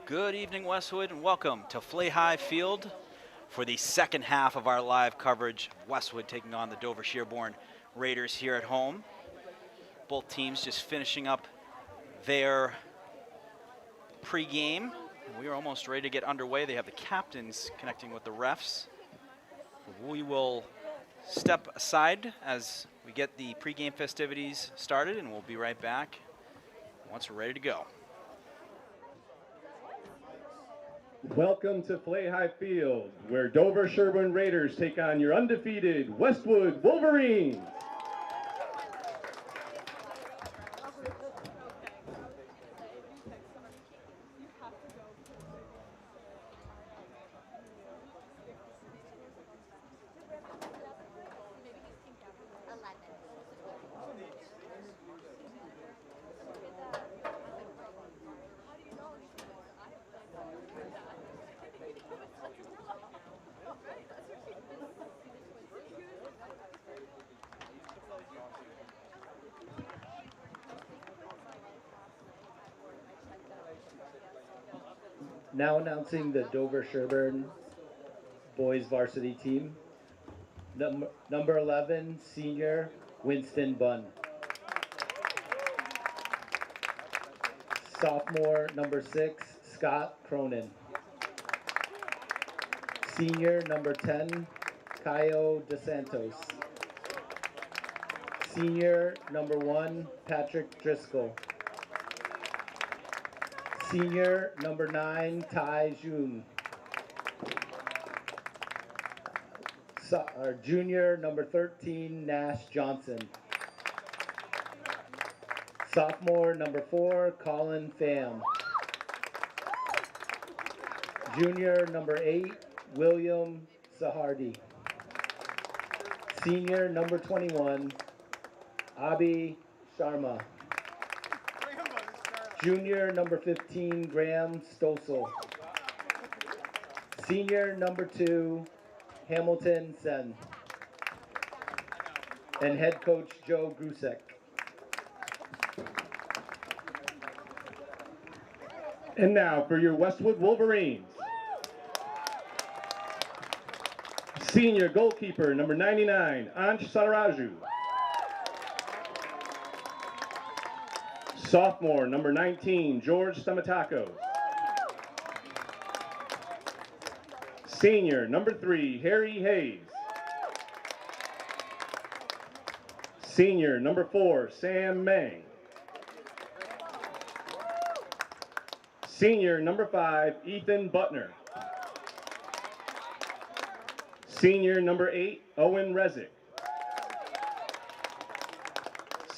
Good evening, Westwood, and welcome to Flay High Field for the second half of our live coverage. Westwood taking on the Dover-Sherborn Raiders here at home. Both teams just finishing up their pregame. We are almost ready to get underway. They have the captains connecting with the refs. We will step aside as we get the pregame festivities started, and we'll be right back once we're ready to go. Welcome to Flay High Field, where Dover-Sherborn Raiders take on your undefeated Westwood Wolverines. Now announcing the Dover-Sherborn boys varsity team. Number 11, senior Winston Bunn. Sophomore, number 6, Scott Cronin. Senior, number 10, Caio DeSantos. Senior, number 1, Patrick Driscoll. Senior, number 9, Tai Jun. Junior, number 13, Nash Johnson. Sophomore, number 4, Colin Pham. Junior, number 8, William Sahardi. Senior, number 21, Abhi Sharma. Junior, number 15, Graham Stossel. Senior, number 2, Hamilton Sen. And head coach Joe Grusek. And now for your Westwood Wolverines. Senior goalkeeper, number 99, Ansh Sataraju. Sophomore, number 19, George Stamatakos. Senior, number 3, Harry Hayes. Senior, number 4, Sam Mang. Senior, number 5, Ethan Butner. Senior, number 8, Owen Rezick.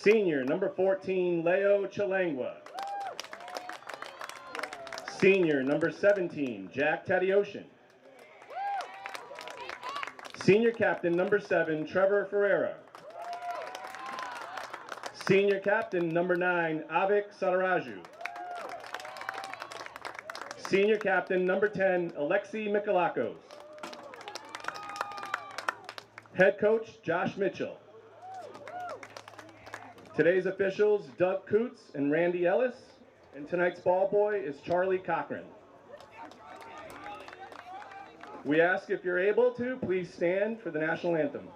Senior, number 14, Leo Chalangwa. Senior, number 17, Jack Tadioshin. Senior captain, number 7, Trevor Ferreira. Senior captain, number 9, Avik Sataraju. Senior captain, number 10, Alexei Mikalakos. Head coach, Josh Mitchell. Today's officials, Doug Coots and Randy Ellis, and tonight's ball boy is Charlie Cochran. We ask if you're able to, please stand for the national anthem.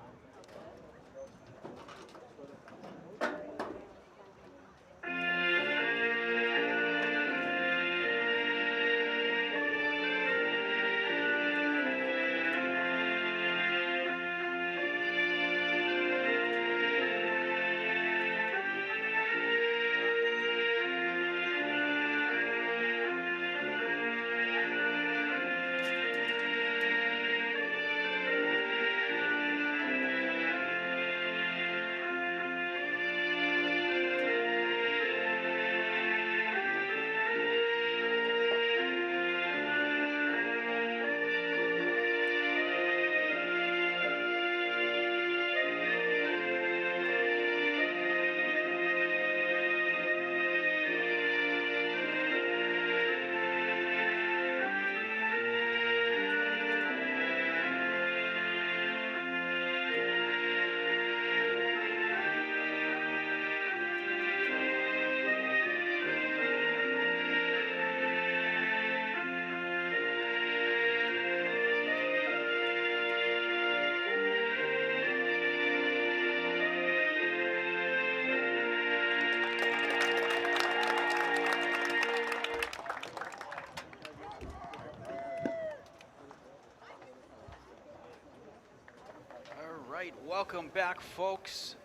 welcome back, folks.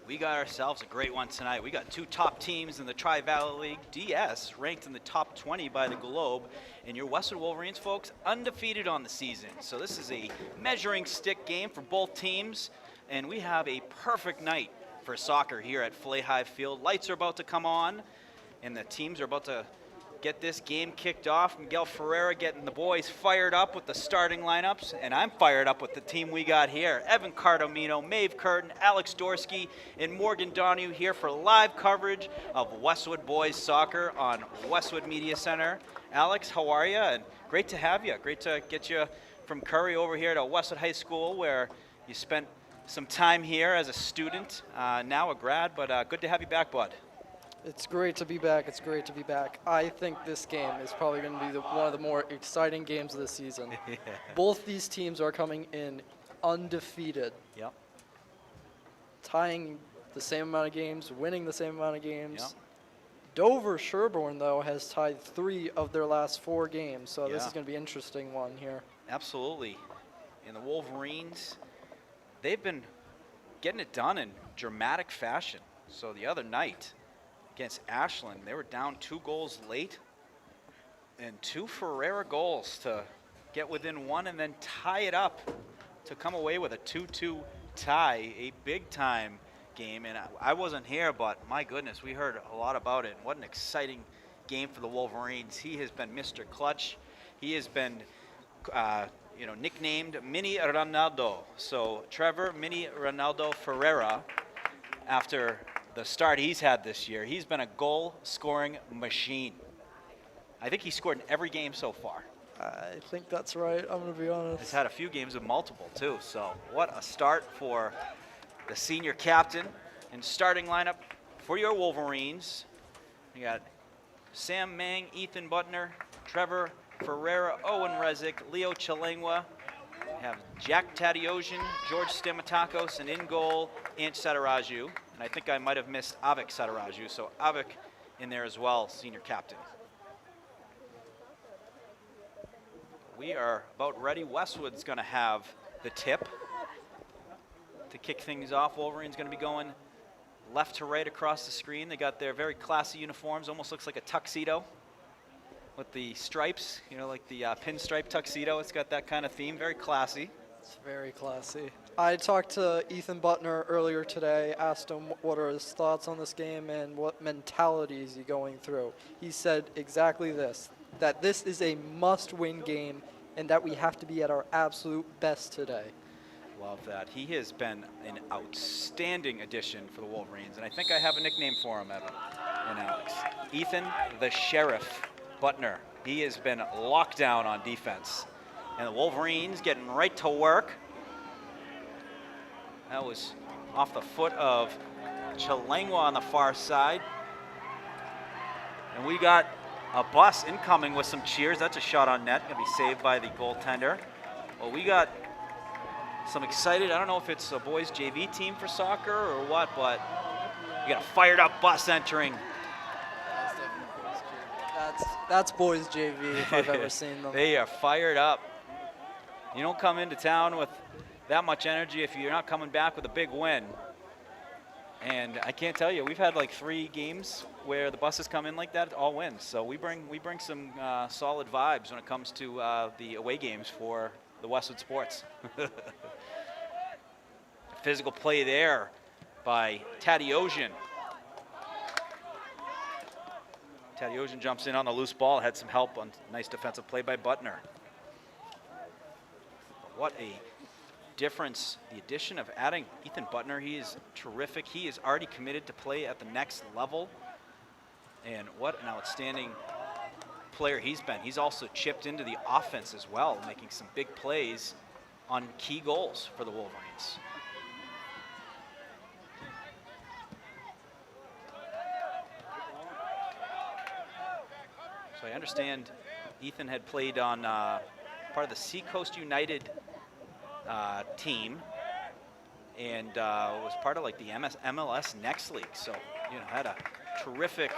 We got ourselves a great one tonight. We got two top teams in the Tri-Valley League. DS ranked in the top 20 by the Globe. And your Westwood Wolverines, folks, undefeated on the season. So this is a measuring stick game for both teams. And we have a perfect night for soccer here at Flay Hive Field. Lights are about to come on, and the teams are about to get this game kicked off. Miguel Ferreira getting the boys fired up with the starting lineups, and I'm fired up with the team we got here. Evan Cardomino, Maeve Curtin, Alex Dorsky, and Morgan Donahue here for live coverage of Westwood boys soccer on Westwood Media Center. Alex, how are you? And great to have you. Great to get you from Curry over here to Westwood High School, where you spent some time here as a student, now a grad, but good to have you back, bud. It's great to be back. It's great to be back. I think this game is probably going to be one of the more exciting games of the season. Yeah. Both these teams are coming in undefeated. Yep. Tying the same amount of games, winning the same amount of games. Yep. Dover-Sherborn, though, has tied 3 of their last 4 games, so this Yeah. is going to be an interesting one here. Absolutely. And the Wolverines, they've been getting it done in dramatic fashion. So the other night against Ashland, they were down 2 goals late and 2 Ferreira goals to get within 1 and then tie it up to come away with a 2-2 tie, a big-time game. And I wasn't here, but my goodness, we heard a lot about it. What an exciting game for the Wolverines. He has been Mr. Clutch. He has been nicknamed Mini Ronaldo. So Trevor Mini Ronaldo Ferreira, after the start he's had this year, he's been a goal-scoring machine. I think he scored in every game so far. I think that's right. I'm going to be honest. He's had a few games with multiple, too. So what a start for the senior captain. And starting lineup for your Wolverines, you got Sam Mang, Ethan Butner, Trevor Ferreira, Owen Rezick, Leo Chalengwa. We have Jack Tadiosian, George Stamatakos, and in goal, Ant Sataraju. And I think I might have missed Avik Sataraju, so Avik in there as well, senior captain. We are about ready. Westwood's going to have the tip to kick things off. Wolverine's going to be going left to right across the screen. They got their very classy uniforms, almost looks like a tuxedo with the stripes, like the pinstripe tuxedo. It's got that kind of theme, very classy. It's very classy. I talked to Ethan Butner earlier today, asked him what are his thoughts on this game and what mentality is he going through. He said exactly this, that this is a must-win game and that we have to be at our absolute best today. Love that. He has been an outstanding addition for the Wolverines, and I think I have a nickname for him, Evan and Alex. Ethan the Sheriff Butner. He has been locked down on defense. And the Wolverines getting right to work. That was off the foot of Chalengwa on the far side. And we got a bus incoming with some cheers. That's a shot on net, gonna be saved by the goaltender. Well, we got some excited, I don't know if it's a boys JV team for soccer or what, but we got a fired up bus entering. That's boys JV if I've ever seen them. They are fired up. You don't come into town with that much energy if you're not coming back with a big win. And I can't tell you, we've had like 3 games where the buses come in like that, all wins. So we bring some solid vibes when it comes to the away games for the Westwood Sports. Physical play there by Tadiosian. Tadiosian jumps in on the loose ball, had some help on nice defensive play by Butner. What a difference, the addition of adding Ethan Butner. He is terrific. He is already committed to play at the next level. And what an outstanding player he's been. He's also chipped into the offense as well, making some big plays on key goals for the Wolverines. So I understand Ethan had played on part of the Seacoast United team and was part of like the MLS Next League. So, had a terrific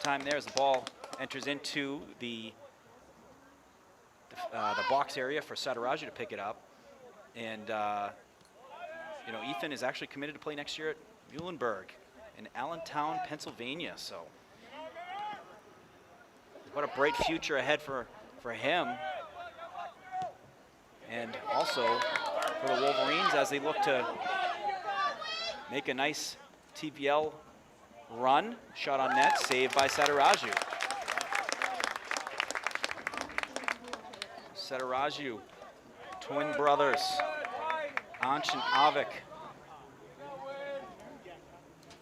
time there as the ball enters into the box area for Sataraju to pick it up. And, you know, Ethan is actually committed to play next year at Muhlenberg in Allentown, Pennsylvania. So what a bright future ahead for him. And also for the Wolverines as they look to make a nice TVL run. Shot on net, saved by Sataraju. Sataraju, twin brothers, Ansh and Avik.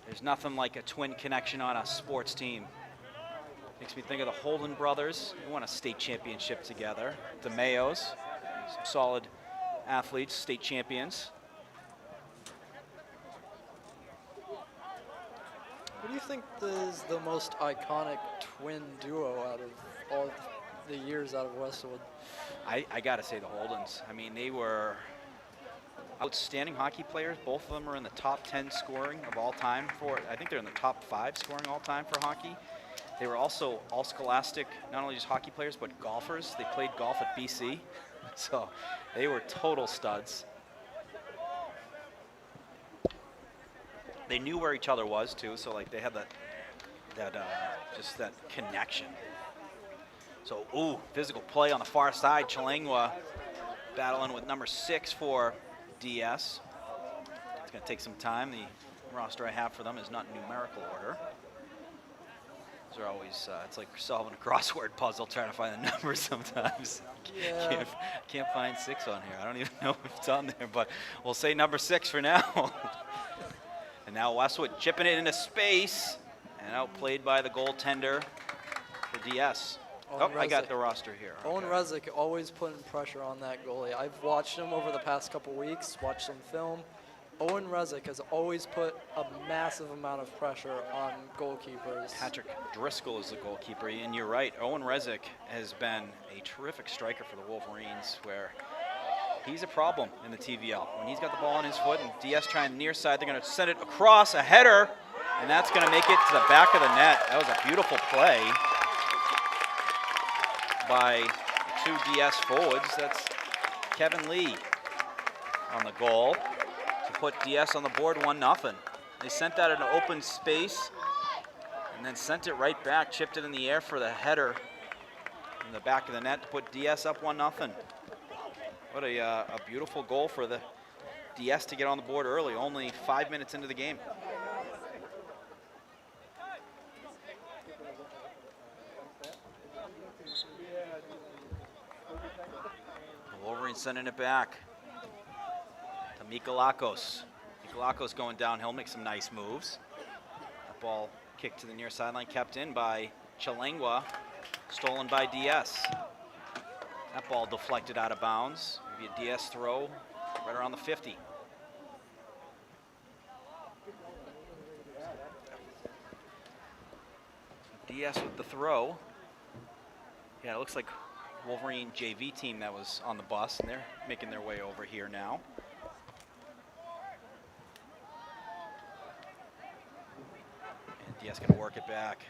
There's nothing like a twin connection on a sports team. Makes me think of the Holden brothers. They won a state championship together. The Mayos, some solid athletes, state champions. What do you think is the most iconic twin duo out of all the years out of Westwood? I gotta say the Holdens. I mean, they were outstanding hockey players. Both of them are in the top 10 scoring of all time for, I think they're in the top 5 scoring all time for hockey. They were also all scholastic, not only just hockey players, but golfers. They played golf at BC, so they were total studs. They knew where each other was too, so like they had just that connection. So, ooh, physical play on the far side. Chalengwa battling with number 6 for DS. It's going to take some time. The roster I have for them is not in numerical order. Those are always, it's like solving a crossword puzzle, trying to find the numbers sometimes. Yeah. Can't find 6 on here. I don't even know if it's on there, but we'll say number 6 for now. And now Westwood chipping it into space and outplayed by the goaltender for DS. Oh, I got the roster here. Owen Rezick always putting pressure on that goalie. I've watched him over the past couple weeks, watched some film. Owen Rezick has always put a massive amount of pressure on goalkeepers. Patrick Driscoll is the goalkeeper, and you're right. Owen Rezick has been a terrific striker for the Wolverines, where he's a problem in the TVL. When he's got the ball on his foot and DS trying the near side, they're going to send it across, a header, and that's going to make it to the back of the net. That was a beautiful play by the 2 DS forwards. That's Kevin Lee on the goal to put DS on the board 1-0. They sent that in an open space and then sent it right back, chipped it in the air for the header in the back of the net to put DS up 1-0. What a beautiful goal for the DS to get on the board early, only 5 minutes into the game. The Wolverines sending it back to Mikolakos. Mikolakos going downhill, makes some nice moves. That ball kicked to the near sideline, kept in by Chalengwa, stolen by DS. That ball deflected out of bounds. Maybe a DS throw right around the 50. DS with the throw. Yeah, it looks like Wolverine JV team that was on the bus, and they're making their way over here now. And DS gonna work it back.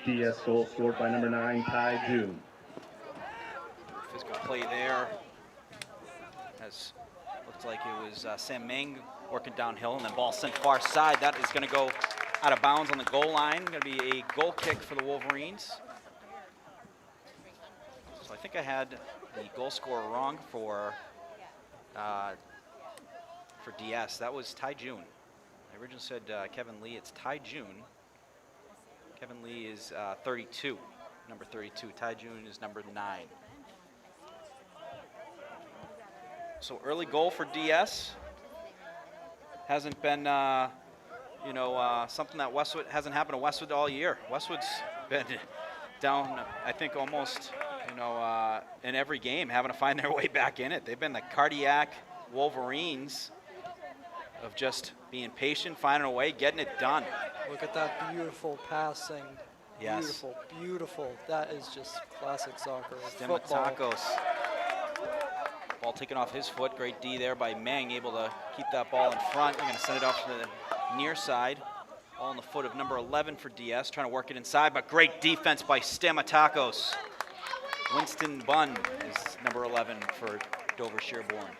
DS goal scored by number 9, Ty June. Physical play there. As looked like it was Sam Meng working downhill, and then ball sent far side. That is going to go out of bounds on the goal line. Going to be a goal kick for the Wolverines. So I think I had the goal scorer wrong for DS. That was Ty June. I originally said Kevin Lee. It's Ty June. Kevin Lee is 32, number 32. Ty June is number 9. So early goal for DS. Hasn't been, something that Westwood hasn't happened to Westwood all year. Westwood's been down, I think, almost, in every game, having to find their way back in it. They've been the cardiac Wolverines of just being patient, finding a way, getting it done. Look at that beautiful passing. Yes. Beautiful, beautiful. That is just classic soccer. Football. Ball taken off his foot. Great D there by Meng, able to keep that ball in front. They're going to send it off to the near side. Ball on the foot of number 11 for DS, trying to work it inside, but great defense by Stamatakos. Winston Bunn is number 11 for Dover-Sherborn.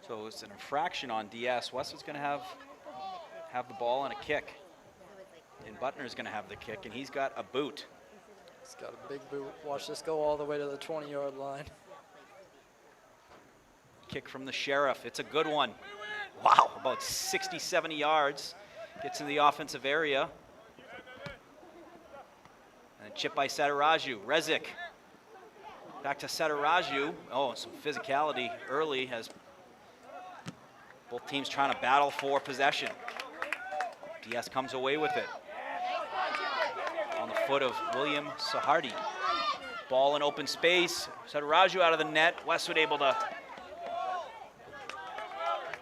So it's an infraction on DS. Westwood's going to have the ball and a kick. And Butner's going to have the kick, and he's got a boot. He's got a big boot. Watch this go all the way to the 20-yard line. Kick from the Sheriff. It's a good one. Wow, about 60, 70 yards. Gets in the offensive area. And a chip by Sataraju. Rezik. Back to Sataraju. Oh, some physicality early as both teams trying to battle for possession. DS comes away with it. On the foot of William Sahardi. Ball in open space. Sataraju out of the net. Westwood able to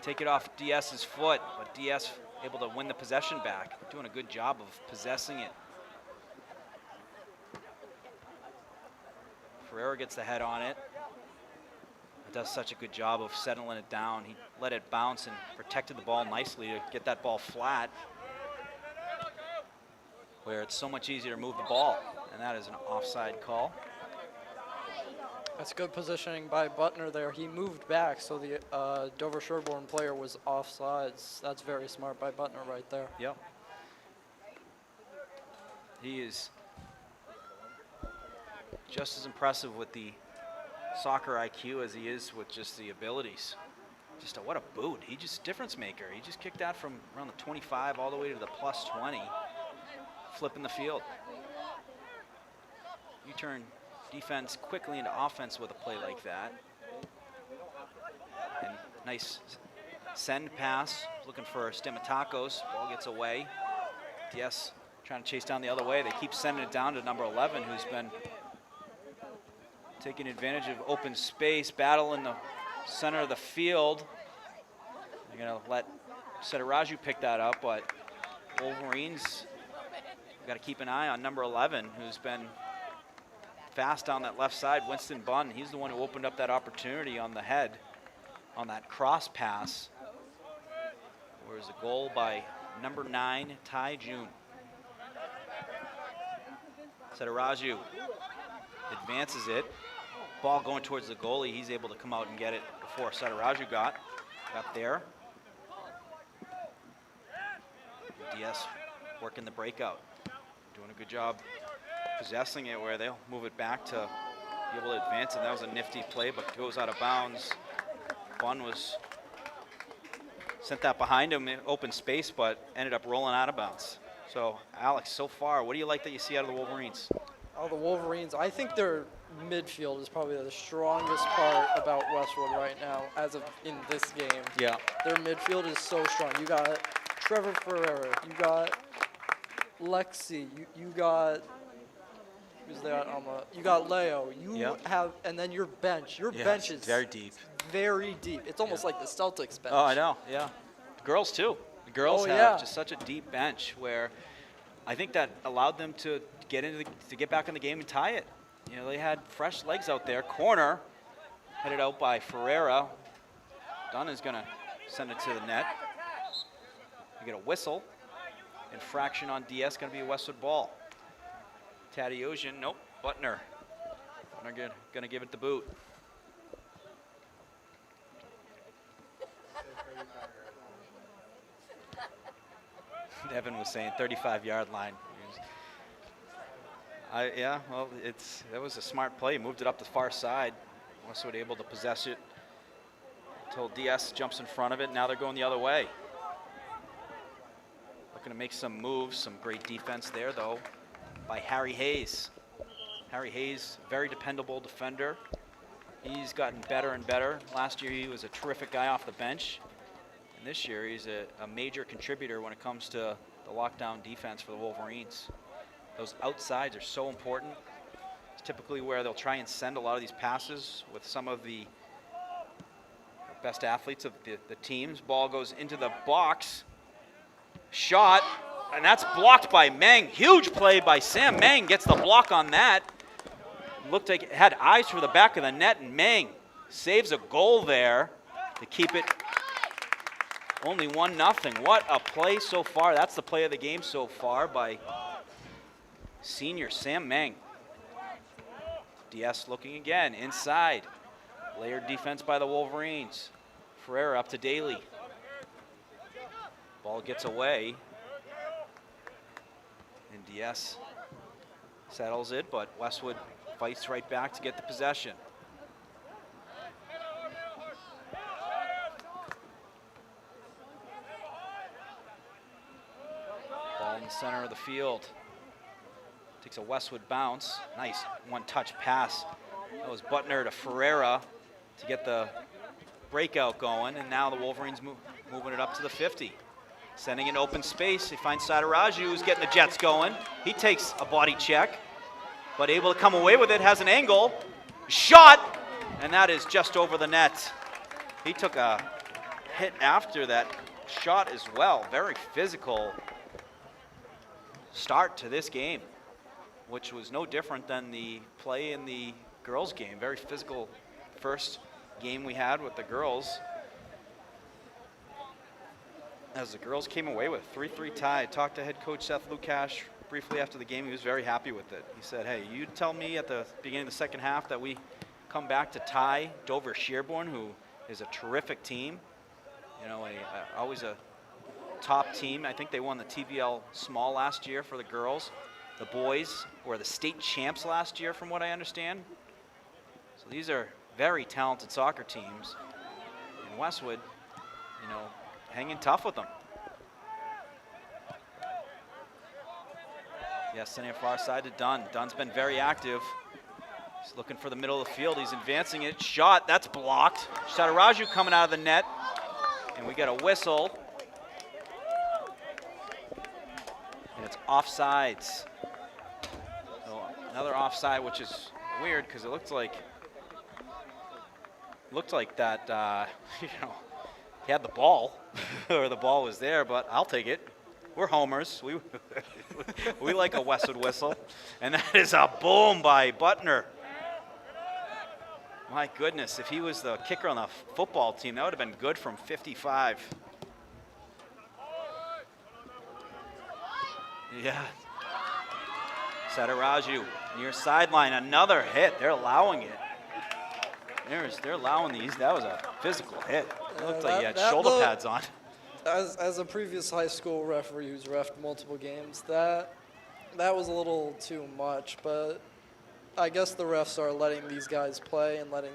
take it off DS's foot, but DS able to win the possession back. Doing a good job of possessing it. Ferreira gets the head on it. Does such a good job of settling it down. He let it bounce and protected the ball nicely to get that ball flat, where it's so much easier to move the ball, and that is an offside call. That's good positioning by Butner there. He moved back, so the Dover-Sherborn player was offsides. That's very smart by Butner right there. Yep. He is just as impressive with the soccer IQ as he is with just the abilities. Just what a boot. He just difference maker. He just kicked that from around the 25 all the way to the plus 20, flipping the field. You turn defense quickly into offense with a play like that. And nice send pass, looking for Stamatakos. Ball gets away. DS trying to chase down the other way. They keep sending it down to number 11, who's been taking advantage of open space, battle in the center of the field. They're going to let Sataraju pick that up, but Wolverines got to keep an eye on number 11, who's been fast down that left side, Winston Bunn. He's the one who opened up that opportunity on the head on that cross pass. Where's a goal by number 9, Ty June. Sataraju advances it. Ball going towards the goalie. He's able to come out and get it before Sataraju got there. DS working the breakout. Doing a good job possessing it, where they'll move it back to be able to advance, and that was a nifty play, but goes out of bounds. Bunn sent that behind him in open space, but ended up rolling out of bounds. So, Alex, so far, what do you like that you see out of the Wolverines? Oh, the Wolverines, I think their midfield is probably the strongest part about Westwood right now, as of in this game. Yeah. Their midfield is so strong. You got Trevor Ferreira, you got Lexi, you got, who's there on the, you got Leo, you have, and then your bench. Your bench is very deep. Very deep. It's almost like the Celtics bench. Oh, I know, yeah. The girls, too. The girls have just such a deep bench, where I think that allowed them to get back in the game and tie it. You know, they had fresh legs out there. Corner, headed out by Ferreira. Dunn is going to send it to the net. We get a whistle. Infraction on DS, going to be a Westwood ball. Tadeusian, nope, Butner. Butner going to give it the boot. Evan was saying 35-yard line. Yeah, well, that was a smart play. Moved it up the far side. Westwood able to possess it until DS jumps in front of it. Now they're going the other way. Looking to make some moves. Some great defense there, though, by Harry Hayes. Harry Hayes, very dependable defender. He's gotten better and better. Last year he was a terrific guy off the bench. And this year he's a major contributor when it comes to the lockdown defense for the Wolverines. Those outsides are so important. It's typically where they'll try and send a lot of these passes with some of the best athletes of the teams. Ball goes into the box. Shot, and that's blocked by Meng. Huge play by Sam Meng. Gets the block on that. Looked like it had eyes for the back of the net, and Meng saves a goal there to keep it only 1-0. What a play so far. That's the play of the game so far by senior Sam Meng. DS looking again, inside. Layered defense by the Wolverines. Ferreira up to Daly. Ball gets away. And DS settles it, but Westwood fights right back to get the possession. Ball in the center of the field. Takes a Westwood bounce. Nice one-touch pass. That was Butner to Ferreira to get the breakout going, and now the Wolverines moving it up to the 50. Sending an open space. He finds Sadaraju, who's getting the Jets going. He takes a body check, but able to come away with it, has an angle. Shot, and that is just over the net. He took a hit after that shot as well. Very physical start to this game, which was no different than the play in the girls' game. Very physical first game we had with the girls. As the girls came away with 3-3 tie. I talked to head coach Seth Lukash briefly after the game. He was very happy with it. He said, hey, you tell me at the beginning of the second half that we come back to tie Dover-Sherborn, who is a terrific team. You know, always a top team. I think they won the TVL small last year for the girls. The boys were the state champs last year, from what I understand. So these are very talented soccer teams. And Westwood, you know, hanging tough with them. Yes, sending it far side to Dunn. Dunn's been very active. He's looking for the middle of the field. He's advancing it. Shot, that's blocked. Sadaraju coming out of the net. And we get a whistle. And it's offsides. So another offside, which is weird because it looked like that, you know, he had the ball, or the ball was there, but I'll take it. We're homers. We like a Westwood whistle. And that is a boom by Butner. My goodness, if he was the kicker on the football team, that would have been good from 55. Yeah. Sadaraju near sideline, another hit. They're allowing it. They're allowing these. That was a physical hit. It looked like he had shoulder pads on. As a previous high school referee who's reffed multiple games, that was a little too much, but I guess the refs are letting these guys play and letting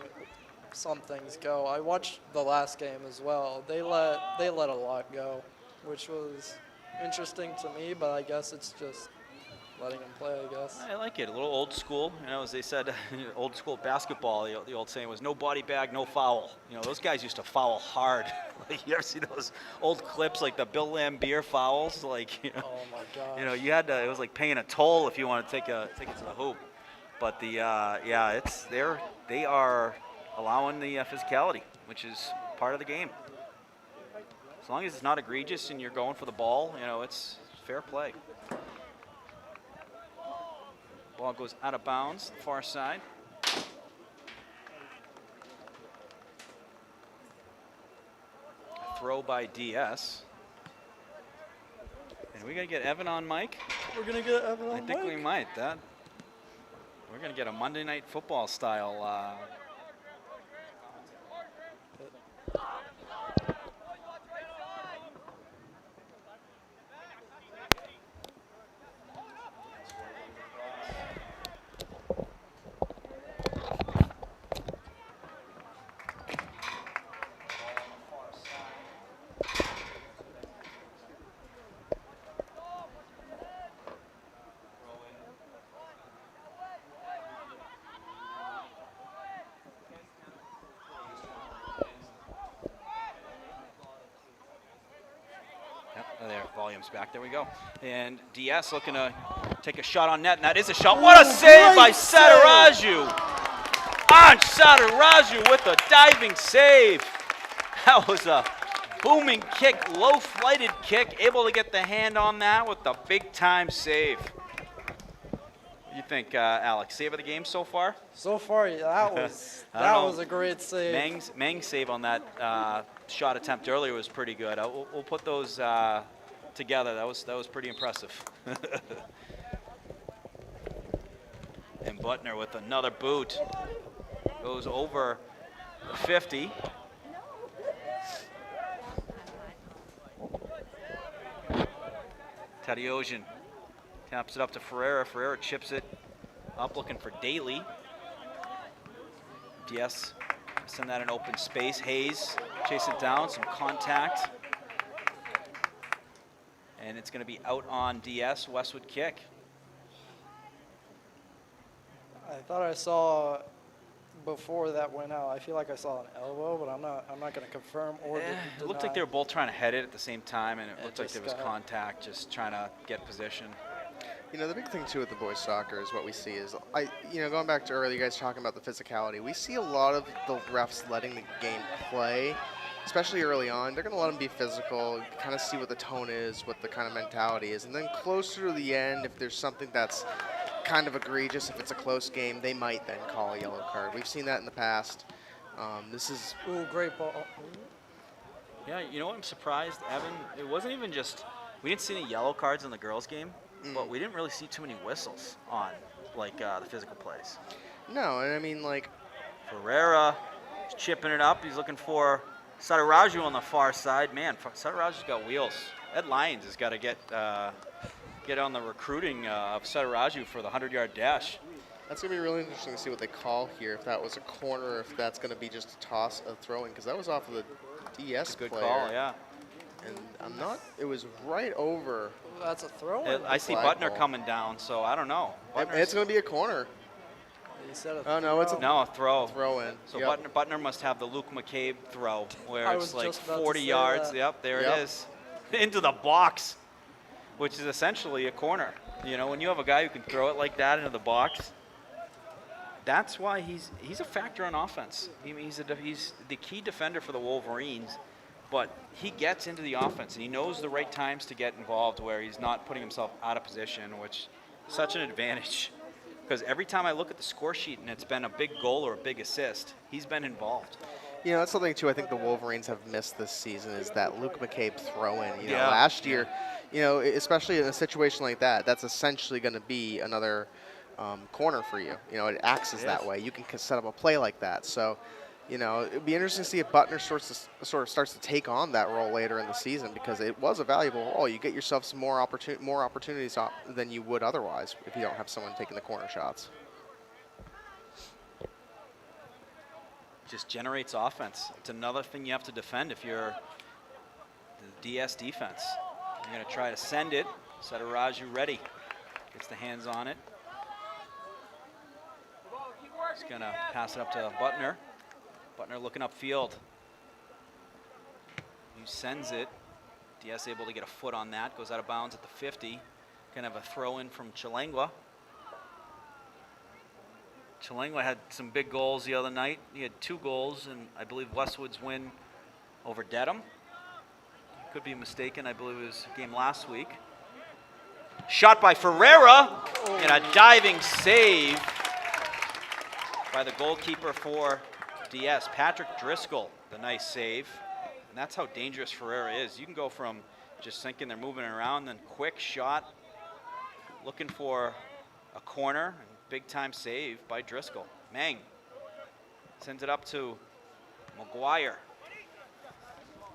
some things go. I watched the last game as well. They let a lot go, which was interesting to me, but I guess it's just letting them play, I guess. I like it. A little old school. You know, as they said, old school basketball, the old saying was no body bag, no foul. You know, those guys used to foul hard. Like, you ever see those old clips, like the Bill Lambier fouls? Like, you know, Oh my gosh. you know, you had to, it was like paying a toll if you want to take it to the hoop. But the, yeah, they are allowing the physicality, which is part of the game. As long as it's not egregious and you're going for the ball, you know, it's fair play. Ball goes out of bounds, the far side. Throw by DS. And we gonna get Evan on mic? We're going to get Evan on I think we mic? might. We're gonna get a Monday Night Football style. There, volume's back. There we go. And DS looking to take a shot on net, and that is a shot. What a save by Sadaraju! Anj Sadaraju with a diving save. That was a booming kick, low-flighted kick, able to get the hand on that with the big-time save. What do you think, Alex? Save of the game so far? So far, that was I don't know. was a great save. Mang's save on that shot attempt earlier was pretty good. We'll put those together. That was pretty impressive. And Butner with another boot. Goes over the 50. Tadeusian taps it up to Ferreira. Ferreira chips it up looking for Daly. Diaz send that in open space. Hayes chase it down, some contact. And it's going to be out on DS, Westwood kick. I thought I saw before that went out. I feel like I saw an elbow, but I'm not going to confirm or It deny. looked like they were both trying to head it at the same time, and it It looked like just there was got- contact, just trying to get position. You know, the big thing too with the boys soccer is what we see is, going back to earlier, you guys talking about the physicality. We see a lot of the refs letting the game play, especially early on. They're going to let them be physical, kind of see what the tone is, what the kind of mentality is, and then closer to the end, if there's something that's kind of egregious, if it's a close game, they might then call a yellow card. We've seen that in the past. This is Ooh, great ball. Yeah, you know what, I'm surprised, Evan, it wasn't even just, we didn't see any yellow cards in the girls' game, but we didn't really see too many whistles on, like, the physical plays. no, and I mean, like, Ferreira is chipping it up. He's looking for Sataraju on the far side. Man, Sataraju's got wheels. Ed Lyons has got to get on the recruiting of Sataraju for the 100-yard dash. that's going to be really interesting to see what they call here, if that was a corner, or if that's going to be just a toss, a throw-in, because that was off of the DS Good player. call, yeah. And I'm not, it was right over. That's a throw. I see flag Butner ball. coming down, so I don't know. It's going to be a corner. You said a Oh, no, it's a No, a throw. throw-in. So Yep. Butner must have the Luke McCabe throw, where I it's was like just about to 40 say yards. that. Yep, there Yep. it is. Into the box, which is essentially a corner. You know, when you have a guy who can throw it like that into the box, that's why he's a factor on offense. He's the key defender for the Wolverines, but he gets into the offense and he knows the right times to get involved where he's not putting himself out of position, which is such an advantage. Because every time I look at the score sheet and it's been a big goal or a big assist, he's been involved. You know, that's something, too, I think the Wolverines have missed this season is that Luke McCabe throw-in. You know, Yeah. last year, you know, especially in a situation like that, that's essentially going to be another corner for you. You know, it acts as that way. You can set up a play like that. So, you know, it'd be interesting to see if Butner starts to take on that role later in the season, because it was a valuable role. You get yourself some more opportunities than you would otherwise if you don't have someone taking the corner shots. Just generates offense. It's another thing you have to defend if you're the DS defense. You're going to try to send it. Sataraju ready. Gets the hands on it. He's going to pass it up to Butner. Butner looking upfield. He sends it. DS able to get a foot on that. Goes out of bounds at the 50. Going to have a throw in from Chilangwa. Chilangwa had some big goals the other night. He had 2 goals, and I believe Westwood's win over Dedham. Could be mistaken. I believe it was a game last week. Shot by Ferreira, and a diving save by the goalkeeper for DS, Patrick Driscoll. The nice save, and that's how dangerous Ferreira is. You can go from just thinking they're moving around, then quick shot, looking for a corner. Big time save by Driscoll. Mang sends it up to McGuire.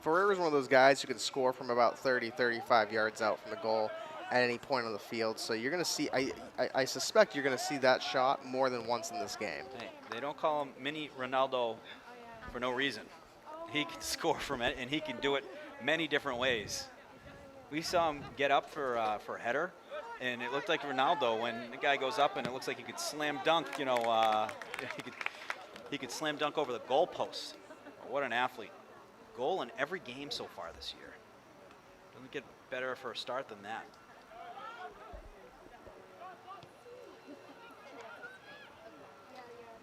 Ferreira's one of those guys who can score from about 30, 35 yards out from the goal at any point on the field. So you're going to see, I suspect you're going to see that shot more than once in this game. Hey, they don't call him Mini Ronaldo for no reason. He can score from it, and he can do it many different ways. We saw him get up for a header, and it looked like Ronaldo when the guy goes up, and it looks like he could slam dunk. You know, he could slam dunk over the goalpost. What an athlete! Goal in every game so far this year. Doesn't get better for a start than that.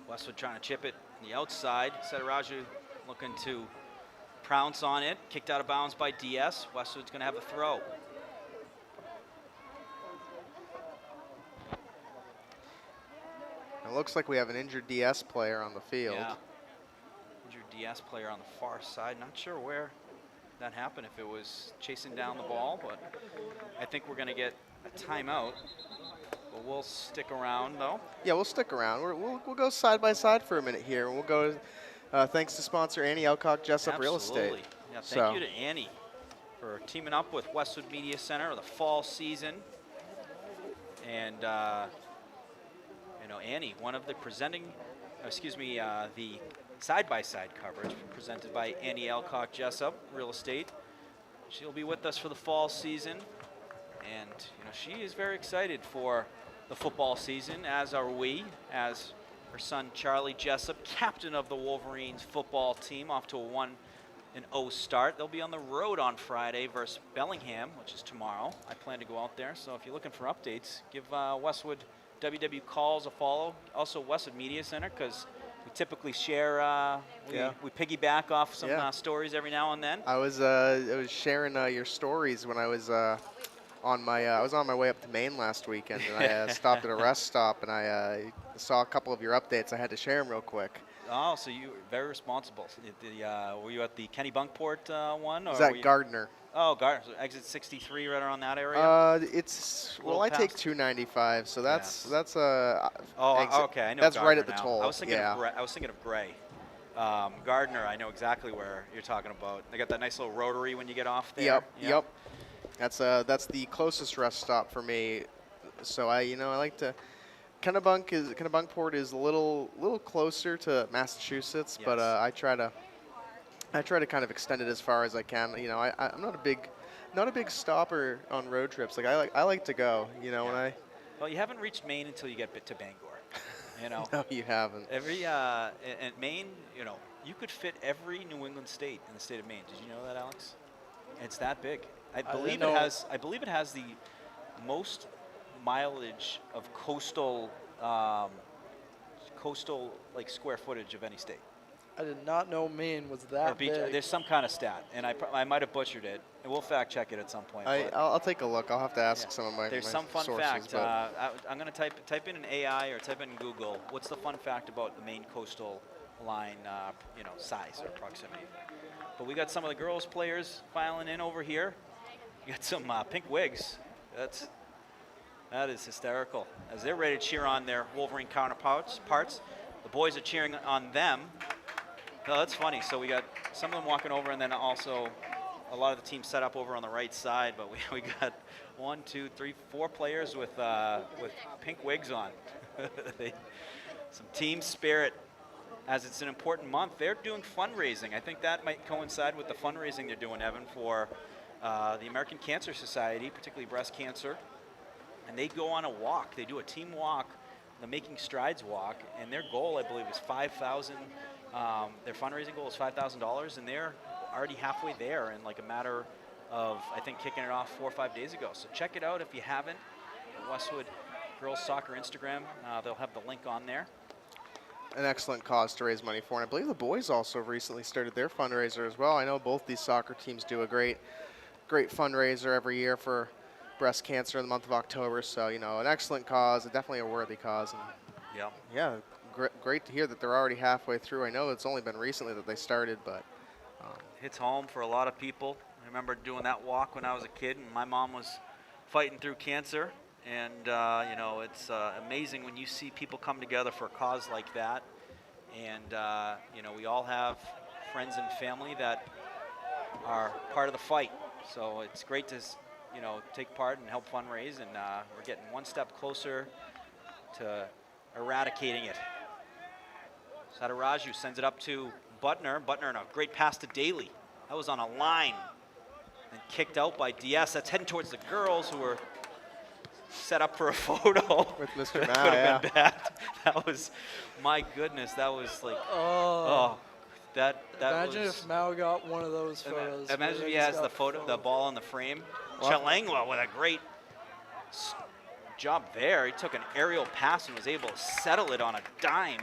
Westwood trying to chip it on the outside. Sataraju looking to pounce on it. Kicked out of bounds by DS. Westwood's going to have a throw. It looks like we have an injured DS player on the field. Yeah. Injured DS player on the far side. Not sure where that happened, if it was chasing down the ball, but I think we're going to get a timeout But we'll stick around, though. Yeah, we'll stick around. We'll go side by side for a minute here. We'll go thanks to sponsor Annie Alcock Jessup Real Estate. Absolutely. Yeah, thank you to Annie for teaming up with Westwood Media Center for the fall season. And, you know, Annie, one of the the side-by-side coverage presented by Annie Alcock Jessup Real Estate. She'll be with us for the fall season. And, you know, she is very excited for the football season, as are we, as her son Charlie Jessup, captain of the Wolverines football team, off to a 1-0 start. They'll be on the road on Friday versus Bellingham, which is tomorrow. I plan to go out there, so if you're looking for updates, give Westwood WW Calls a follow. Also Westwood Media Center, because we typically share, we piggyback off some stories every now and then. I was sharing your stories when I was on my way up to Maine last weekend, and I stopped at a rest stop, and I saw a couple of your updates. I had to share them real quick. Oh, so you were very responsible. Were you at the Kenny Bunkport one? Or Was that Gardner? Oh, Gardner. So exit 63 right around that area? I take 295, so that's exit. Okay. I know that's Gardner right at the now. toll. I was thinking of Gray. Gardner, I know exactly where you're talking about. They got that nice little rotary when you get off there. Yep. That's the closest rest stop for me. So I like to. Kennebunkport is a little closer to Massachusetts, but I try to kind of extend it as far as I can. You know, I'm not a big stopper on road trips. Like I like to go. You know, when I. Well, you haven't reached Maine until you get to Bangor. You know. No, you haven't. And Maine, you know, you could fit every New England state in the state of Maine. Did you know that, Alex? It's that big. I believe it has the most mileage of coastal like square footage of any state. I did not know Maine was that big. There's some kind of stat, and I might have butchered it, and we'll fact check it at some point. I'll take a look. I'll have to ask some of my There's my some fun sources, fact. I'm going to type in an AI or type in Google. What's the fun fact about the Maine coastal line, size or proximity? But we got some of the girls players filing in over here. You got some pink wigs. That is hysterical. As they're ready to cheer on their Wolverine counterparts, the boys are cheering on them. No, that's funny. So we got some of them walking over, and then also a lot of the teams set up over on the right side. But we got 1, 2, 3, 4 players with pink wigs on. Some team spirit, as it's an important month. They're doing fundraising. I think that might coincide with the fundraising they're doing, Evan, for the American Cancer Society, particularly breast cancer. And they go on a walk. They do a team walk, the Making Strides walk, and their goal, I believe, is $5,000. Their fundraising goal is $5,000, and they're already halfway there in like a matter of, I think, kicking it off 4 or 5 days ago. So check it out if you haven't. Westwood Girls Soccer Instagram. They'll have the link on there. An excellent cause to raise money for, and I believe the boys also recently started their fundraiser as well. I know both these soccer teams do a great fundraiser every year for breast cancer in the month of October. So, you know, an excellent cause, definitely a worthy cause. And yeah, great to hear that they're already halfway through. I know it's only been recently that they started, but hits home for a lot of people. I remember doing that walk when I was a kid, and my mom was fighting through cancer. And it's amazing when you see people come together for a cause like that. And we all have friends and family that are part of the fight. So it's great to take part and help fundraise, and we're getting one step closer to eradicating it. Sadaraju sends it up to Butner. Butner in a great pass to Daly. That was on a line and kicked out by DS. That's heading towards the girls, who were set up for a photo with Mr. That Mao. could have been bad. That was, my goodness, that was like, that Imagine was, if Mao got one of those photos. Imagine if he has the ball in the frame. Chalangwa with a great job there. He took an aerial pass and was able to settle it on a dime.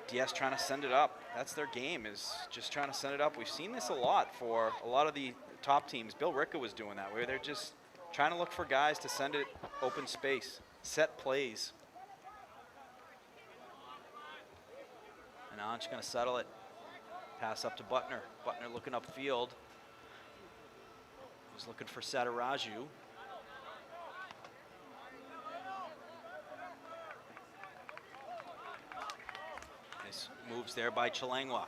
DS trying to send it up. That's their game, is just trying to send it up. We've seen this a lot for a lot of the top teams. Bill Ricka was doing that, where they're just trying to look for guys to send it open space, set plays. And now just going to settle it. Pass up to Butner. Butner looking upfield. He's looking for Sadaraju. moves there by Chalangwa.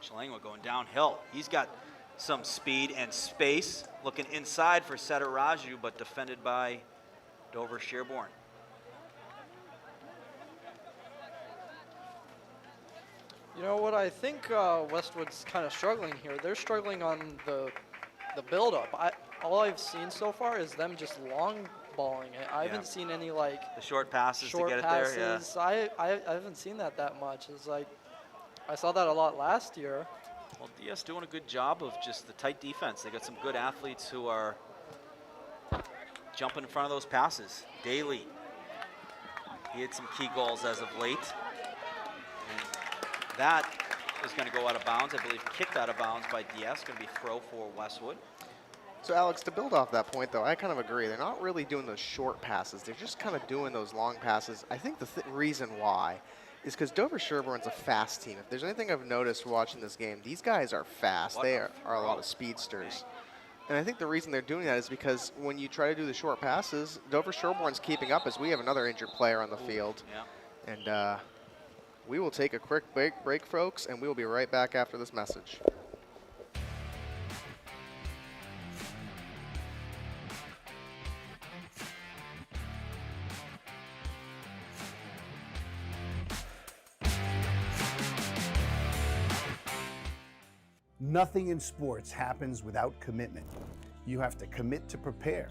Chalangwa going downhill. He's got some speed and space. Looking inside for setter Raju, but defended by Dover-Sherborn. You know what? I think Westwood's kind of struggling here. They're struggling on the build-up. All I've seen so far is them just long balling it. I haven't seen any like the short passes short to get passes. it there. Yeah. I haven't seen that much. It's like I saw that a lot last year. Well, DS doing a good job of just the tight defense. They got some good athletes who are jumping in front of those passes. Daly, he had some key goals as of late. And that is going to go out of bounds. I believe kicked out of bounds by DS. Going to be throw for Westwood. So Alex, to build off that point though, I kind of agree. They're not really doing those short passes. They're just kind of doing those long passes. I think the reason why is because Dover-Sherborn's a fast team. If there's anything I've noticed watching this game, these guys are fast. They are a lot of speedsters. And I think the reason they're doing that is because when you try to do the short passes, Dover-Sherborn's keeping up as we have another injured player on the field. Yeah. And we will take a quick break, folks, and we will be right back after this message. Nothing in sports happens without commitment. You have to commit to prepare.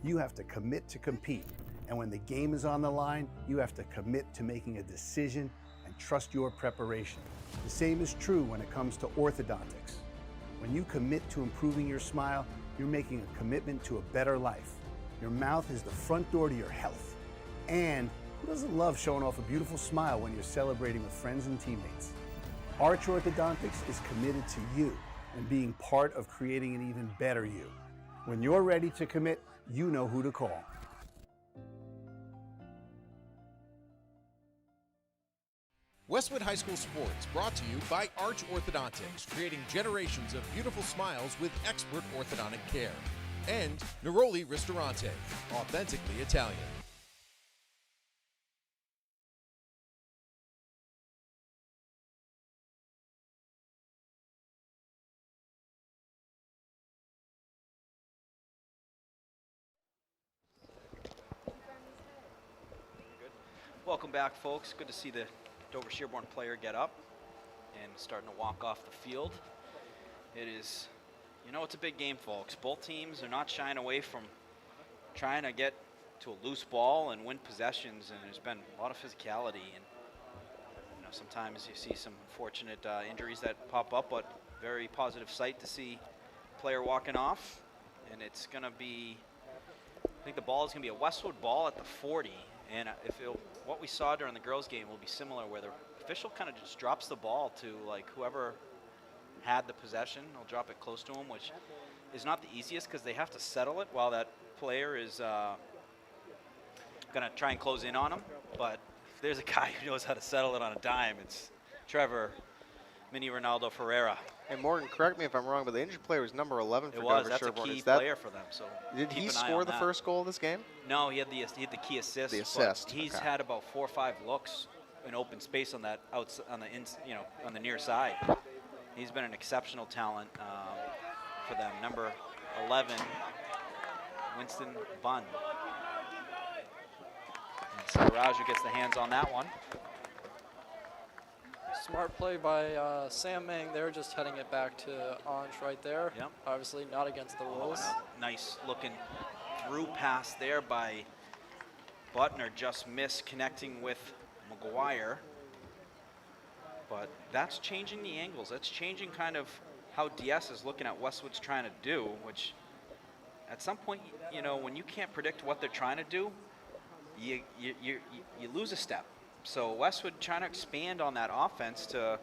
You have to commit to compete. And when the game is on the line, you have to commit to making a decision and trust your preparation. The same is true when it comes to orthodontics. When you commit to improving your smile, you're making a commitment to a better life. Your mouth is the front door to your health. And who doesn't love showing off a beautiful smile when you're celebrating with friends and teammates? Arch Orthodontics is committed to you and being part of creating an even better you. When you're ready to commit, you know who to call. Westwood High School Sports brought to you by Arch Orthodontics, creating generations of beautiful smiles with expert orthodontic care. And Neroli Ristorante, authentically Italian. Welcome back, folks. Good to see the Dover-Sherborn player get up and starting to walk off the field. It is, it's a big game, folks. Both teams are not shying away from trying to get to a loose ball and win possessions, and there's been a lot of physicality. And sometimes you see some unfortunate injuries that pop up, but very positive sight to see a player walking off. And it's going to be, I think the ball is going to be a Westwood ball at the 40. And what we saw during the girls' game will be similar, where the official kind of just drops the ball to like whoever had the possession. He'll drop it close to him, which is not the easiest because they have to settle it while that player is going to try and close in on him. But if there's a guy who knows how to settle it on a dime, it's Trevor Mini Ronaldo Ferreira. And Morgan, correct me if I'm wrong, but the injured player was number 11 for Dover-Sherborn. That's a key player for them. So did he score the first goal of this game? No, he had the key assist. The assist. He's had about 4 or 5 looks in open space on that on the near side. He's been an exceptional talent for them. Number 11, Winston Bunn. And so Raju gets the hands on that one. Smart play by Sam Mang there, just heading it back to Ange right there. Yep. Obviously not against the rules. Nice looking through pass there by Butner, just missed connecting with McGuire. But that's changing the angles. That's changing kind of how DS is looking at Westwood's trying to do, which at some point, when you can't predict what they're trying to do, you lose a step. So Westwood trying to expand on that offense to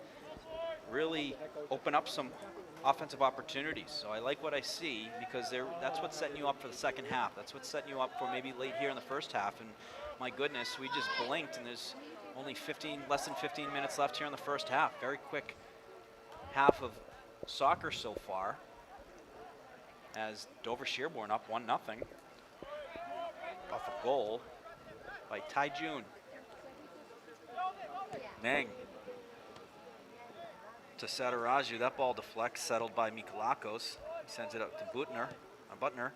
really open up some offensive opportunities. So I like what I see because that's what's setting you up for the second half. That's what's setting you up for maybe late here in the first half. And my goodness, we just blinked and there's only less than 15 minutes left here in the first half. Very quick half of soccer so far as Dover-Sherborn up 1-0 off a goal by Tai Jun. Nang. to Sataraju. That ball deflects, settled by Mikolakos. He sends it up to Butner. Butner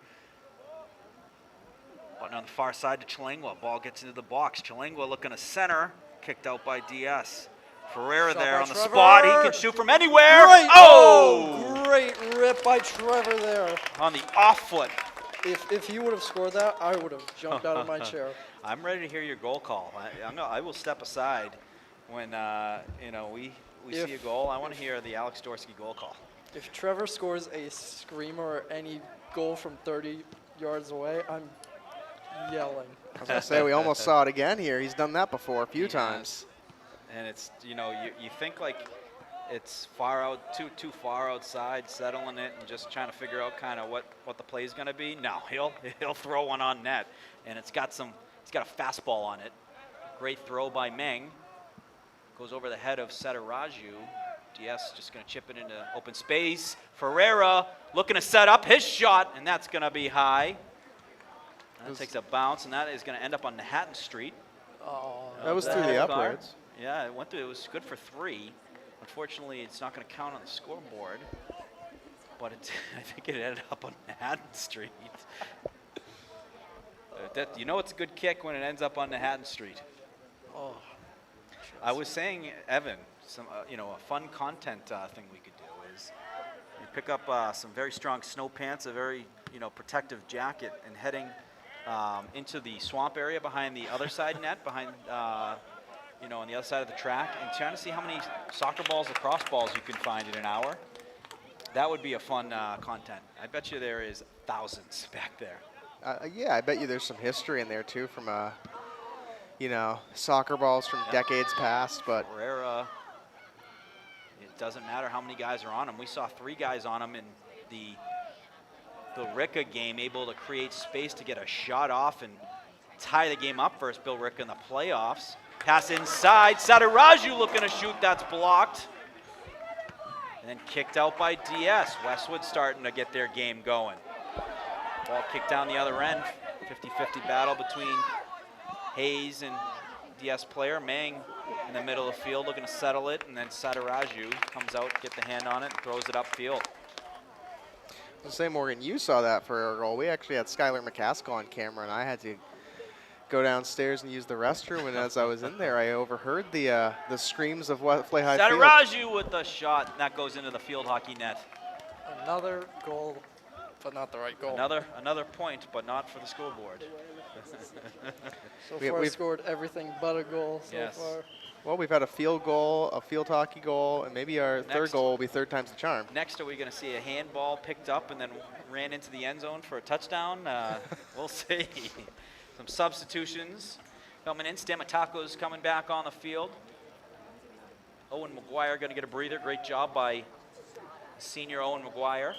on the far side to Chalengua. Ball gets into the box. Chalengua looking to center. Kicked out by DS. Ferreira Shot there by on the Trevor. spot. He can shoot from anywhere. Great, Oh! great rip by Trevor there. On the off foot. If he would have scored that, I would have jumped out of my chair. I'm ready to hear your goal call. I will step aside when we see a goal. I want to hear the Alex Dorsey goal call. If Trevor scores a screamer or any goal from 30 yards away, I'm yelling. I was going to say, we almost saw it again here. He's done that before a few times. And it's, you think like it's far out, too far outside, settling it and just trying to figure out kind of what the play is going to be. No, he'll throw one on net, and it's got a fastball on it. Great throw by Meng. Goes over the head of Sataraju. DS just going to chip it into open space. Ferreira looking to set up his shot, and that's going to be high. That takes a bounce, and that is going to end up on Manhattan Street. Oh, That was through the upwards. Yeah, it went through. It was good for 3. Unfortunately, it's not going to count on the scoreboard. But I think it ended up on Manhattan Street. It's a good kick when it ends up on Manhattan Street. oh. I was saying, Evan, some a fun content thing we could do is you pick up some very strong snow pants, a very protective jacket, and heading into the swamp area behind the other side net, behind on the other side of the track, and trying to see how many soccer balls, lacrosse balls you can find in an hour. That would be a fun content. I bet you there is thousands back there. Yeah, I bet you there's some history in there too from soccer balls from decades past. But Ferreira, it doesn't matter how many guys are on him. We saw 3 guys on him in the Ricca game, able to create space to get a shot off and tie the game up versus Bill Ricca in the playoffs. Pass inside, Sataraju looking to shoot, that's blocked. And then kicked out by DS. Westwood starting to get their game going. Ball kicked down the other end. 50-50 battle between Hayes and DS player. Meng in the middle of the field looking to settle it, and then Sataraju comes out, get the hand on it, and throws it upfield. the same, Morgan, you saw that for our goal. We actually had Skylar McCaskill on camera, and I had to go downstairs and use the restroom. And as I was in there, I overheard the screams of Flay High Field. Sataraju with the shot, and that goes into the field hockey net. Another goal, but not the right goal. Another point, but not for the scoreboard. So far, we've scored everything but a goal so Yes. far. Well, we've had a field goal, a field hockey goal, and maybe our third Next. goal will be third time's the charm. Next, are we going to see a handball picked up and then ran into the end zone for a touchdown? We'll see. Some substitutions coming in. Stamatako's coming back on the field. Owen McGuire going to get a breather. Great job by senior Owen McGuire.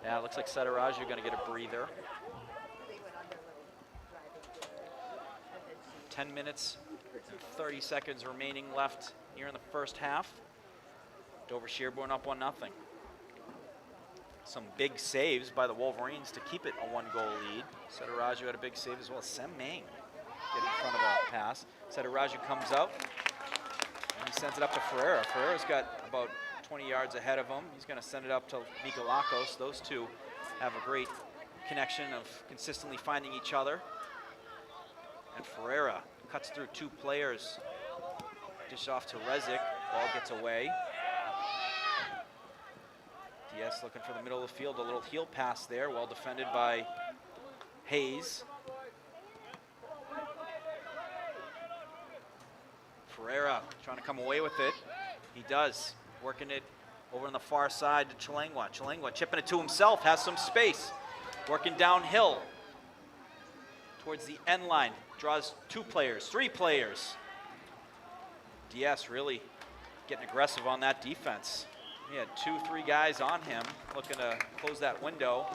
Yeah, it looks like Sataraju going to get a breather. 10 minutes and 30 seconds remaining left here in the first half. Dover-Sherborn up 1-0. Some big saves by the Wolverines to keep it a 1-goal lead. Sataraju had a big save as well. Sem Meng get in front of a pass. Sataraju comes up and he sends it up to Ferreira. Ferreira's got about 20 yards ahead of him. He's going to send it up to Mikolakos. Those two have a great connection of consistently finding each other. And Ferreira cuts through 2 players. Dish off to Rezic. Ball gets away. DS looking for the middle of the field. A little heel pass there. Well defended by Hayes. Ferreira trying to come away with it. He does. Working it over on the far side to Chalengua. Chalengua chipping it to himself. Has some space. Working downhill towards the end line. Draws 2 players, 3 players. DS really getting aggressive on that defense. He had 2-3 guys on him looking to close that window.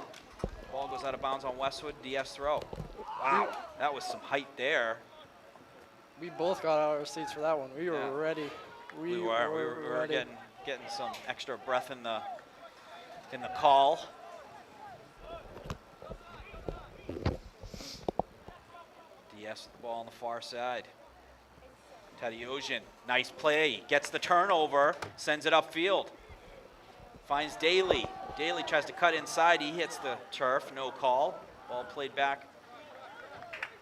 Ball goes out of bounds on Westwood. DS throw. Wow, that was some height there. We both got out of our seats for that one. We were ready. We were ready. getting some extra breath in the call. DS with the ball on the far side. Tadeusian, nice play, gets the turnover, sends it upfield. Finds Daly. Daly tries to cut inside, he hits the turf, no call. Ball played back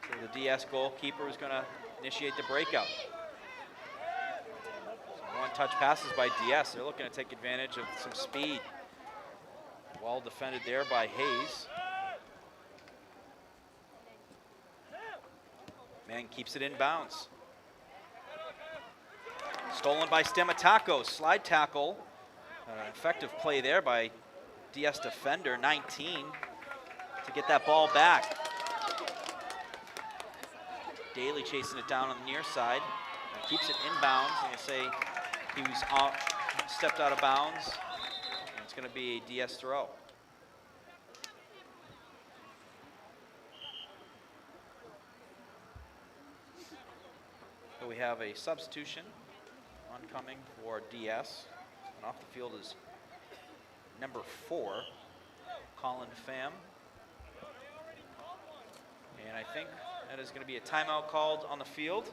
to the DS goalkeeper who's gonna initiate the breakout. Some one-touch passes by DS. They're looking to take advantage of some speed. Well defended there by Hayes. Man keeps it in bounds. Stolen by Stamatakos. Slide tackle. Effective play there by DS defender, 19, to get that ball back. Daly chasing it down on the near side. Keeps it in bounds. I'm going to say he was stepped out of bounds. And it's going to be a DS throw. So we have a substitution oncoming for DS. And off the field is number 4, Colin Pham. And I think that is going to be a timeout called on the field.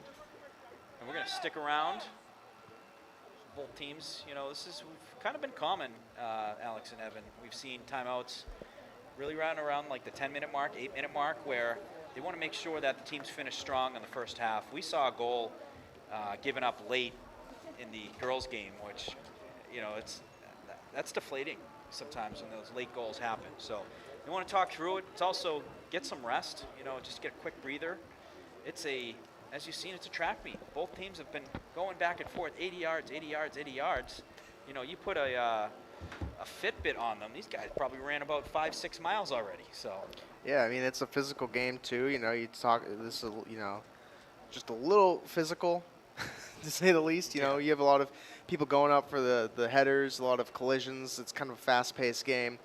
And we're going to stick around. Both teams, you know, this is kind of been common, Alex and Evan. We've seen timeouts really around like the 10-minute mark, 8-minute mark, where they want to make sure that the teams finish strong in the first half. We saw a goal given up late in the girls' game, which, you know, that's deflating sometimes when those late goals happen. So you want to talk through it. It's also get some rest, you know, just get a quick breather. It's as you've seen, it's a track meet. Both teams have been going back and forth, 80 yards, 80 yards, 80 yards. You know, you put a Fitbit on them, these guys probably ran about 5-6 miles already. So Yeah, I mean, it's a physical game too. You know, this is, you know, just a little physical, to say the least. You know, you have a lot of people going up for the headers, a lot of collisions. It's kind of a fast-paced game.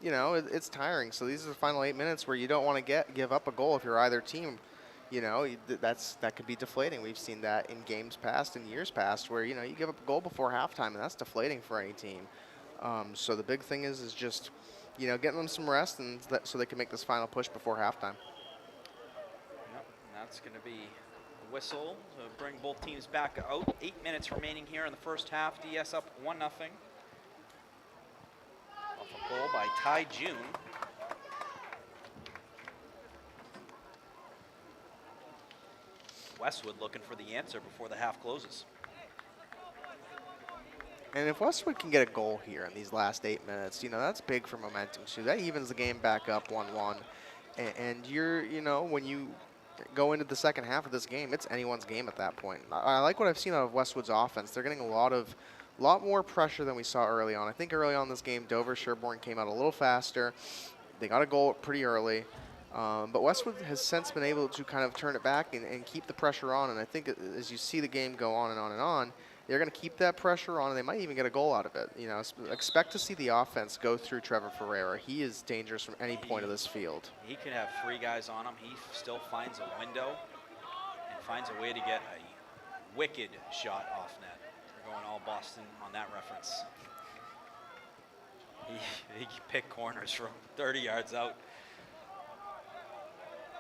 You know, it's tiring. So these are the final 8 minutes where you don't want to give up a goal if you're either team. You know, that could be deflating. We've seen that in games past and years past where, you know, you give up a goal before halftime, and that's deflating for any team. So the big thing is just, you know, getting them some rest and so they can make this final push before halftime. Yep, and that's going to be a whistle to bring both teams back out. 8 minutes remaining here in the first half. DS up 1-0. Off a goal by Ty June. Westwood looking for the answer before the half closes. And if Westwood can get a goal here in these last 8 minutes, you know, that's big for momentum too. That evens the game back up 1-1. And you know, when you go into the second half of this game, it's anyone's game at that point. I like what I've seen out of Westwood's offense. They're getting a lot more pressure than we saw early on. I think early on in this game, Dover-Sherborn came out a little faster. They got a goal pretty early. But Westwood has since been able to kind of turn it back and keep the pressure on. And I think as you see the game go on and on and on, they're going to keep that pressure on, and they might even get a goal out of it. You know, expect to see the offense go through Trevor Ferreira. He is dangerous from any point of this field. He can have 3 guys on him. He still finds a window and finds a way to get a wicked shot off net. We're going all Boston on that reference. He can pick corners from 30 yards out.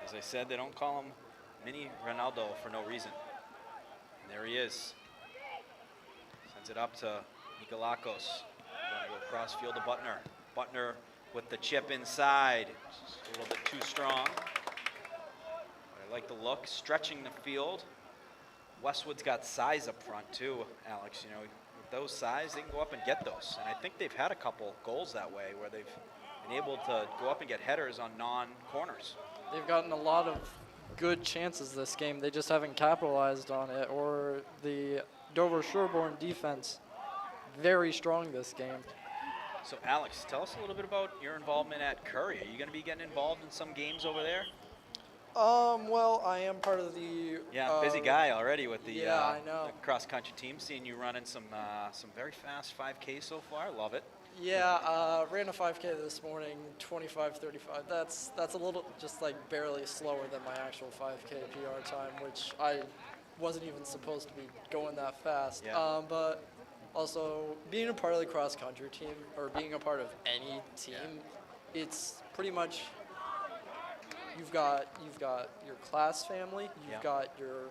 As I said, they don't call him Mini Ronaldo for no reason. And there he is. Sends it up to Nikolakos. Going to go cross field to Butner. Butner with the chip inside. Just a little bit too strong. I like the look, stretching the field. Westwood's got size up front too, Alex. You know, with those size, they can go up and get those. And I think they've had a couple goals that way where they've been able to go up and get headers on non-corners. They've gotten a lot of good chances this game. They just haven't capitalized on it. Or the Dover-Sherborn defense, very strong this game. So Alex, tell us a little bit about your involvement at Curry. Are you going to be getting involved in some games over there? Well, I am part of the. Yeah, busy guy already with the, I know. the cross-country team. Seeing you running some very fast 5K so far. Love it. Yeah, ran a 5K this morning, 25:35. That's a little, just like barely slower than my actual 5K PR time, which I wasn't even supposed to be going that fast. Yeah. But also being a part of the cross-country team, or being a part of any team, it's pretty much You've got your class family, you've Yeah. got your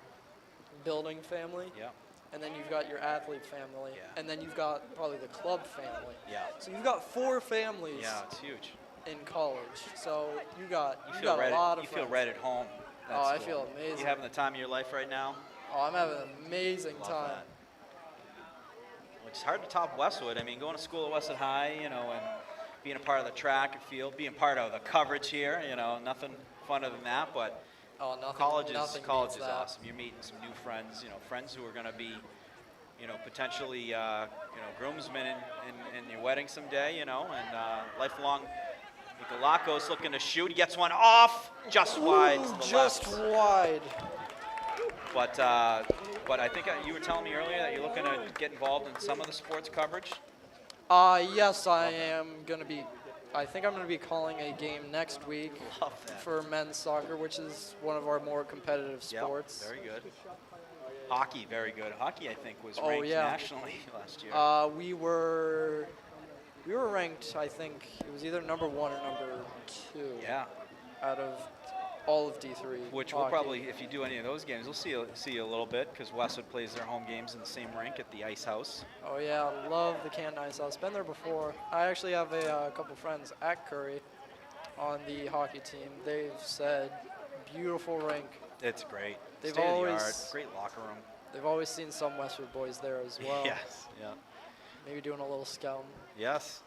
building family, Yeah. and then you've got your athlete family, Yeah. and then you've got probably the club family. Yeah. So you've got 4 families Yeah, it's huge. in college. So you got You got right a lot at, of you feel friends. right at home. Oh, I That's feel cool. amazing. You having the time of your life right now? Oh, I'm having an amazing Love time. that. It's hard to top Westwood. I mean, going to school at Westwood High, and being a part of the track and field, being part of the coverage here, nothing funner than that. But Oh, nothing. college nothing is beats that. awesome. You're meeting some new friends, friends who are going to be, potentially, groomsmen in your wedding someday, and lifelong. Nicolakos looking to shoot. He gets one off, just wide to the Just left. wide. But I think you were telling me earlier that you're looking to get involved in some of the sports coverage. Yes, I am gonna be. I think I'm gonna be calling a game next week Love that. for men's soccer, which is one of our more competitive Yep, sports. very good. Hockey, very good. Hockey, I think, was Oh, ranked yeah. nationally last year. We were ranked. I think it was either number 1 or number 2 yeah, out of all of D3. which we'll hockey. probably, if you do any of those games, we'll see you a little bit because Westwood plays their home games in the same rink at the Ice House. Oh yeah, love the Canton Ice House. Been there before. I actually have a couple friends at Curry on the hockey team. They've said beautiful rink. It's great. They've State of the always- art, great locker room. They've always seen some Westwood boys there as well. Yes. Yeah. Maybe doing a little scouting. Yes.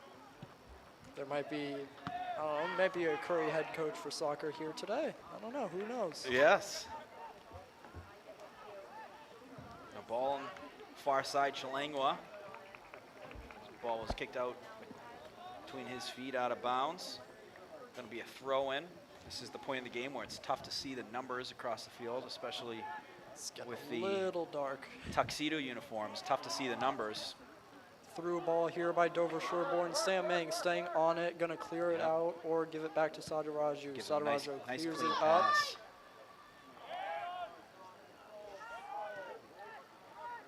There might be, I don't know, might be a Curry head coach for soccer here today. I don't know. Who knows? Yes. The ball on far side, Chalangwa. Ball was kicked out between his feet, out of bounds. Going to be a throw in. This is the point of the game where it's tough to see the numbers across the field, especially It's getting with a the little dark. tuxedo uniforms. Tough to see the numbers. Through ball here by Dover-Sherborn. Sam Mang staying on it, gonna clear it Yep. out or give it back to Sadiraju. Gives it a nice, Sadiraju nice clears clean it up. pass.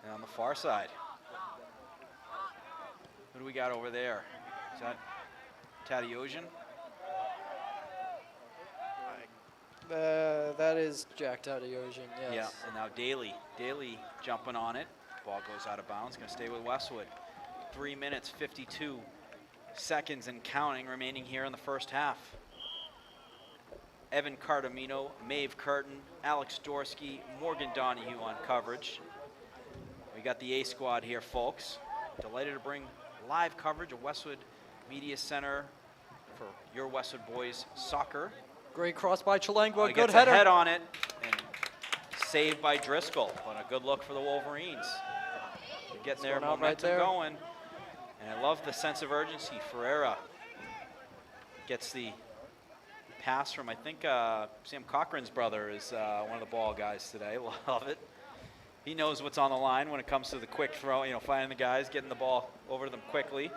And on the far side, who do we got over there? Is that Tadeusian? That is Jack Tadeusian, yes. Yeah, and now Daly jumping on it. Ball goes out of bounds, gonna stay with Westwood. 3 minutes, 52 seconds and counting remaining here in the first half. Evan Cardamino, Maeve Curtin, Alex Dorsky, Morgan Donahue on coverage. We got the A squad here, folks. Delighted to bring live coverage of Westwood Media Center for your Westwood boys soccer. Great cross by Chalangwa, He good gets header. a head on it and saved by Driscoll. But a good look for the Wolverines. They're getting their one out right momentum there. going. And I love the sense of urgency. Ferreira gets the pass from, I think, Sam Cochran's brother is one of the ball guys today. Love it. He knows what's on the line when it comes to the quick throw, finding the guys, getting the ball over to them quickly.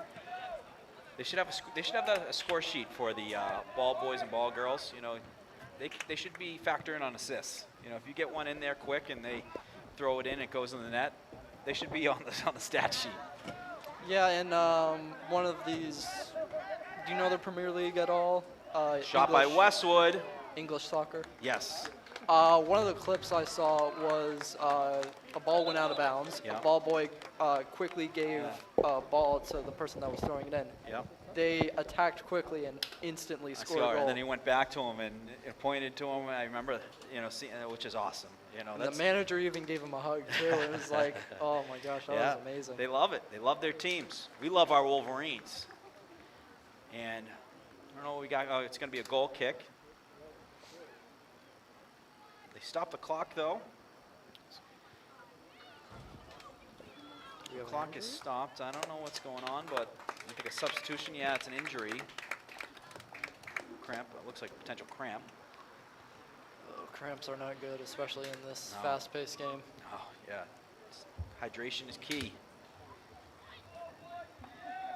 They should have a score sheet for the ball boys and ball girls. They should be factoring on assists. If you get one in there quick and they throw it in, it goes in the net. They should be on the stat sheet. Yeah, and one of these, do you know the Premier League at all? Shot by Westwood. English soccer. Yes. One of the clips I saw was a ball went out of bounds. Yeah. A ball boy quickly gave a ball to the person that was throwing it in. Yep. They attacked quickly and instantly I scored saw a it, goal. and then he went back to him and pointed to him. I remember, seeing, which is awesome. And the manager even gave him a hug too. It was like, oh my gosh, that was amazing. They love it. They love their teams. We love our Wolverines. And I don't know what we got. Oh, it's going to be a goal kick. They stopped the clock though. The clock is stopped. I don't know what's going on, but I think a substitution. Yeah, it's an injury. Cramp. It looks like potential cramp. Oh, cramps are not good, especially in this No. fast-paced game. Oh, yeah. Hydration is key.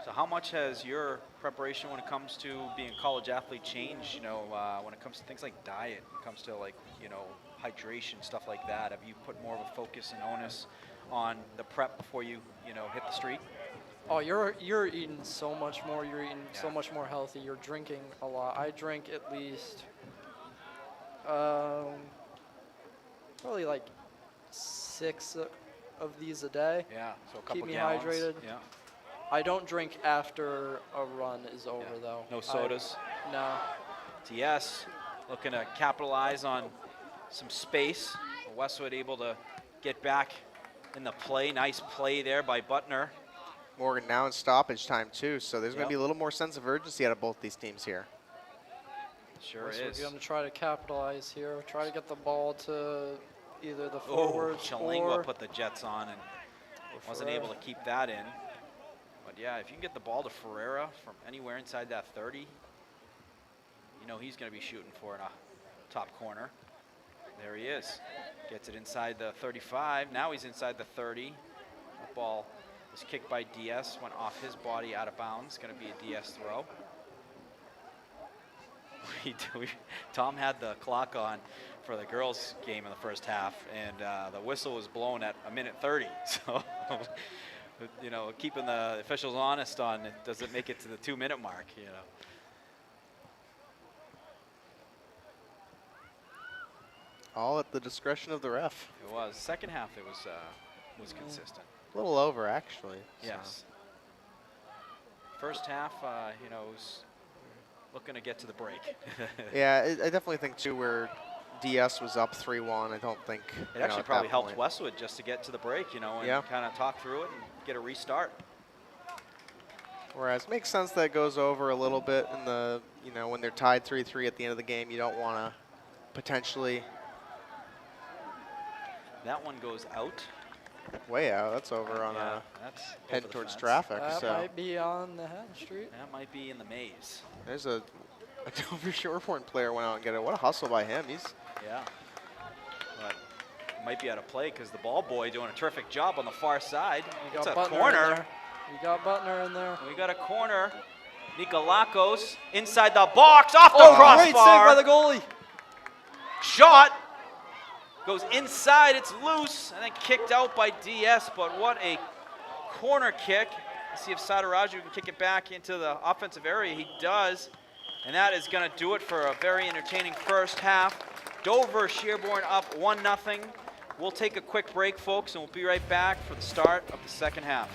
So how much has your preparation when it comes to being a college athlete changed, when it comes to things like diet, when it comes to hydration, stuff like that? Have you put more of a focus and onus on the prep before you, hit the street? Oh, you're eating so much more. You're eating so Yeah. much more healthy. You're drinking a lot. I drink at least Probably like 6 of these a day. Yeah, so a couple Keep me gallons. hydrated. Yeah. I don't drink after a run is over, though. No sodas. No. TS looking to capitalize on some space. Westwood able to get back in the play. Nice play there by Butner. Morgan now in stoppage time too, so there's going Yep. to be a little more sense of urgency out of both these teams here. Sure Westwood is. going to try to capitalize here. Try to get the ball to either the Oh, forwards Chalingua or put the Jets on and wasn't able to keep that in. But yeah, if you can get the ball to Ferreira from anywhere inside that 30, you know he's going to be shooting for in a top corner. There he is. Gets it inside the 35. Now he's inside the 30. That ball was kicked by DS, went off his body out of bounds. Going to be a DS throw. Tom had the clock on for the girls' game in the first half, and the whistle was blown at 1:30. So, you know, keeping the officials honest on it, does it make it to the 2-minute mark? You know. All at the discretion of the ref. It was. Second half, it was consistent. A little over, actually. so. Yes. First half, you know, was looking to get to the break. Yeah, I definitely think too where DS was up 3-1. I don't think It you actually know, at probably that helped point. Westwood just to get to the break, you know, and Yeah. kind of talk through it and get a restart. Whereas makes sense that it goes over a little bit in the when they're tied 3-3 at the end of the game. You don't want to potentially That one goes out. way out. That's over on Yeah, a that's over heading the towards fence. traffic. that so might be on the head street. That might be in the maze. there's a Dover-Sherborn player went out and get it. What a hustle by him. He's Yeah. But it might be out of play because the ball boy doing a terrific job on the far side. We It's got a Butner in corner. there. We got Butner in there. We got a corner. Nikolakos inside the box, off the Oh, crossbar. great save by the goalie. Shot goes inside, it's loose, and then kicked out by DS. But what a corner kick! Let's see if Sadaraju can kick it back into the offensive area. He does, and that is going to do it for a very entertaining first half. Dover-Sherborn up 1-0. We'll take a quick break, folks, and we'll be right back for the start of the second half.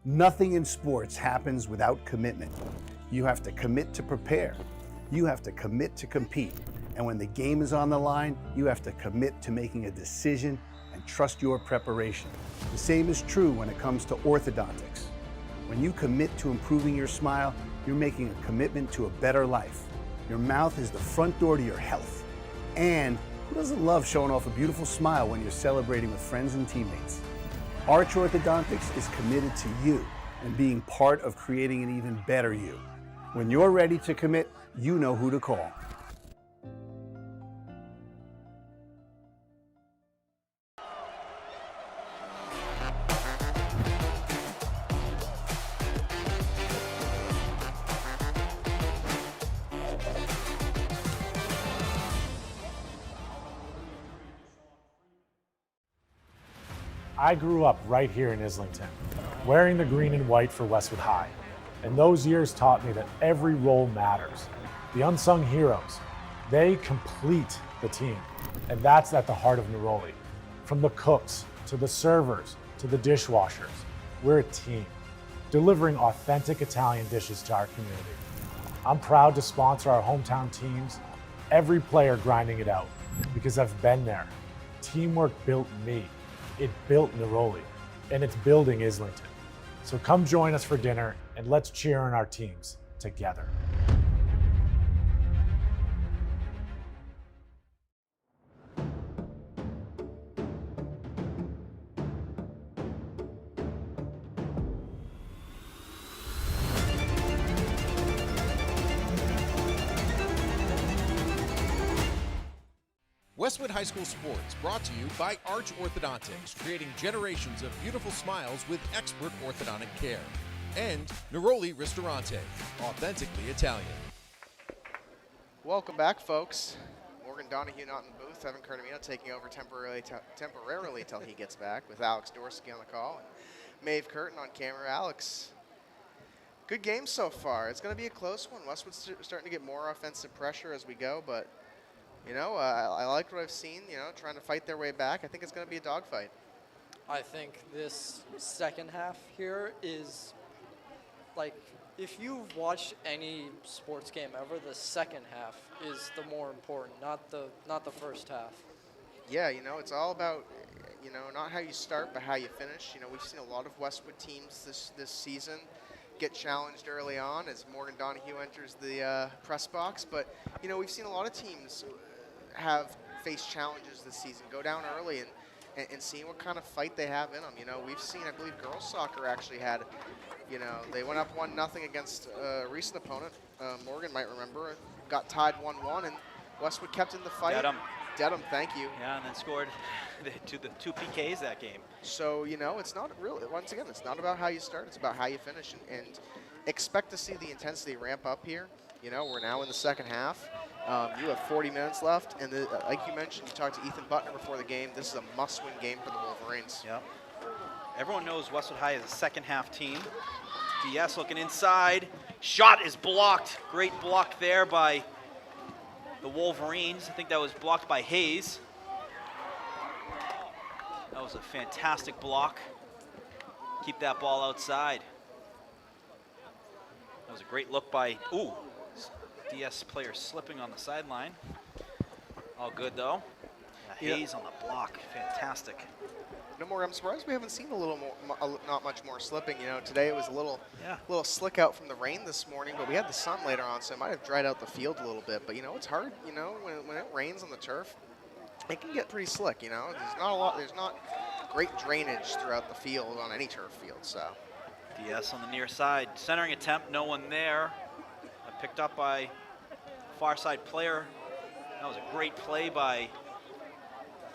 Nothing in sports happens without commitment. You have to commit to prepare. You have to commit to compete. And when the game is on the line, you have to commit to making a decision and trust your preparation. The same is true when it comes to orthodontics. When you commit to improving your smile, you're making a commitment to a better life. Your mouth is the front door to your health. And who doesn't love showing off a beautiful smile when you're celebrating with friends and teammates? Arch Orthodontics is committed to you and being part of creating an even better you. When you're ready to commit, you know who to call. I grew up right here in Islington, wearing the green and white for Westwood High. And those years taught me that every role matters. The unsung heroes, they complete the team. And that's at the heart of Neroli. From the cooks, to the servers, to the dishwashers, we're a team, delivering authentic Italian dishes to our community. I'm proud to sponsor our hometown teams, every player grinding it out, because I've been there. Teamwork built me. It built Neroli, and it's building Islington. So come join us for dinner, and let's cheer on our teams together. Westwood High School Sports brought to you by Arch Orthodontics, creating generations of beautiful smiles with expert orthodontic care. And Neroli Ristorante, authentically Italian. Welcome back, folks. Morgan Donahue not in the booth. Evan Cartamino taking over temporarily till he gets back, with Alex Dorsey on the call and Maeve Curtin on camera. Alex, good game so far. It's going to be a close one. Westwood's starting to get more offensive pressure as we go, but you know, I like what I've seen, you know, trying to fight their way back. I think it's going to be a dogfight. I think this second half here is, like, if you've watched any sports game ever, the second half is the more important, not the first half. Yeah, you know, it's all about, you know, not how you start, but how you finish. You know, we've seen a lot of Westwood teams this season get challenged early on as Morgan Donahue enters the press box. But, you know, we've seen a lot of teams have faced challenges this season, go down early and seeing what kind of fight they have in them. You know, we've seen, I believe, girls soccer actually had, you know, they went up 1-0 against a recent opponent. Morgan might remember, got tied 1-1, and Westwood kept in the fight. Dedham, thank you. Yeah, and then scored the two PKs that game. So, you know, it's not really, once again, it's not about how you start, it's about how you finish, and expect to see the intensity ramp up here. You know, we're now in the second half. You have 40 minutes left, and like you mentioned, you talked to Ethan Butner before the game. This is a must-win game for the Wolverines. Yep. Everyone knows Westwood High is a second-half team. DS looking inside. Shot is blocked. Great block there by the Wolverines. I think that was blocked by Hayes. That was a fantastic block. Keep that ball outside. That was a great look by, DS player slipping on the sideline. All good though. Hayes on the block, fantastic. No more. I'm surprised we haven't seen a little more, not much more slipping. You know, today it was a little slick out from the rain this morning, but we had the sun later on, so it might have dried out the field a little bit. But you know, it's hard. You know, when it rains on the turf, it can get pretty slick. You know, there's not great drainage throughout the field on any turf field. So DS on the near side, centering attempt, no one there. Picked up by far side player. That was a great play by,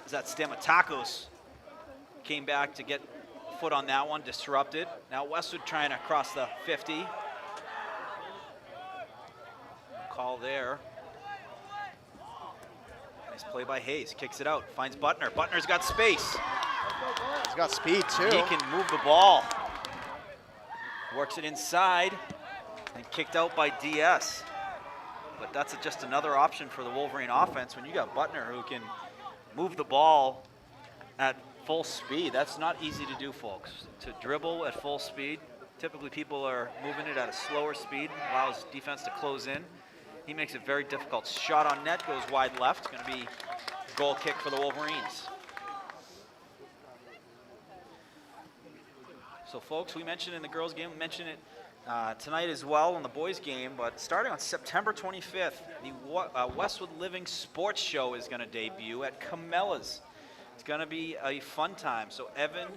is that Stamatakos? Came back to get a foot on that one, disrupted. Now Westwood trying to cross the 50. Call there. Nice play by Hayes, kicks it out, finds Butner. Butner's got space. He's got speed too. He can move the ball. Works it inside. And kicked out by DS. But that's just another option for the Wolverine offense when you got Butner who can move the ball at full speed. That's not easy to do, folks. To dribble at full speed, Typically people are moving it at a slower speed, allows defense to close in. He makes it very difficult. Shot on net, goes wide left. Going to be a goal kick for the Wolverines. So folks, we mentioned in the girls game, we mentioned it tonight as well in the boys game, but starting on September 25th, the Westwood Living Sports Show is going to debut at Camella's. It's going to be a fun time. So Evan,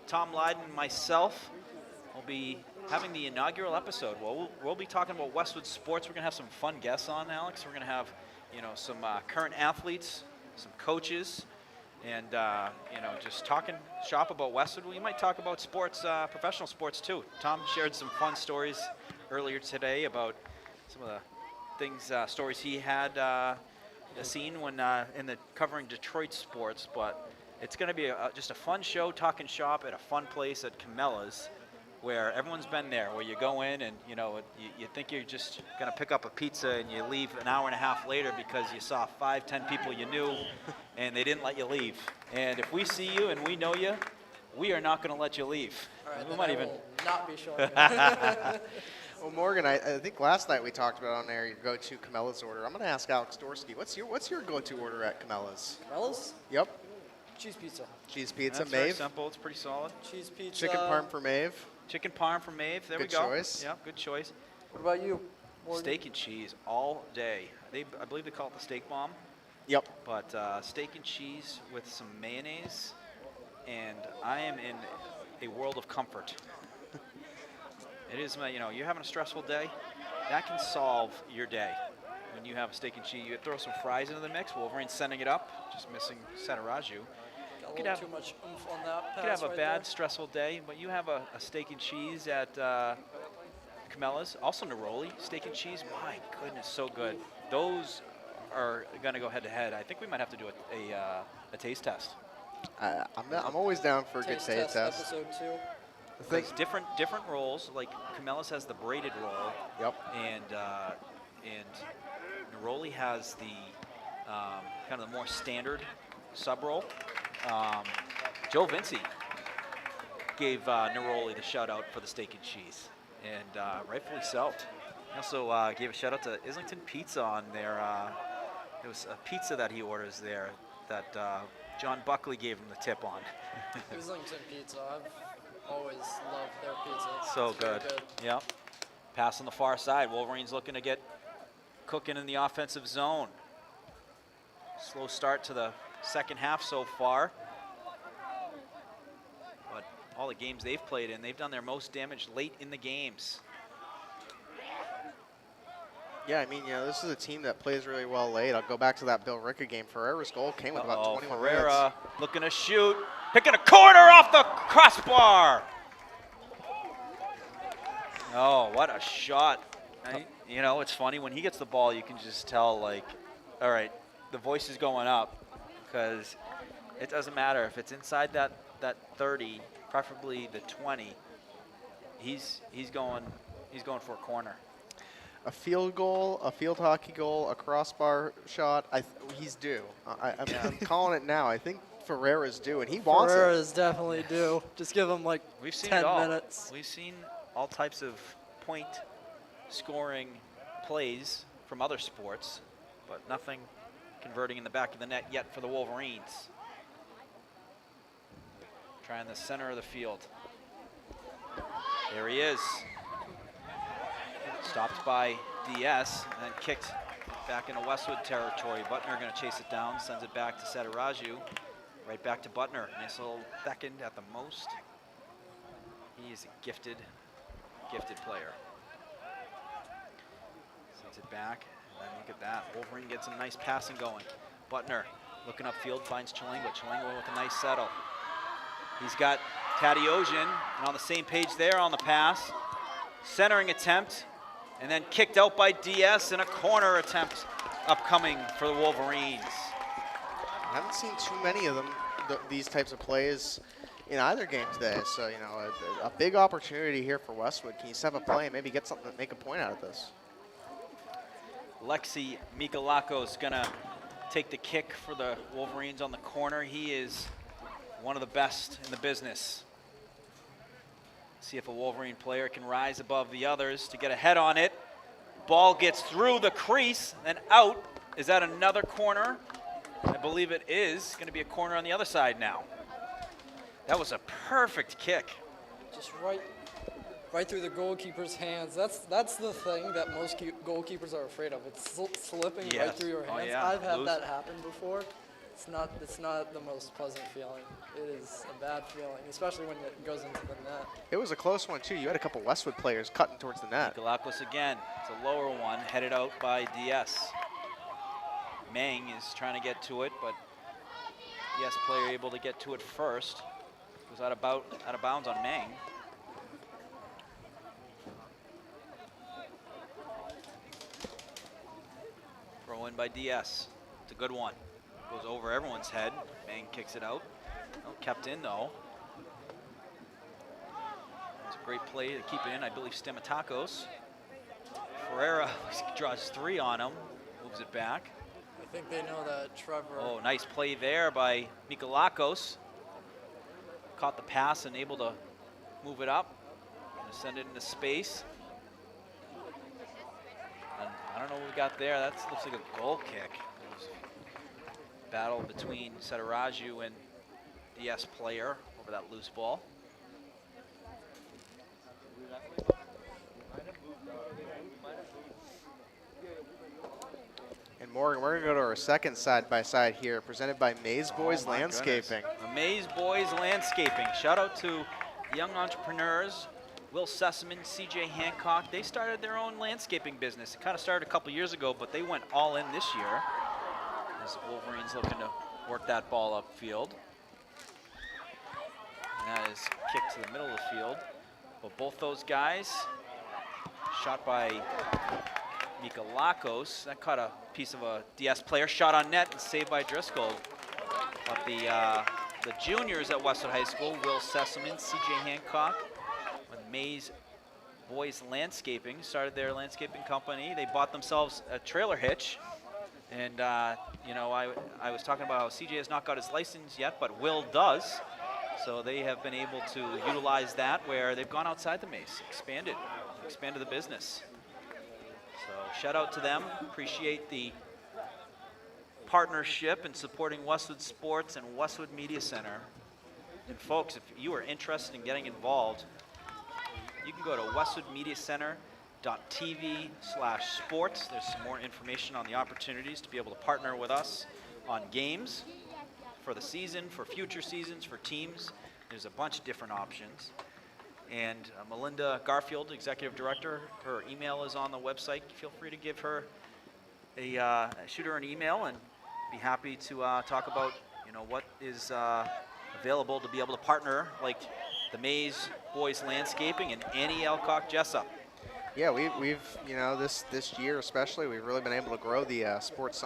Tom Lyden, and myself will be having the inaugural episode. Well, we'll be talking about Westwood sports. We're going to have some fun guests on, Alex. We're going to have, some current athletes, some coaches, and just talking shop about Westwood. We might talk about sports, professional sports too. Tom shared some fun stories earlier today about some of the things, stories he had seen when in the covering Detroit sports. But it's going to be just a fun show, talking shop at a fun place at Camella's, where everyone's been there, where you go in and you think you're just going to pick up a pizza and you leave an hour and a half later because you saw 5-10 people you knew and they didn't let you leave. And if we see you and we know you, we are not going to let you leave. All right, We might even will not be showing. Well, Morgan, I think last night we talked about on there your go-to Camella's order. I'm going to ask Alex Dorsky, what's your go-to order at Camella's? Camella's? Yep. Cheese pizza. Cheese pizza, That's very Maeve. simple. It's pretty solid. Cheese pizza. Chicken parm for Maeve. Chicken parm from Maeve. There Good we go. choice. Yeah, good choice. What about you, Morgan? Steak and cheese all day. I believe they call it the steak bomb. Yep. But steak and cheese with some mayonnaise, and I am in a world of comfort. It is, you're having a stressful day, that can solve your day. When you have a steak and cheese, you throw some fries into the mix. Wolverine's sending it up, just missing Sataraju. Got a little too much oomph on that You could pass have a right bad, there. stressful day, but you have a steak and cheese at Camella's. Also Neroli, steak and cheese. My goodness, so good. Those are going to go head-to-head. I think we might have to do a taste test. I'm always down for a good taste test. Episode 2. Because different rolls, like Camella's has the braided roll. Yep. And Neroli has the kind of the more standard sub roll. Joe Vinci gave Neroli the shout out for the steak and cheese, and rightfully so. He also gave a shout out to Islington Pizza on their. It was a pizza that he orders there that John Buckley gave him the tip on. Islington Pizza. I've always loved their pizza. So It's very good. Yep. Pass on the far side. Wolverines looking to get cooking in the offensive zone. Slow start to the second half so far. But all the games they've played in, they've done their most damage late in the games. Yeah, I mean, this is a team that plays really well late. I'll go back to that Bill Ricka game. Ferreira's goal came with about 21 Ferreira minutes. looking to shoot, picking a corner off the crossbar. Oh, what a shot. It's funny, when he gets the ball, you can just tell, like, all right, the voice is going up, because it doesn't matter if it's inside that 30, preferably the 20. He's going for a corner. A field goal, a field hockey goal, a crossbar shot. He's due. I'm calling it now. I think Ferreira's due, and he wants Ferreira it. is definitely due. Just give him like We've seen 10 it all. minutes. We've seen all types of point scoring plays from other sports, but nothing converting in the back of the net yet for the Wolverines. Trying the center of the field. There he is. Stopped by DS and then kicked back into Westwood territory. Butner going to chase it down, sends it back to Sataraju. Right back to Butner. Nice little second at the most. He is a gifted player. Sends it back, and then look at that. Wolverine gets some nice passing going. Butner looking upfield, finds Chilingo. Chilingo with a nice settle. He's got Tadiojian, and on the same page there on the pass. Centering attempt, and then kicked out by DS, and a corner attempt upcoming for the Wolverines. I haven't seen too many of them, these types of plays in either game today. So, a big opportunity here for Westwood. Can you set up a play and maybe get something, make a point out of this? Lexi Michalako is going to take the kick for the Wolverines on the corner. He is one of the best in the business. See if a Wolverine player can rise above the others to get ahead on it. Ball gets through the crease and out. Is that another corner? I believe it is. Going to be a corner on the other side now. That was a perfect kick. Just right through the goalkeeper's hands. That's the thing that most goalkeepers are afraid of. It's slipping Yes. right through your hands. Oh, yeah. I've had Loose. that happen before. It's not the most pleasant feeling. It is a bad feeling, especially when it goes into the net. It was a close one, too. You had a couple Westwood players cutting towards the net. Galacos again. It's a lower one, headed out by DS. Mang is trying to get to it, but DS player able to get to it first. Goes out of bounds on Mang. Throw in by DS. It's a good one. Goes over everyone's head. Mang kicks it out. Oh, kept in though. It's a great play to keep it in. I believe Stamatakos. Ferreira draws 3 on him. Moves it back. I think they know that Trevor. Oh, nice play there by Mikolakos. Caught the pass and able to move it up. Gonna send it into space. And I don't know what we got there. That looks like a goal kick. It was a battle between Setaraju and DS player over that loose ball. And Morgan, we're going to go to our second side-by-side here, presented by Maze Boys my Landscaping. Amaze Boys Landscaping. Shout out to young entrepreneurs, Will Sessamon, CJ Hancock. They started their own landscaping business. It kind of started a couple years ago, but they went all in this year. As Wolverines looking to work that ball upfield. And that is kicked to the middle of the field. But both those guys, shot by Mikolakos. That caught a piece of a DS player. Shot on net and saved by Driscoll. But the juniors at Westwood High School, Will Sessamon, CJ Hancock, with Maze Boys Landscaping, started their landscaping company. They bought themselves a trailer hitch. And, you know, I was talking about how CJ has not got his license yet, but Will does. So they have been able to utilize that where they've gone outside the maze, expanded the business. So shout out to them. Appreciate the partnership and supporting Westwood Sports and Westwood Media Center. And folks, if you are interested in getting involved, you can go to westwoodmediacenter.tv/sports. There's some more information on the opportunities to be able to partner with us on games for the season, for future seasons, for teams. There's a bunch of different options. And Melinda Garfield, Executive Director, her email is on the website. Feel free to give her shoot her an email and be happy to talk about, you know, what is available to be able to partner, like the Maze Boys Landscaping and Annie Alcock Jessup. Yeah, we've you know, this year especially, we've really been able to grow the sports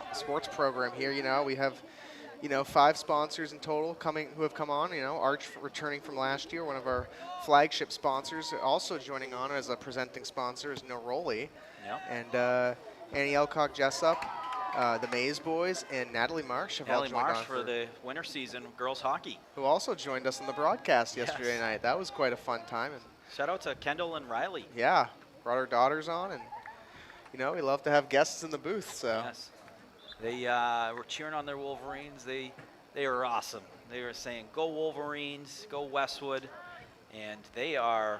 program here. You know, we have, you know, 5 sponsors in total who have come on. You know, Arch returning from last year, one of our flagship sponsors. Also joining on as a presenting sponsor is Neroli. Yep. And Annie Elcock Jessup, the Maze Boys, and Natalie Marsh have all Natalie joined Marsh on for the winter season of girls hockey. who also joined us in the broadcast Yes. yesterday night. That was quite a fun time. And Shout out to Kendall and Riley. yeah, brought our daughters on, and you know, we love to have guests in the booth. So Yes. They were cheering on their Wolverines. They were awesome. They were saying, "Go Wolverines, go Westwood," and they are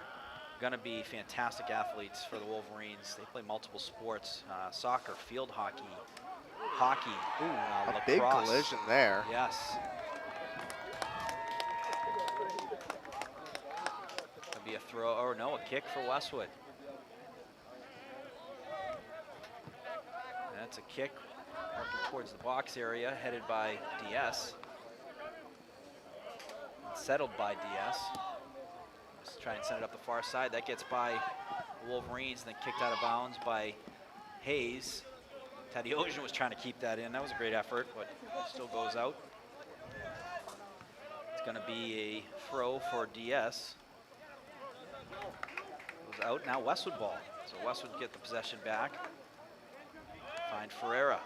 going to be fantastic athletes for the Wolverines. They play multiple sports: soccer, field hockey, a big lacrosse. collision there. Yes. Could be a throw, or no, a kick for Westwood. That's a kick working towards the box area, headed by DS. Settled by DS. Let's try and send it up the far side. That gets by the Wolverines, and then kicked out of bounds by Hayes. Tadeusz was trying to keep that in. That was a great effort, but it still goes out. It's going to be a throw for DS. Goes out. Now Westwood ball. So Westwood get the possession back. Find Ferreira.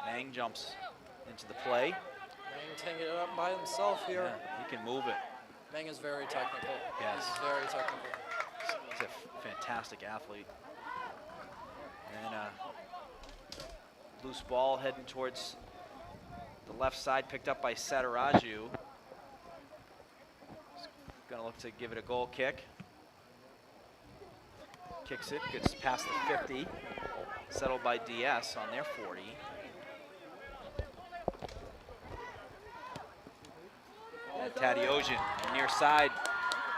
Mang jumps into the play. Mang taking it up by himself here. Yeah, he can move it. Meng is very technical. Yes. He's very technical. He's a fantastic athlete. And loose ball heading towards the left side, picked up by Sataraju. Gonna look to give it a goal kick. Kicks it, gets past the 50. Settled by DS on their 40. And Tadiojian, near side,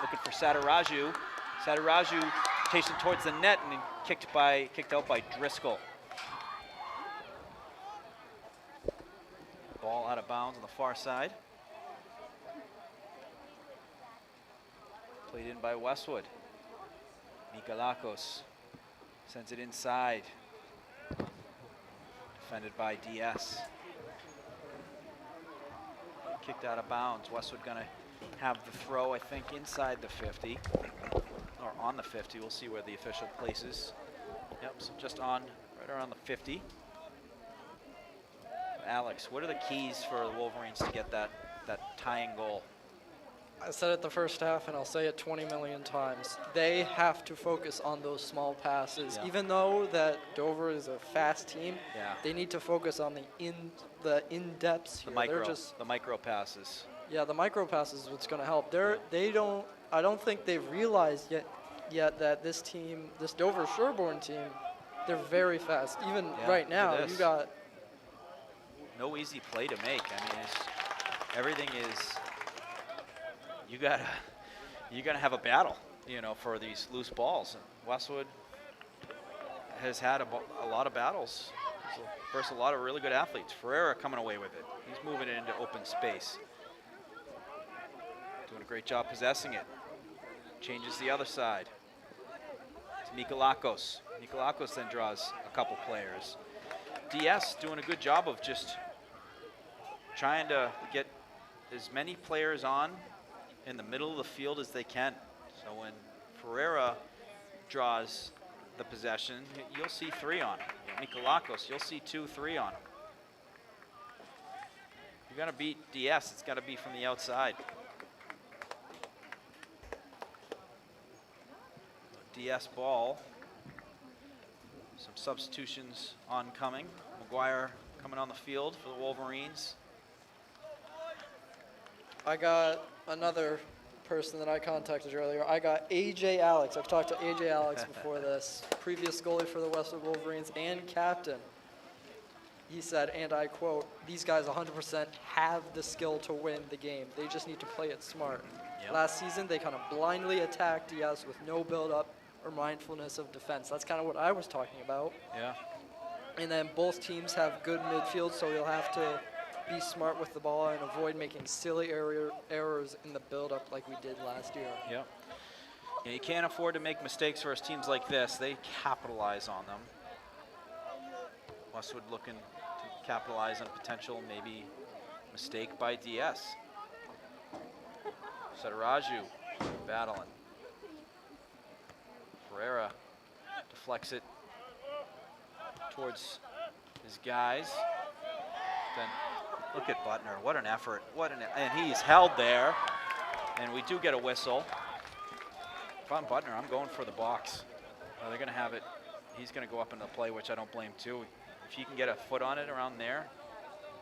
looking for Sataraju. Sataraju chasing towards the net and then kicked out by Driscoll. Ball out of bounds on the far side. Played in by Westwood. Mikalakos sends it inside. Defended by DS. Kicked out of bounds. Westwood gonna have the throw, I think, inside the 50. Or on the 50. We'll see where the official places. Yep, so just on, right around the 50. Alex, what are the keys for the Wolverines to get that tying goal? I said it the first half, and I'll say it 20 million times. They have to focus on those small passes. Yeah. Even though that Dover is a fast team, Yeah. they need to focus on the in-depths here. The micro passes. Yeah, the micro passes is what's going to help. I don't think they've realized yet that this team, this Dover-Sherborn team, they're very fast. Even right now, you got no easy play to make. I mean, everything is. You gotta have a battle, for these loose balls. And Westwood has had a lot of battles versus a lot of really good athletes. Ferreira coming away with it. He's moving it into open space. Doing a great job possessing it. Changes the other side. It's Mikalakos. Mikalakos then draws a couple players. DS doing a good job of just trying to get as many players on in the middle of the field as they can. So when Ferreira draws the possession, you'll see 3 on him. Mikalakos, you'll see 2, 3 on him. If you're gonna beat DS, it's gotta be from the outside. DS ball. Some substitutions oncoming. McGuire coming on the field for the Wolverines. I got another person that I contacted earlier. I got AJ Alex. I've talked to AJ Alex before this, previous goalie for the Westwood Wolverines and captain. He said, and I quote, "These guys 100% have the skill to win the game. They just need to play it smart." Yep. Last season, they kind of blindly attacked DS with no build-up or mindfulness of defense. That's kind of what I was talking about. Yeah. And then both teams have good midfield, so you'll have to be smart with the ball and avoid making silly errors in the build-up like we did last year. Yep. Yeah, you can't afford to make mistakes versus teams like this. They capitalize on them. Westwood looking to capitalize on a potential maybe mistake by DS. Sataraju battling. Ferreira deflects it towards his guys. Then look at Butner, what an effort, and he's held there, and we do get a whistle. If I'm Butner, I'm going for the box. They're gonna have it, he's gonna go up into the play, which I don't blame too. If he can get a foot on it around there,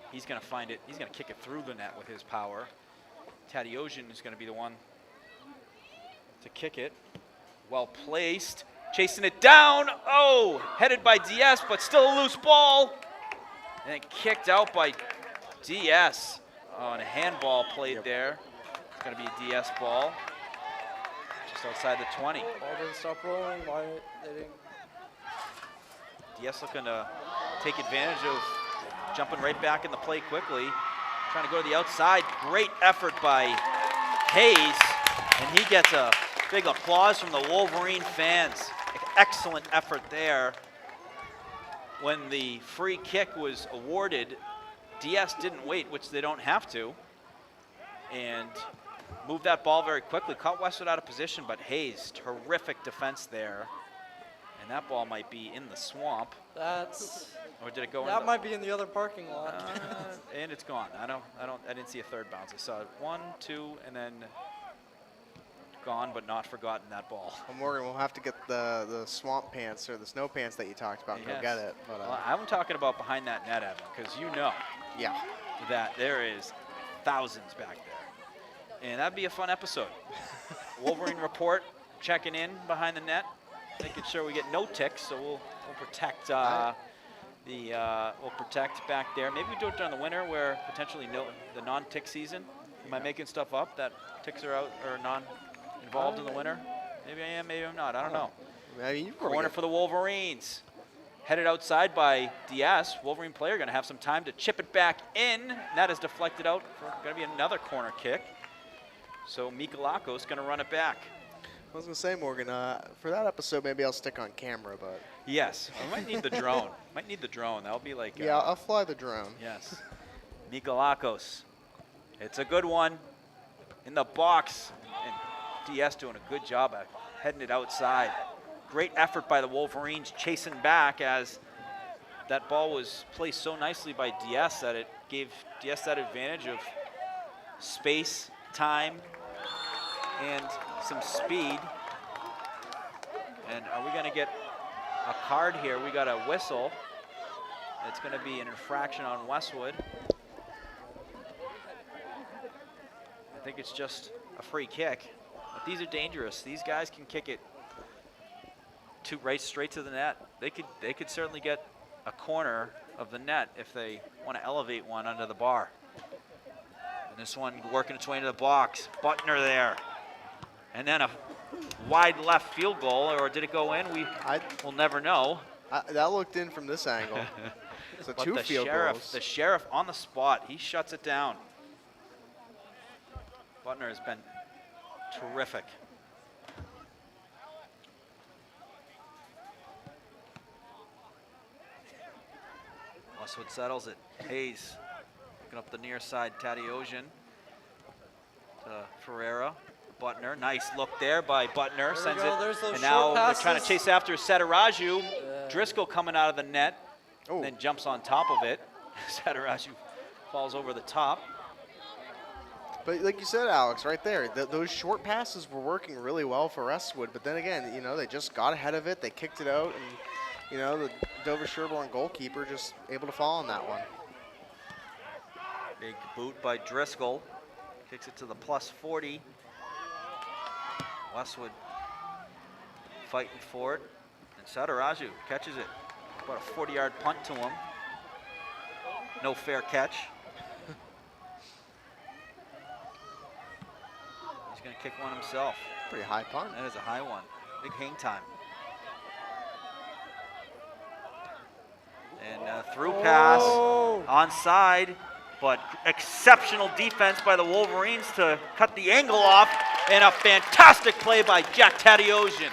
he's gonna find it, he's gonna kick it through the net with his power. Tadiojian is gonna be the one to kick it. Well placed, chasing it down, headed by DS, but still a loose ball. And then kicked out by DS. And a handball played there. It's going to be a DS ball. Just outside the 20. Ball didn't stop rolling. Why they didn't? DS looking to take advantage of jumping right back in the play quickly. Trying to go to the outside. Great effort by Hayes. And he gets a big applause from the Wolverine fans. Excellent effort there. When the free kick was awarded, DS didn't wait, which they don't have to, and moved that ball very quickly. Caught Westwood out of position, but Hayes, terrific defense there. And that ball might be in the swamp. That's Or did it go in? That might be in the other parking lot. And it's gone. I didn't see a third bounce. I saw 1, 2, and then gone, but not forgotten that ball. Well, Morgan, we'll have to get the swamp pants or the snow pants that you talked about and go get it. But, well, I'm talking about behind that net, Evan, because you know that there is thousands back there. And that'd be a fun episode. Wolverine report, checking in behind the net, making sure we get no ticks, so we'll protect we'll protect back there. Maybe we do it during the winter where potentially the non-tick season. Am I making stuff up that ticks are out or involved in the winter? Maybe I am, maybe I'm not. I don't know. I mean, Corner for the Wolverines. Headed outside by DS. Wolverine player going to have some time to chip it back in. That is deflected out for going to be another corner kick. So Mikolakos going to run it back. I was going to say, Morgan, for that episode, maybe I'll stick on camera, but. Yes, I might need the drone. Might need the drone. That'll be like. Yeah, I'll fly the drone. Yes. Mikolakos. It's a good one in the box. And DS doing a good job at heading it outside. Great effort by the Wolverines chasing back as that ball was placed so nicely by DS that it gave DS that advantage of space, time, and some speed. And are we going to get a card here? We got a whistle. It's going to be an infraction on Westwood. I think it's just a free kick. But these are dangerous. These guys can kick it right straight to the net. They could certainly get a corner of the net if they want to elevate one under the bar. And this one working its way into the box. Butner there. And then a wide left field goal, or did it go in? We'll never know. That looked in from this angle. So but 2 field goals. The sheriff on the spot, he shuts it down. Butner has been terrific. Westwood settles it. Hayes picking up the near side. Tadeusian to Ferreira. Butner, nice look there by Butner. Sends it. And now they're trying to chase after Sataraju. Driscoll coming out of the net. And then jumps on top of it. Sataraju falls over the top. But like you said, Alex, right there, those short passes were working really well for Westwood. But then again, they just got ahead of it. They kicked it out, and the Dover-Sherborn goalkeeper just able to fall on that one. Big boot by Driscoll. Kicks it to the plus 40. Westwood fighting for it. And Sataraju catches it. About a 40-yard punt to him. No fair catch. He's going to kick one himself. Pretty high punt. That is a high one. Big hang time. And through pass, onside, but exceptional defense by the Wolverines to cut the angle off, and a fantastic play by Jack Tadeusian.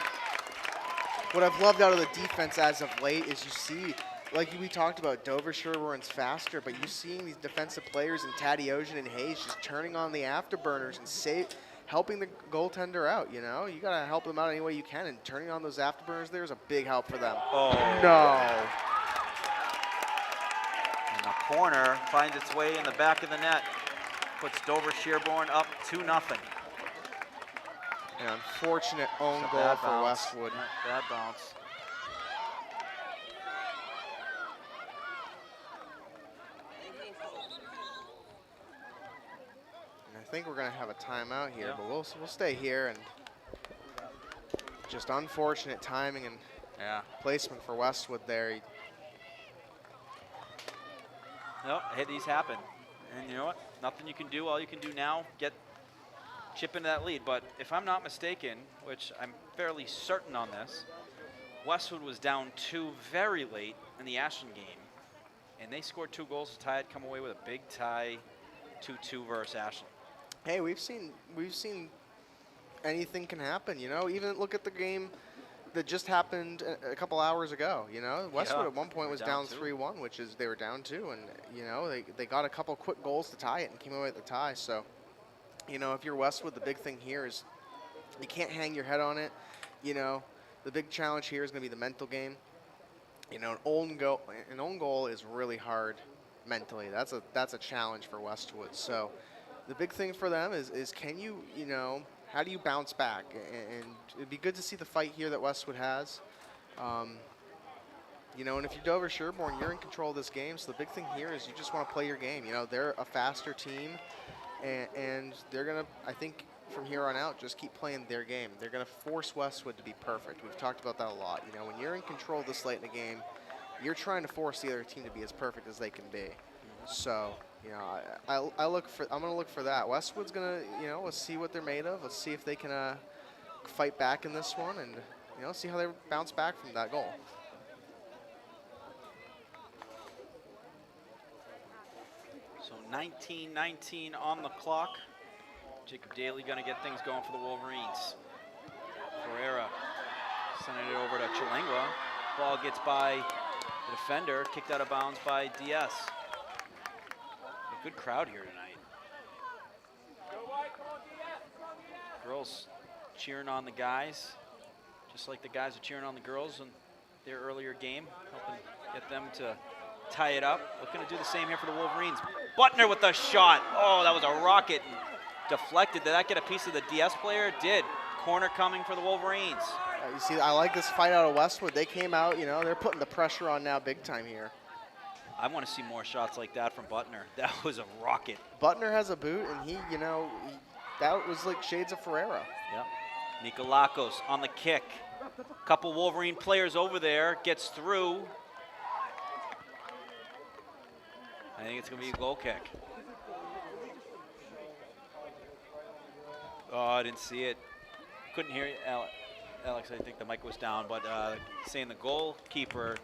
What I've loved out of the defense as of late is you see, like we talked about, Dover-Sherborn's faster, but you're seeing these defensive players in Tadeusian and Hayes just turning on the afterburners and helping the goaltender out, You got to help them out any way you can, and turning on those afterburners there is a big help for them. Oh. No. And the corner finds its way in the back of the net. Puts Dover-Sherborn up 2-0. An unfortunate own goal for Westwood. Bad bounce. And I think we're going to have a timeout here, but we'll stay here. And just unfortunate timing and placement for Westwood there. No, hey, these happen. And you know what? Nothing you can do. All you can do now, chip into that lead. But if I'm not mistaken, which I'm fairly certain on this, Westwood was down 2 very late in the Ashland game, and they scored 2 goals to tie it, come away with a big tie, 2-2 versus Ashland. Hey, we've seen anything can happen, Even look at the game that just happened a couple hours ago, Westwood at one point was down 3-1, which is they were down 2, and they got a couple quick goals to tie it and came away with the tie. So, if you're Westwood, the big thing here is you can't hang your head on it. The big challenge here is going to be the mental game. You know, an own goal is really hard mentally. That's a challenge for Westwood. So the big thing for them is can you, how do you bounce back? And it'd be good to see the fight here that Westwood has. And if you're Dover-Sherborn, you're in control of this game. So the big thing here is you just want to play your game. They're a faster team, and they're going to, I think, from here on out, just keep playing their game. They're going to force Westwood to be perfect. We've talked about that a lot. When you're in control this late in the game, you're trying to force the other team to be as perfect as they can be. So, I'm going to look for that. Westwood's going to, let's see what they're made of. Let's see if they can fight back in this one and, see how they bounce back from that goal. So 19-19 on the clock. Jacob Daly going to get things going for the Wolverines. Ferreira sending it over to Chilangua. Ball gets by the defender, kicked out of bounds by DS. A good crowd here tonight. Girls cheering on the guys, just like the guys are cheering on the girls in their earlier game, helping get them to tie it up. Looking to do the same here for the Wolverines. Butner with the shot. Oh, that was a rocket. Deflected. Did that get a piece of the DS player? It did. Corner coming for the Wolverines. You see, I like this fight out of Westwood. They came out, they're putting the pressure on now big time here. I want to see more shots like that from Butner. That was a rocket. Butner has a boot, and that was like shades of Ferreira. Yep. Nikolakos on the kick. Couple Wolverine players over there. Gets through. I think it's going to be a goal kick. Oh, I didn't see it. Couldn't hear you, Alex. I think the mic was down, but saying the goalkeeper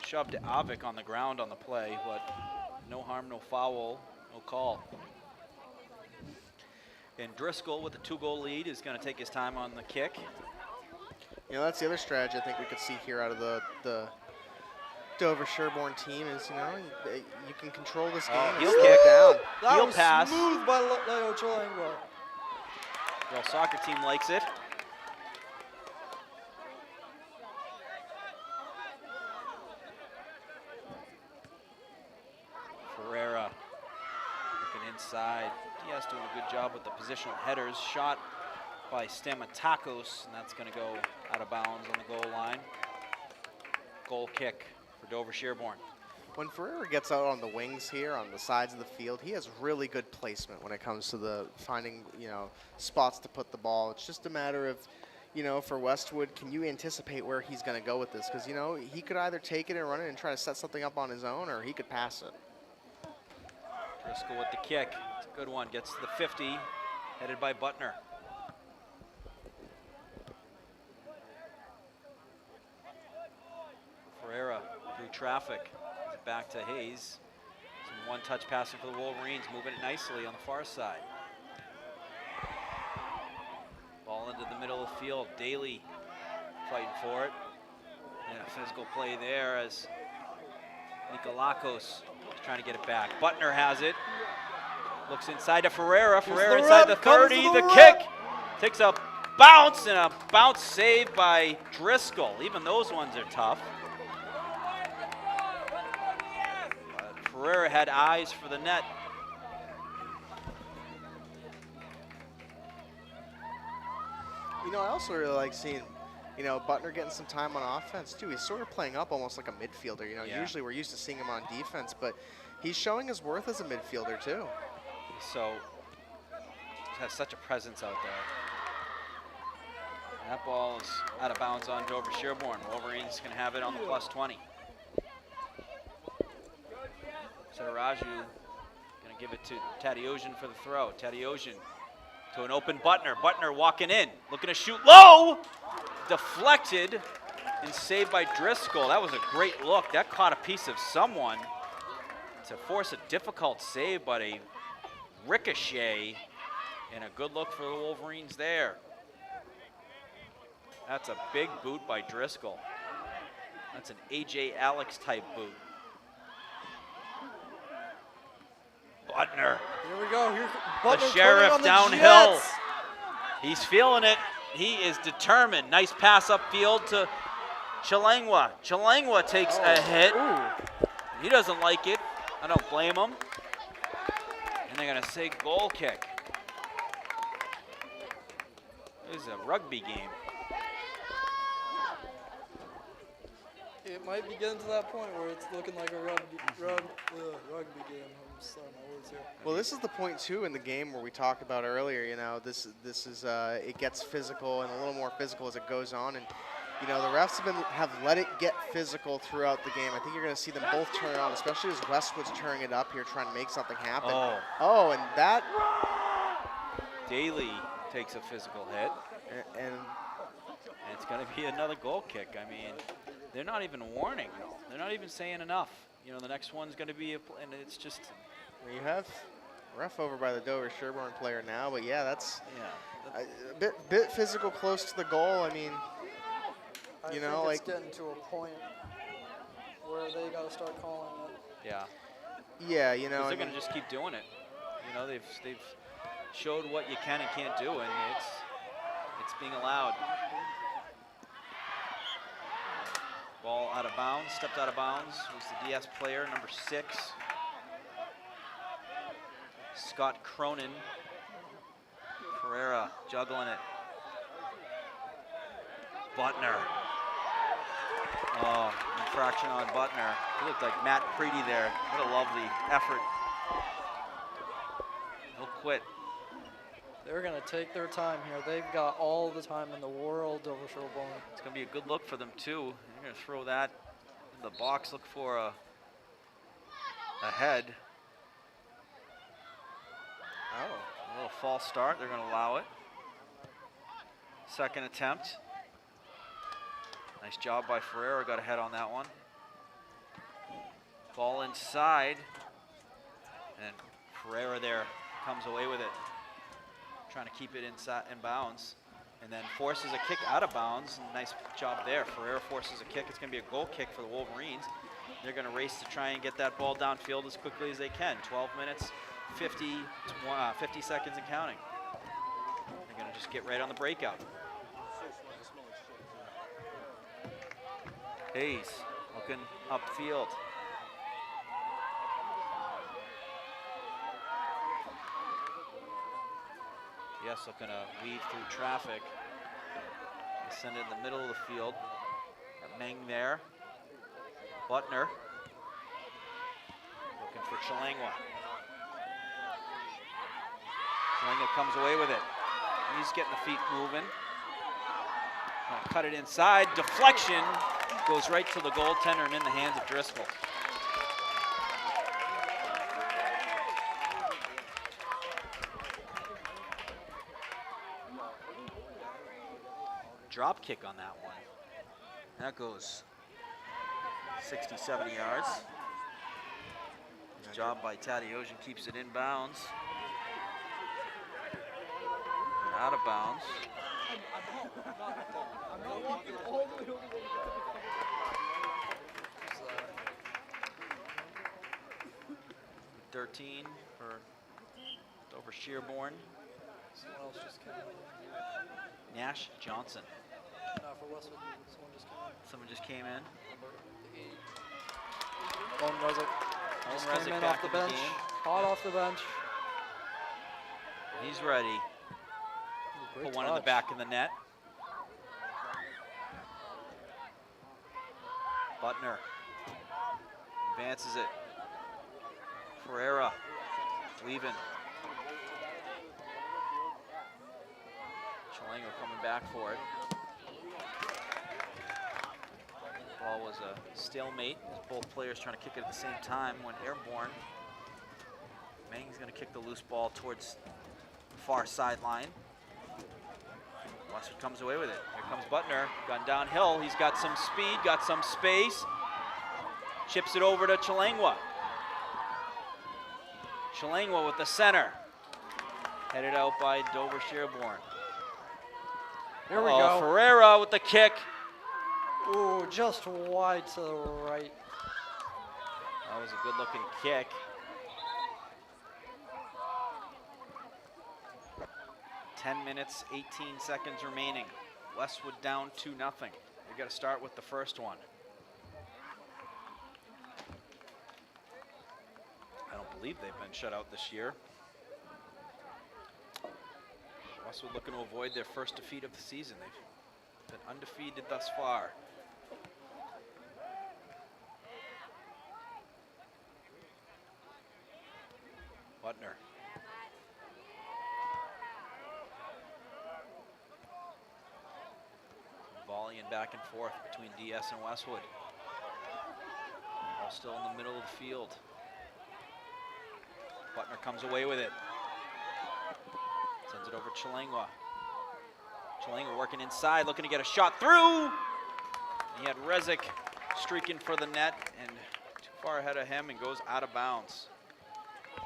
shoved Avik on the ground on the play, but no harm, no foul, no call. And Driscoll with the 2-goal lead is going to take his time on the kick. That's the other strategy I think we could see here out of the Dover-Sherborn team is, you can control this game. Heel kick down. That Heel was pass. smooth by Leo Chilangua. Girl soccer team likes it. Ferreira looking inside. Diaz doing a good job with the positional headers. Shot by Stamatakos, and that's going to go out of bounds on the goal line. Goal kick for Dover-Sherborn. When Ferreira gets out on the wings here, on the sides of the field, he has really good placement when it comes to the finding, spots to put the ball. It's just a matter of, for Westwood, can you anticipate where he's going to go with this? Because, he could either take it and run it and try to set something up on his own, or he could pass it. Driscoll with the kick. It's a good one. Gets to the 50, headed by Butner. Ferreira through traffic. Back to Hayes. Some one-touch passing for the Wolverines, moving it nicely on the far side. Ball into the middle of the field. Daly fighting for it. And a physical play there as Nikolakos is trying to get it back. Butner has it. Looks inside to Ferreira. Ferreira inside the 30. The kick takes a bounce, and a bounce save by Driscoll. Even those ones are tough. Ferreira had eyes for the net. I also really like seeing, Butner getting some time on offense too. He's sort of playing up almost like a midfielder. Yeah. Usually we're used to seeing him on defense, but he's showing his worth as a midfielder too. So has such a presence out there. That ball is out of bounds on Dover-Sherborn. Wolverines can have it on the +20. Sadaraju going to give it to Tadeusian for the throw. Tadeusian to an open Butner. Butner walking in, looking to shoot low. Deflected and saved by Driscoll. That was a great look. That caught a piece of someone to force a difficult save, but a ricochet and a good look for the Wolverines there. That's a big boot by Driscoll. That's an A.J. Alex type boot. Butner. Here we go. Here, The Butner Sheriff turning on the downhill. Jets. He's feeling it. He is determined. Nice pass upfield to Chalangwa takes a hit. He doesn't like it. I don't blame him. And they're going to say goal kick. This is a rugby game. It might be getting to that point where it's looking like a rugby game. I'm sorry, my words here. Well, this is the point too in the game where we talked about earlier. You know, this is it gets physical and a little more physical as it goes on, and you know the refs have let it get physical throughout the game. I think you're going to see them both turn it on, especially as Westwood's turning it up here, trying to make something happen. Oh, and that Daly takes a physical hit, and it's going to be another goal kick. I mean, they're not even warning. They're not even saying enough. You know, the next one's going to be, and it's just. You have ref over by the Dover-Sherborn player now, but yeah, that's a bit physical close to the goal. I mean, you know, think like it's getting to a point where they got to start calling it. yeah, you know, they're going to just keep doing it. You know, they've showed what you can and can't do, and it's being allowed. Ball out of bounds, stepped out of bounds, was the DS player, number 6. Scott Cronin. Ferreira juggling it. Butner. Oh, infraction on Butner. He looked like Matt Preedy there. What a lovely effort. He'll quit. They're going to take their time here. They've got all the time in the world, Dover-Sherborn. It's going to be a good look for them, too. They're going to throw that in the box, look for a head. Oh, a little false start. They're going to allow it. Second attempt. Nice job by Ferreira. Got a head on that one. Ball inside. And Ferreira there comes away with it. Trying to keep it inside in bounds, and then forces a kick out of bounds. Nice job there. Ferreira forces a kick. It's going to be a goal kick for the Wolverines. They're going to race to try and get that ball downfield as quickly as they can. 12 minutes, 50 seconds and counting. They're going to just get right on the breakout. Hayes looking upfield. Yes, looking to weave through traffic. They send it in the middle of the field. Got Meng there. Butner. Looking for Chalangwa. Chalangwa comes away with it. He's getting the feet moving. Gonna cut it inside. Deflection. Goes right to the goaltender and in the hands of Driscoll. Drop kick on that one. That goes 60, 70 yards. Nice job by Tadeusz, keeps it in bounds. And out of bounds. 13 for Dover-Sherborn. Someone else just came in. Nash Johnson. No, for Westwood, someone just came in. Someone just came in. Owen Resnick. Just came in off the bench. Hot off the bench. He's ready. Put one in the back of the net. Butner advances it. Ferreira leaving. Chalangwa coming back for it. Ball was a stalemate. Both players trying to kick it at the same time. Went airborne. Meng's going to kick the loose ball towards the far sideline. Westwood comes away with it. Here comes Butner. Gone downhill. He's got some speed, got some space. Chips it over to Chalangwa. Chalangwa with the center. Headed out by Dover-Sherborn. Here we go. Ferreira with the kick. Ooh, just wide to the right. That was a good looking kick. .10 minutes, 18 seconds remaining. Westwood down 2-0. They're we got to start with the first one. I don't believe they've been shut out this year. Westwood looking to avoid their first defeat of the season. They've been undefeated thus far. Butner. Volleying back and forth between DS and Westwood. All still in the middle of the field. Butner comes away with it. Sends it over Chalengwa. Chalengwa working inside, looking to get a shot through. He had Rezic streaking for the net and too far ahead of him and goes out of bounds.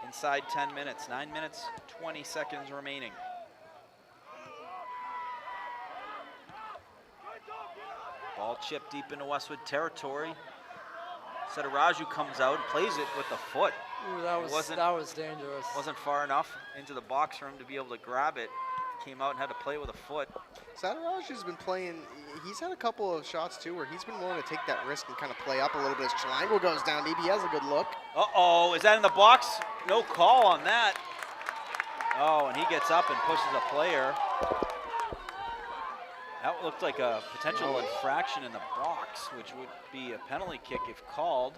Inside 10 minutes, 9 minutes, 20 seconds remaining. Ball chipped deep into Westwood territory. Setaraju comes out and plays it with the foot. Ooh, that was dangerous. Wasn't far enough into the box for him to be able to grab it. Came out and had to play with a foot. Sataraju's been playing, he's had a couple of shots too where he's been willing to take that risk and kind of play up a little bit as Chalengwa goes down. Maybe he has a good look. Uh-oh, is that in the box? No call on that. Oh, and he gets up and pushes a player. That looked like a potential infraction in the box, which would be a penalty kick if called.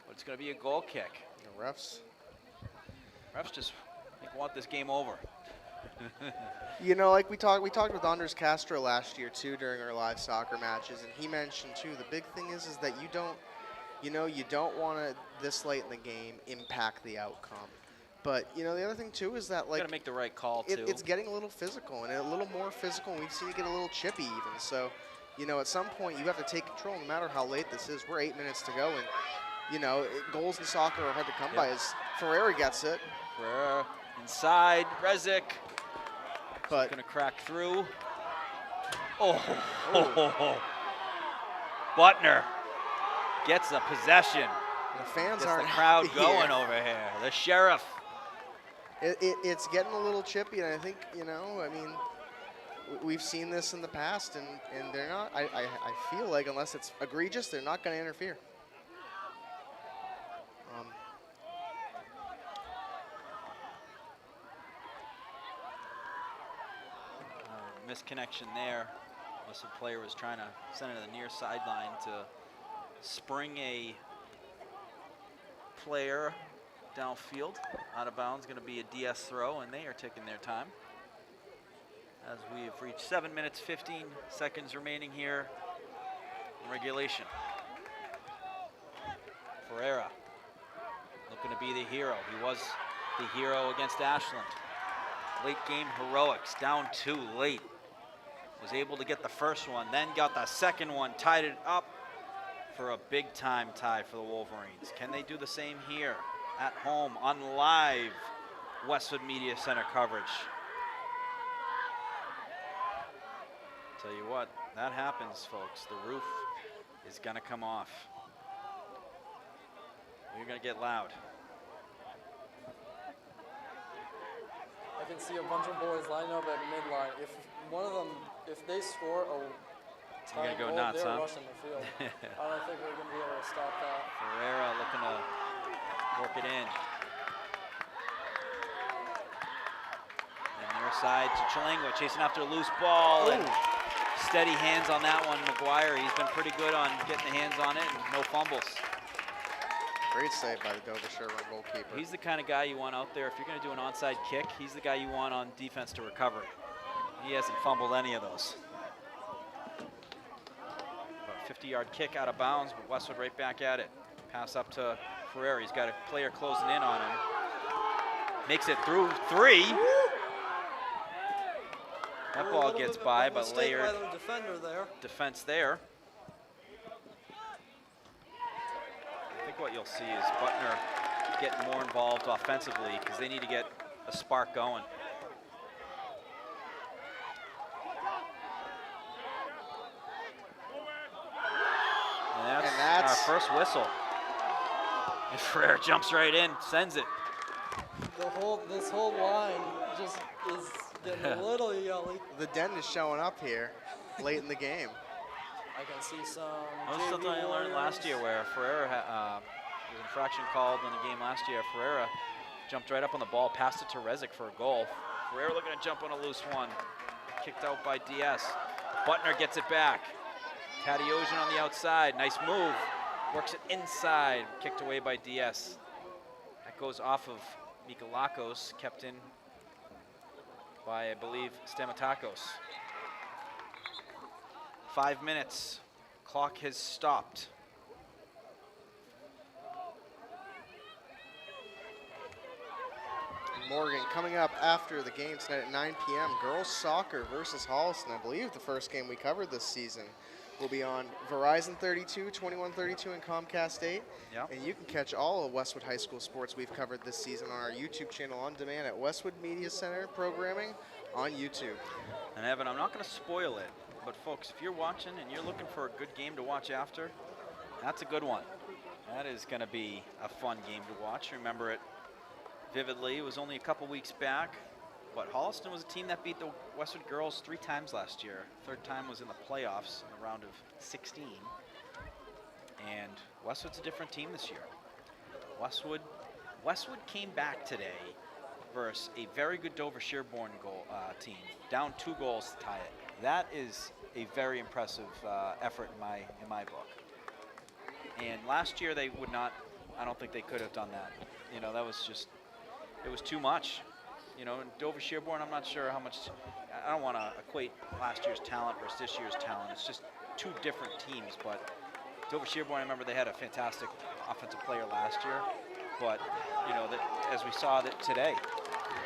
But it's going to be a goal kick. The refs just want this game over. You know, like we talked with Andres Castro last year too during our live soccer matches, and he mentioned too, the big thing is that you don't want to this late in the game impact the outcome. But you know, the other thing too is that, like, Got to make the right call too. it's getting a little physical and a little more physical, and we've seen it get a little chippy even. So, you know, at some point you have to take control no matter how late this is. We're 8 minutes to go, and you know, goals in soccer are hard to come by. As Ferreira gets it. Ferreira inside, Rezic. But going to crack through. Butner gets the possession. The fans Gets aren't the crowd happy going here. over here. The sheriff. It's getting a little chippy, and I think, you know, I mean, we've seen this in the past, and they're not, I feel like, unless it's egregious, they're not going to interfere. Misconnection there. Unless a player was trying to send it to the near sideline to spring a player downfield. Out of bounds, going to be a DS throw, and they are taking their time. As we have reached 7 minutes, 15 seconds remaining here in regulation. Ferreira looking to be the hero. He was the hero against Ashland. Late game heroics, down 2 late. Was able to get the first one, then got the second one, tied it up for a big time tie for the Wolverines. Can they do the same here at home on live Westwood Media Center coverage? Tell you what, that happens, folks. The roof is gonna come off. We're gonna get loud. I can see a bunch of boys lining up at midline. If one of them, if they score a tying go goal, nuts, they're huh? rushing the field. I don't think we're going to be able to stop that. Ferreira looking to work it in. And near side to Chalengwa, chasing after a loose ball. And steady hands on that one, McGuire. He's been pretty good on getting the hands on it and no fumbles. Great save by the Dover-Sherborn goalkeeper. He's the kind of guy you want out there. If you're going to do an onside kick, he's the guy you want on defense to recover. He hasn't fumbled any of those. About a 50-yard kick out of bounds, but Westwood right back at it. Pass up to Ferreira. He's got a player closing in on him. Makes it through 3. That ball gets by, but layered by the defender there. defense there. I think what you'll see is Butner getting more involved offensively because they need to get a spark going. And that's our first whistle. And Ferrer jumps right in, sends it. This whole line just is getting a little yelly. The den is showing up here. late in the game. I can see some. I was something I learned last year where Ferreira there was an infraction called in the game last year. Ferreira jumped right up on the ball, passed it to Rezic for a goal. Ferreira looking to jump on a loose one. Kicked out by DS. Butner gets it back. Tadeusz on the outside. Nice move. Works it inside. Kicked away by DS. That goes off of Mikalakos, kept in by, I believe, Stamatakos. 5 minutes. Clock has stopped. Morgan coming up after the game tonight at 9 p.m. Girls soccer versus Holliston. I believe the first game we covered this season will be on Verizon 32, 2132, and Comcast 8. Yep. And you can catch all of Westwood High School sports we've covered this season on our YouTube channel on demand at Westwood Media Center Programming on YouTube. And Evan, I'm not going to spoil it, but folks, if you're watching and you're looking for a good game to watch after, that's a good one. That is going to be a fun game to watch. Remember it vividly. It was only a couple weeks back, but Holliston was a team that beat the Westwood girls 3 times last year. Third time was in the playoffs in the round of 16. And Westwood's a different team this year. Westwood came back today versus a very good Dover-Sherborn team, down 2 goals to tie it. That is a very impressive effort in my book. And last year they would not. I don't think they could have done that. You know, that was just. It was too much. You know, in Dover-Sherborn, I'm not sure how much. I don't want to equate last year's talent versus this year's talent. It's just 2 different teams. But Dover-Sherborn, I remember they had a fantastic offensive player last year. But, you know, as we saw that today,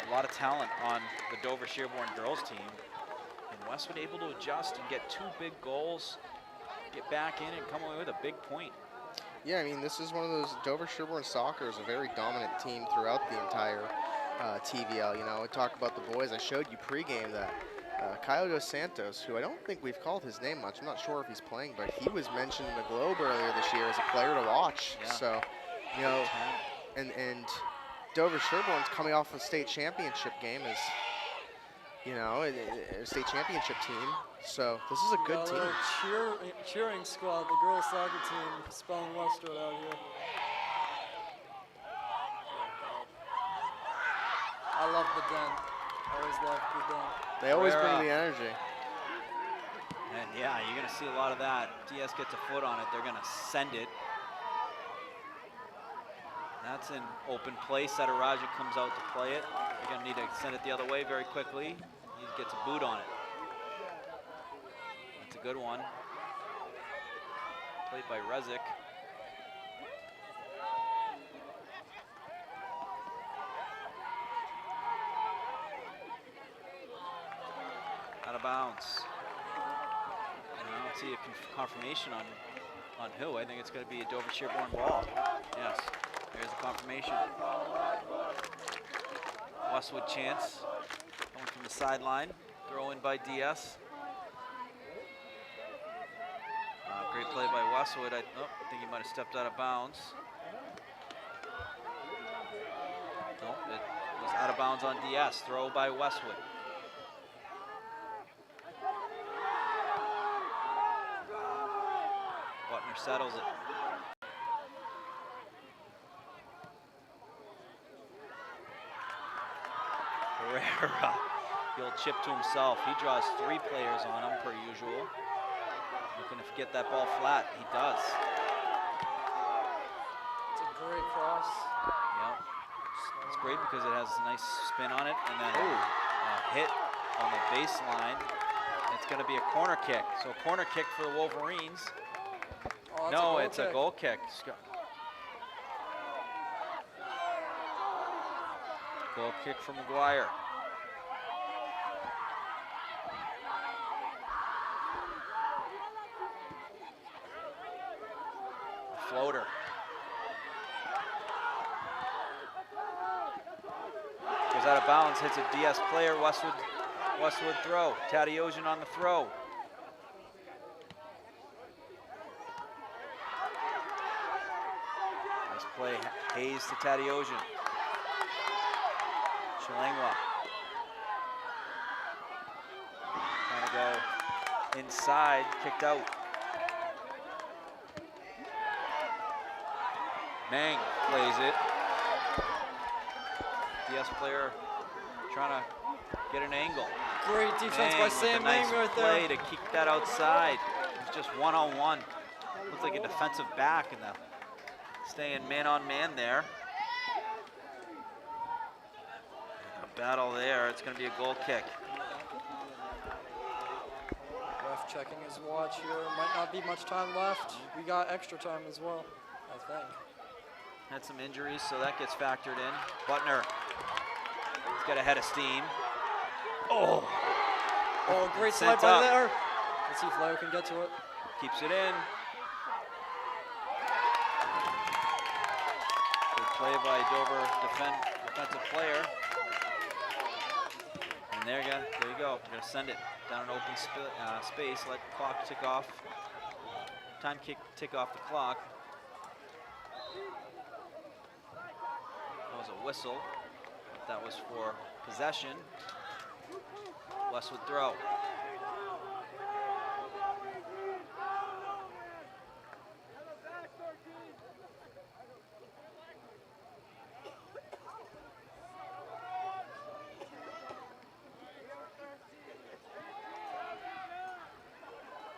a lot of talent on the Dover-Sherborn girls team. And Westwood able to adjust and get 2 big goals, get back in and come away with a big point. Yeah, I mean, this is one of those. Dover-Sherborn soccer is a very dominant team throughout the entire TVL. You know, we talk about the boys. I showed you pregame that Kyle Dos Santos, who I don't think we've called his name much. I'm not sure if he's playing, but he was mentioned in the Globe earlier this year as a player to watch. Yeah. So, you know, and Dover-Sherborn's coming off a state championship game as, you know, a state championship team. So this is a good Got a team. little cheering squad, the girls soccer team, spelling Westwood out here. I love the den. Always love the den. They always bring Herrera. the energy. And yeah, you're going to see a lot of that. DS gets a foot on it. They're going to send it. That's an open play. Sataraja comes out to play it. They're going to need to send it the other way very quickly. He gets a boot on it. That's a good one. Played by Rezic. Out of bounds. I don't see a confirmation on who. I think it's going to be a Dover-Sherborn ball. Yes, there's a confirmation. Westwood chance. Coming from the sideline. Throw in by DS. Great play by Westwood. I think he might have stepped out of bounds. Nope, it was out of bounds on DS. Throw by Westwood. Butner settles it. Herrera, the old chip to himself. He draws 3 players on him per usual. Looking to get that ball flat. He does. It's a great cross. Yep. It's great because it has a nice spin on it and then a hit on the baseline. It's going to be a corner kick. So a corner kick for the Wolverines. Oh, No, it's a goal kick. Goal kick from McGuire. A floater. Goes out of bounds, hits a DS player. Westwood throw. Tadeusz on the throw. Nice play. Hayes to Tadeusz. Chilengwa. Trying to go inside, kicked out. Mang plays it. DS player trying to get an angle. Great defense by Mang Sam with a nice Mang right play there. to keep that outside. It's just one-on-one. Looks like a defensive back and staying man-on-man there. A battle there. It's going to be a goal kick. Ref checking his watch here. Might not be much time left. We got extra time as well, I think. Had some injuries, so that gets factored in. Butner, he's got a head of steam. Oh, Great Sent slide by up. there. Let's see if Leo can get to it. keeps it in. Good play by Dover defensive player. And there you go. We're gonna send it down an open space. Let the clock tick off. Time tick off the clock. That was a whistle. That was for possession. Westwood throw.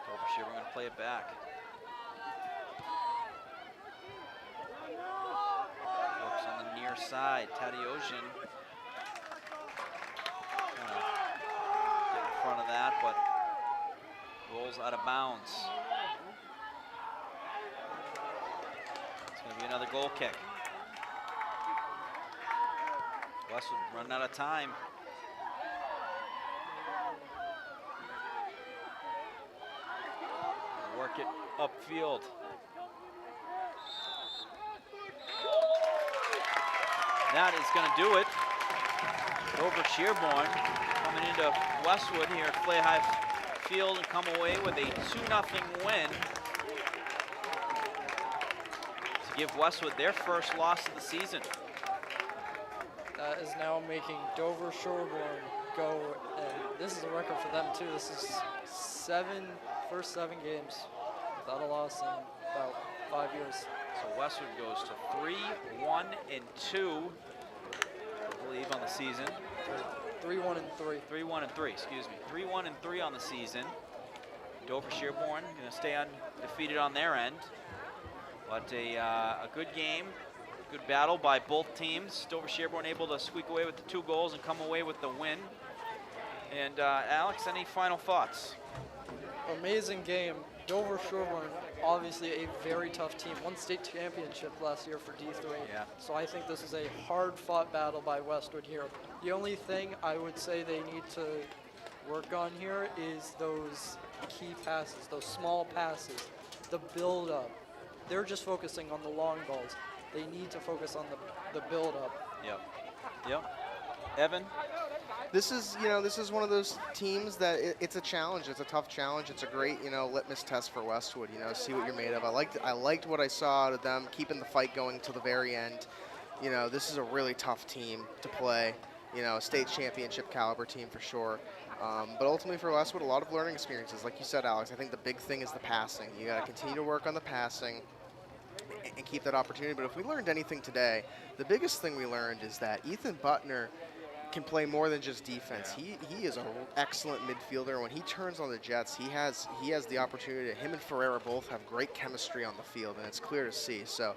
Dover-Sherborn going to play it back. Looks on the near side. Tadeusian get in front of that, but rolls out of bounds. It's going to be another goal kick. Westwood running out of time. Work it upfield. That is going to do it. Dover-Sherborn coming into Westwood here at Flay High Field and come away with a 2-0 win to give Westwood their first loss of the season. That is now making Dover-Sherborn go, and this is a record for them too. This is first seven games without a loss in about 5 years. So Westwood goes to 3-1-2, I believe, on the season. 3-1-3. 3-1-3, excuse me. 3-1-3 on the season. Dover-Sherborn going to stay undefeated on their end. But a good game, good battle by both teams. Dover-Sherborn able to squeak away with the 2 goals and come away with the win. And Alex, any final thoughts? Amazing game. Dover-Sherborn, obviously a very tough team. Won state championship last year for D3. Yeah. So I think this is a hard-fought battle by Westwood here. The only thing I would say they need to work on here is those key passes, those small passes, the build-up. They're just focusing on the long balls. They need to focus on the build-up. Yep. Evan? This is one of those teams that it's a challenge. It's a tough challenge. It's a great, litmus test for Westwood. See what you're made of. I liked what I saw out of them, keeping the fight going to the very end. This is a really tough team to play. A state championship caliber team for sure. But ultimately for Westwood, a lot of learning experiences. Like you said, Alex, I think the big thing is the passing. You got to continue to work on the passing and keep that opportunity. But if we learned anything today, the biggest thing we learned is that Ethan Butner can play more than just defense. Yeah. He is an excellent midfielder. When he turns on the Jets, he has the opportunity. Him and Ferreira both have great chemistry on the field, and it's clear to see. So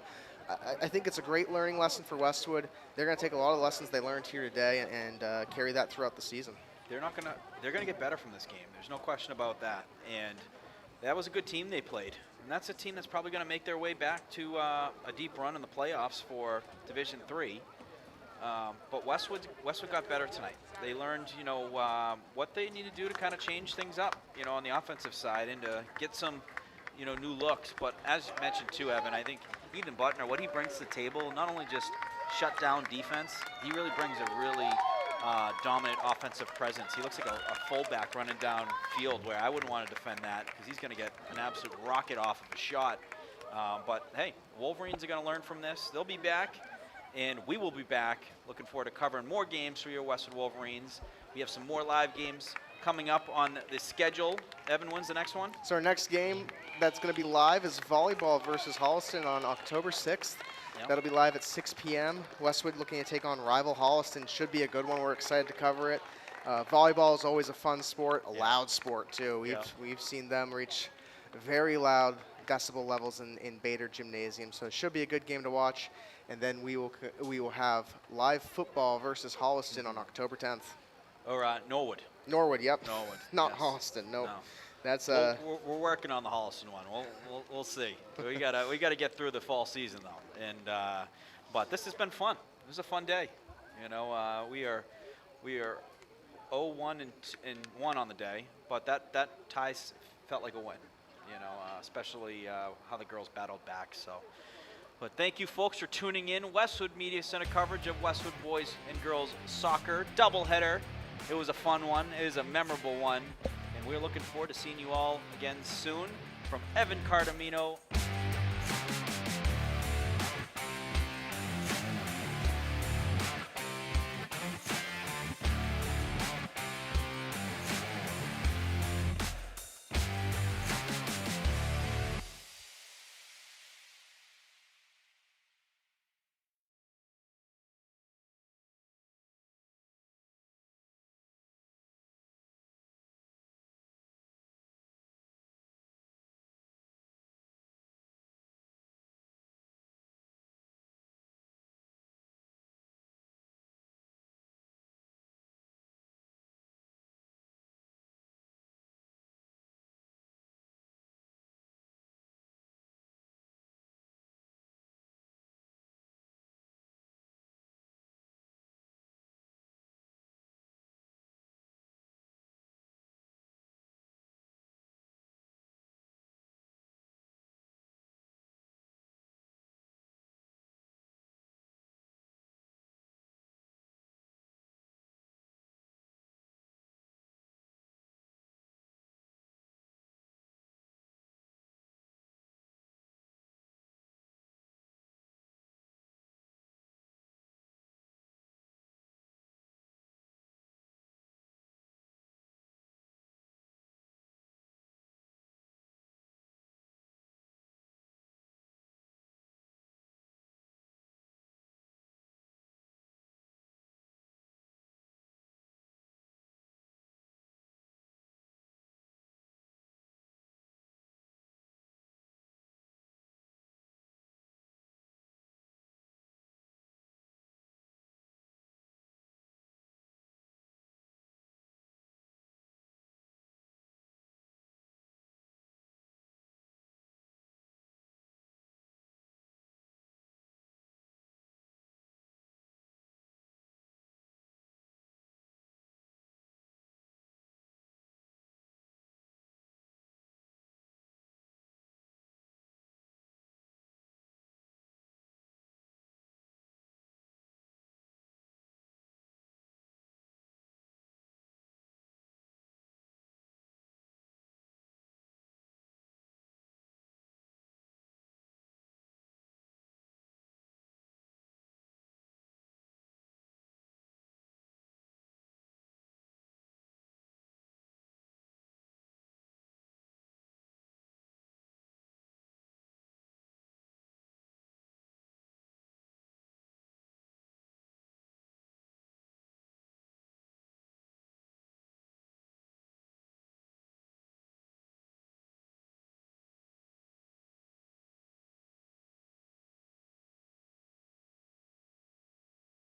I think it's a great learning lesson for Westwood. They're going to take a lot of lessons they learned here today and carry that throughout the season. They're gonna get better from this game. There's no question about that. And that was a good team they played. And that's a team that's probably gonna make their way back to a deep run in the playoffs for Division III. But Westwood got better tonight. They learned, what they need to do to kind of change things up, on the offensive side and to get some, new looks. But as you mentioned too, Evan, I think even Butner, what he brings to the table, not only just shut down defense, he really brings a really dominant offensive presence. He looks like a fullback running down field where I wouldn't want to defend that because he's going to get an absolute rocket off of a shot. But hey, Wolverines are going to learn from this. They'll be back and we will be back. Looking forward to covering more games for your Westwood Wolverines. We have some more live games coming up on the schedule. Evan, when's the next one? So our next game that's going to be live is volleyball versus Holliston on October 6th. Yep. That'll be live at 6 p.m. Westwood looking to take on rival Holliston. Should be a good one. We're excited to cover it. Volleyball is always a fun sport, a loud sport too. We've seen them reach very loud decibel levels in Bader Gymnasium, so it should be a good game to watch. And then we will have live football versus Holliston on October 10th. Or Norwood. Norwood, yep. Norwood. Not yes. Holliston, nope. No. That's we're working on the Holliston one. We'll see. We gotta get through the fall season though, and but this has been fun. It was a fun day. You know, we are 0-1 and 1 on the day, but that tie felt like a win. You know, especially how the girls battled back. So, but thank you folks for tuning in. Westwood Media Center coverage of Westwood boys and girls soccer doubleheader. It was a fun one. It was a memorable one. And we're looking forward to seeing you all again soon. From Evan Cardamino,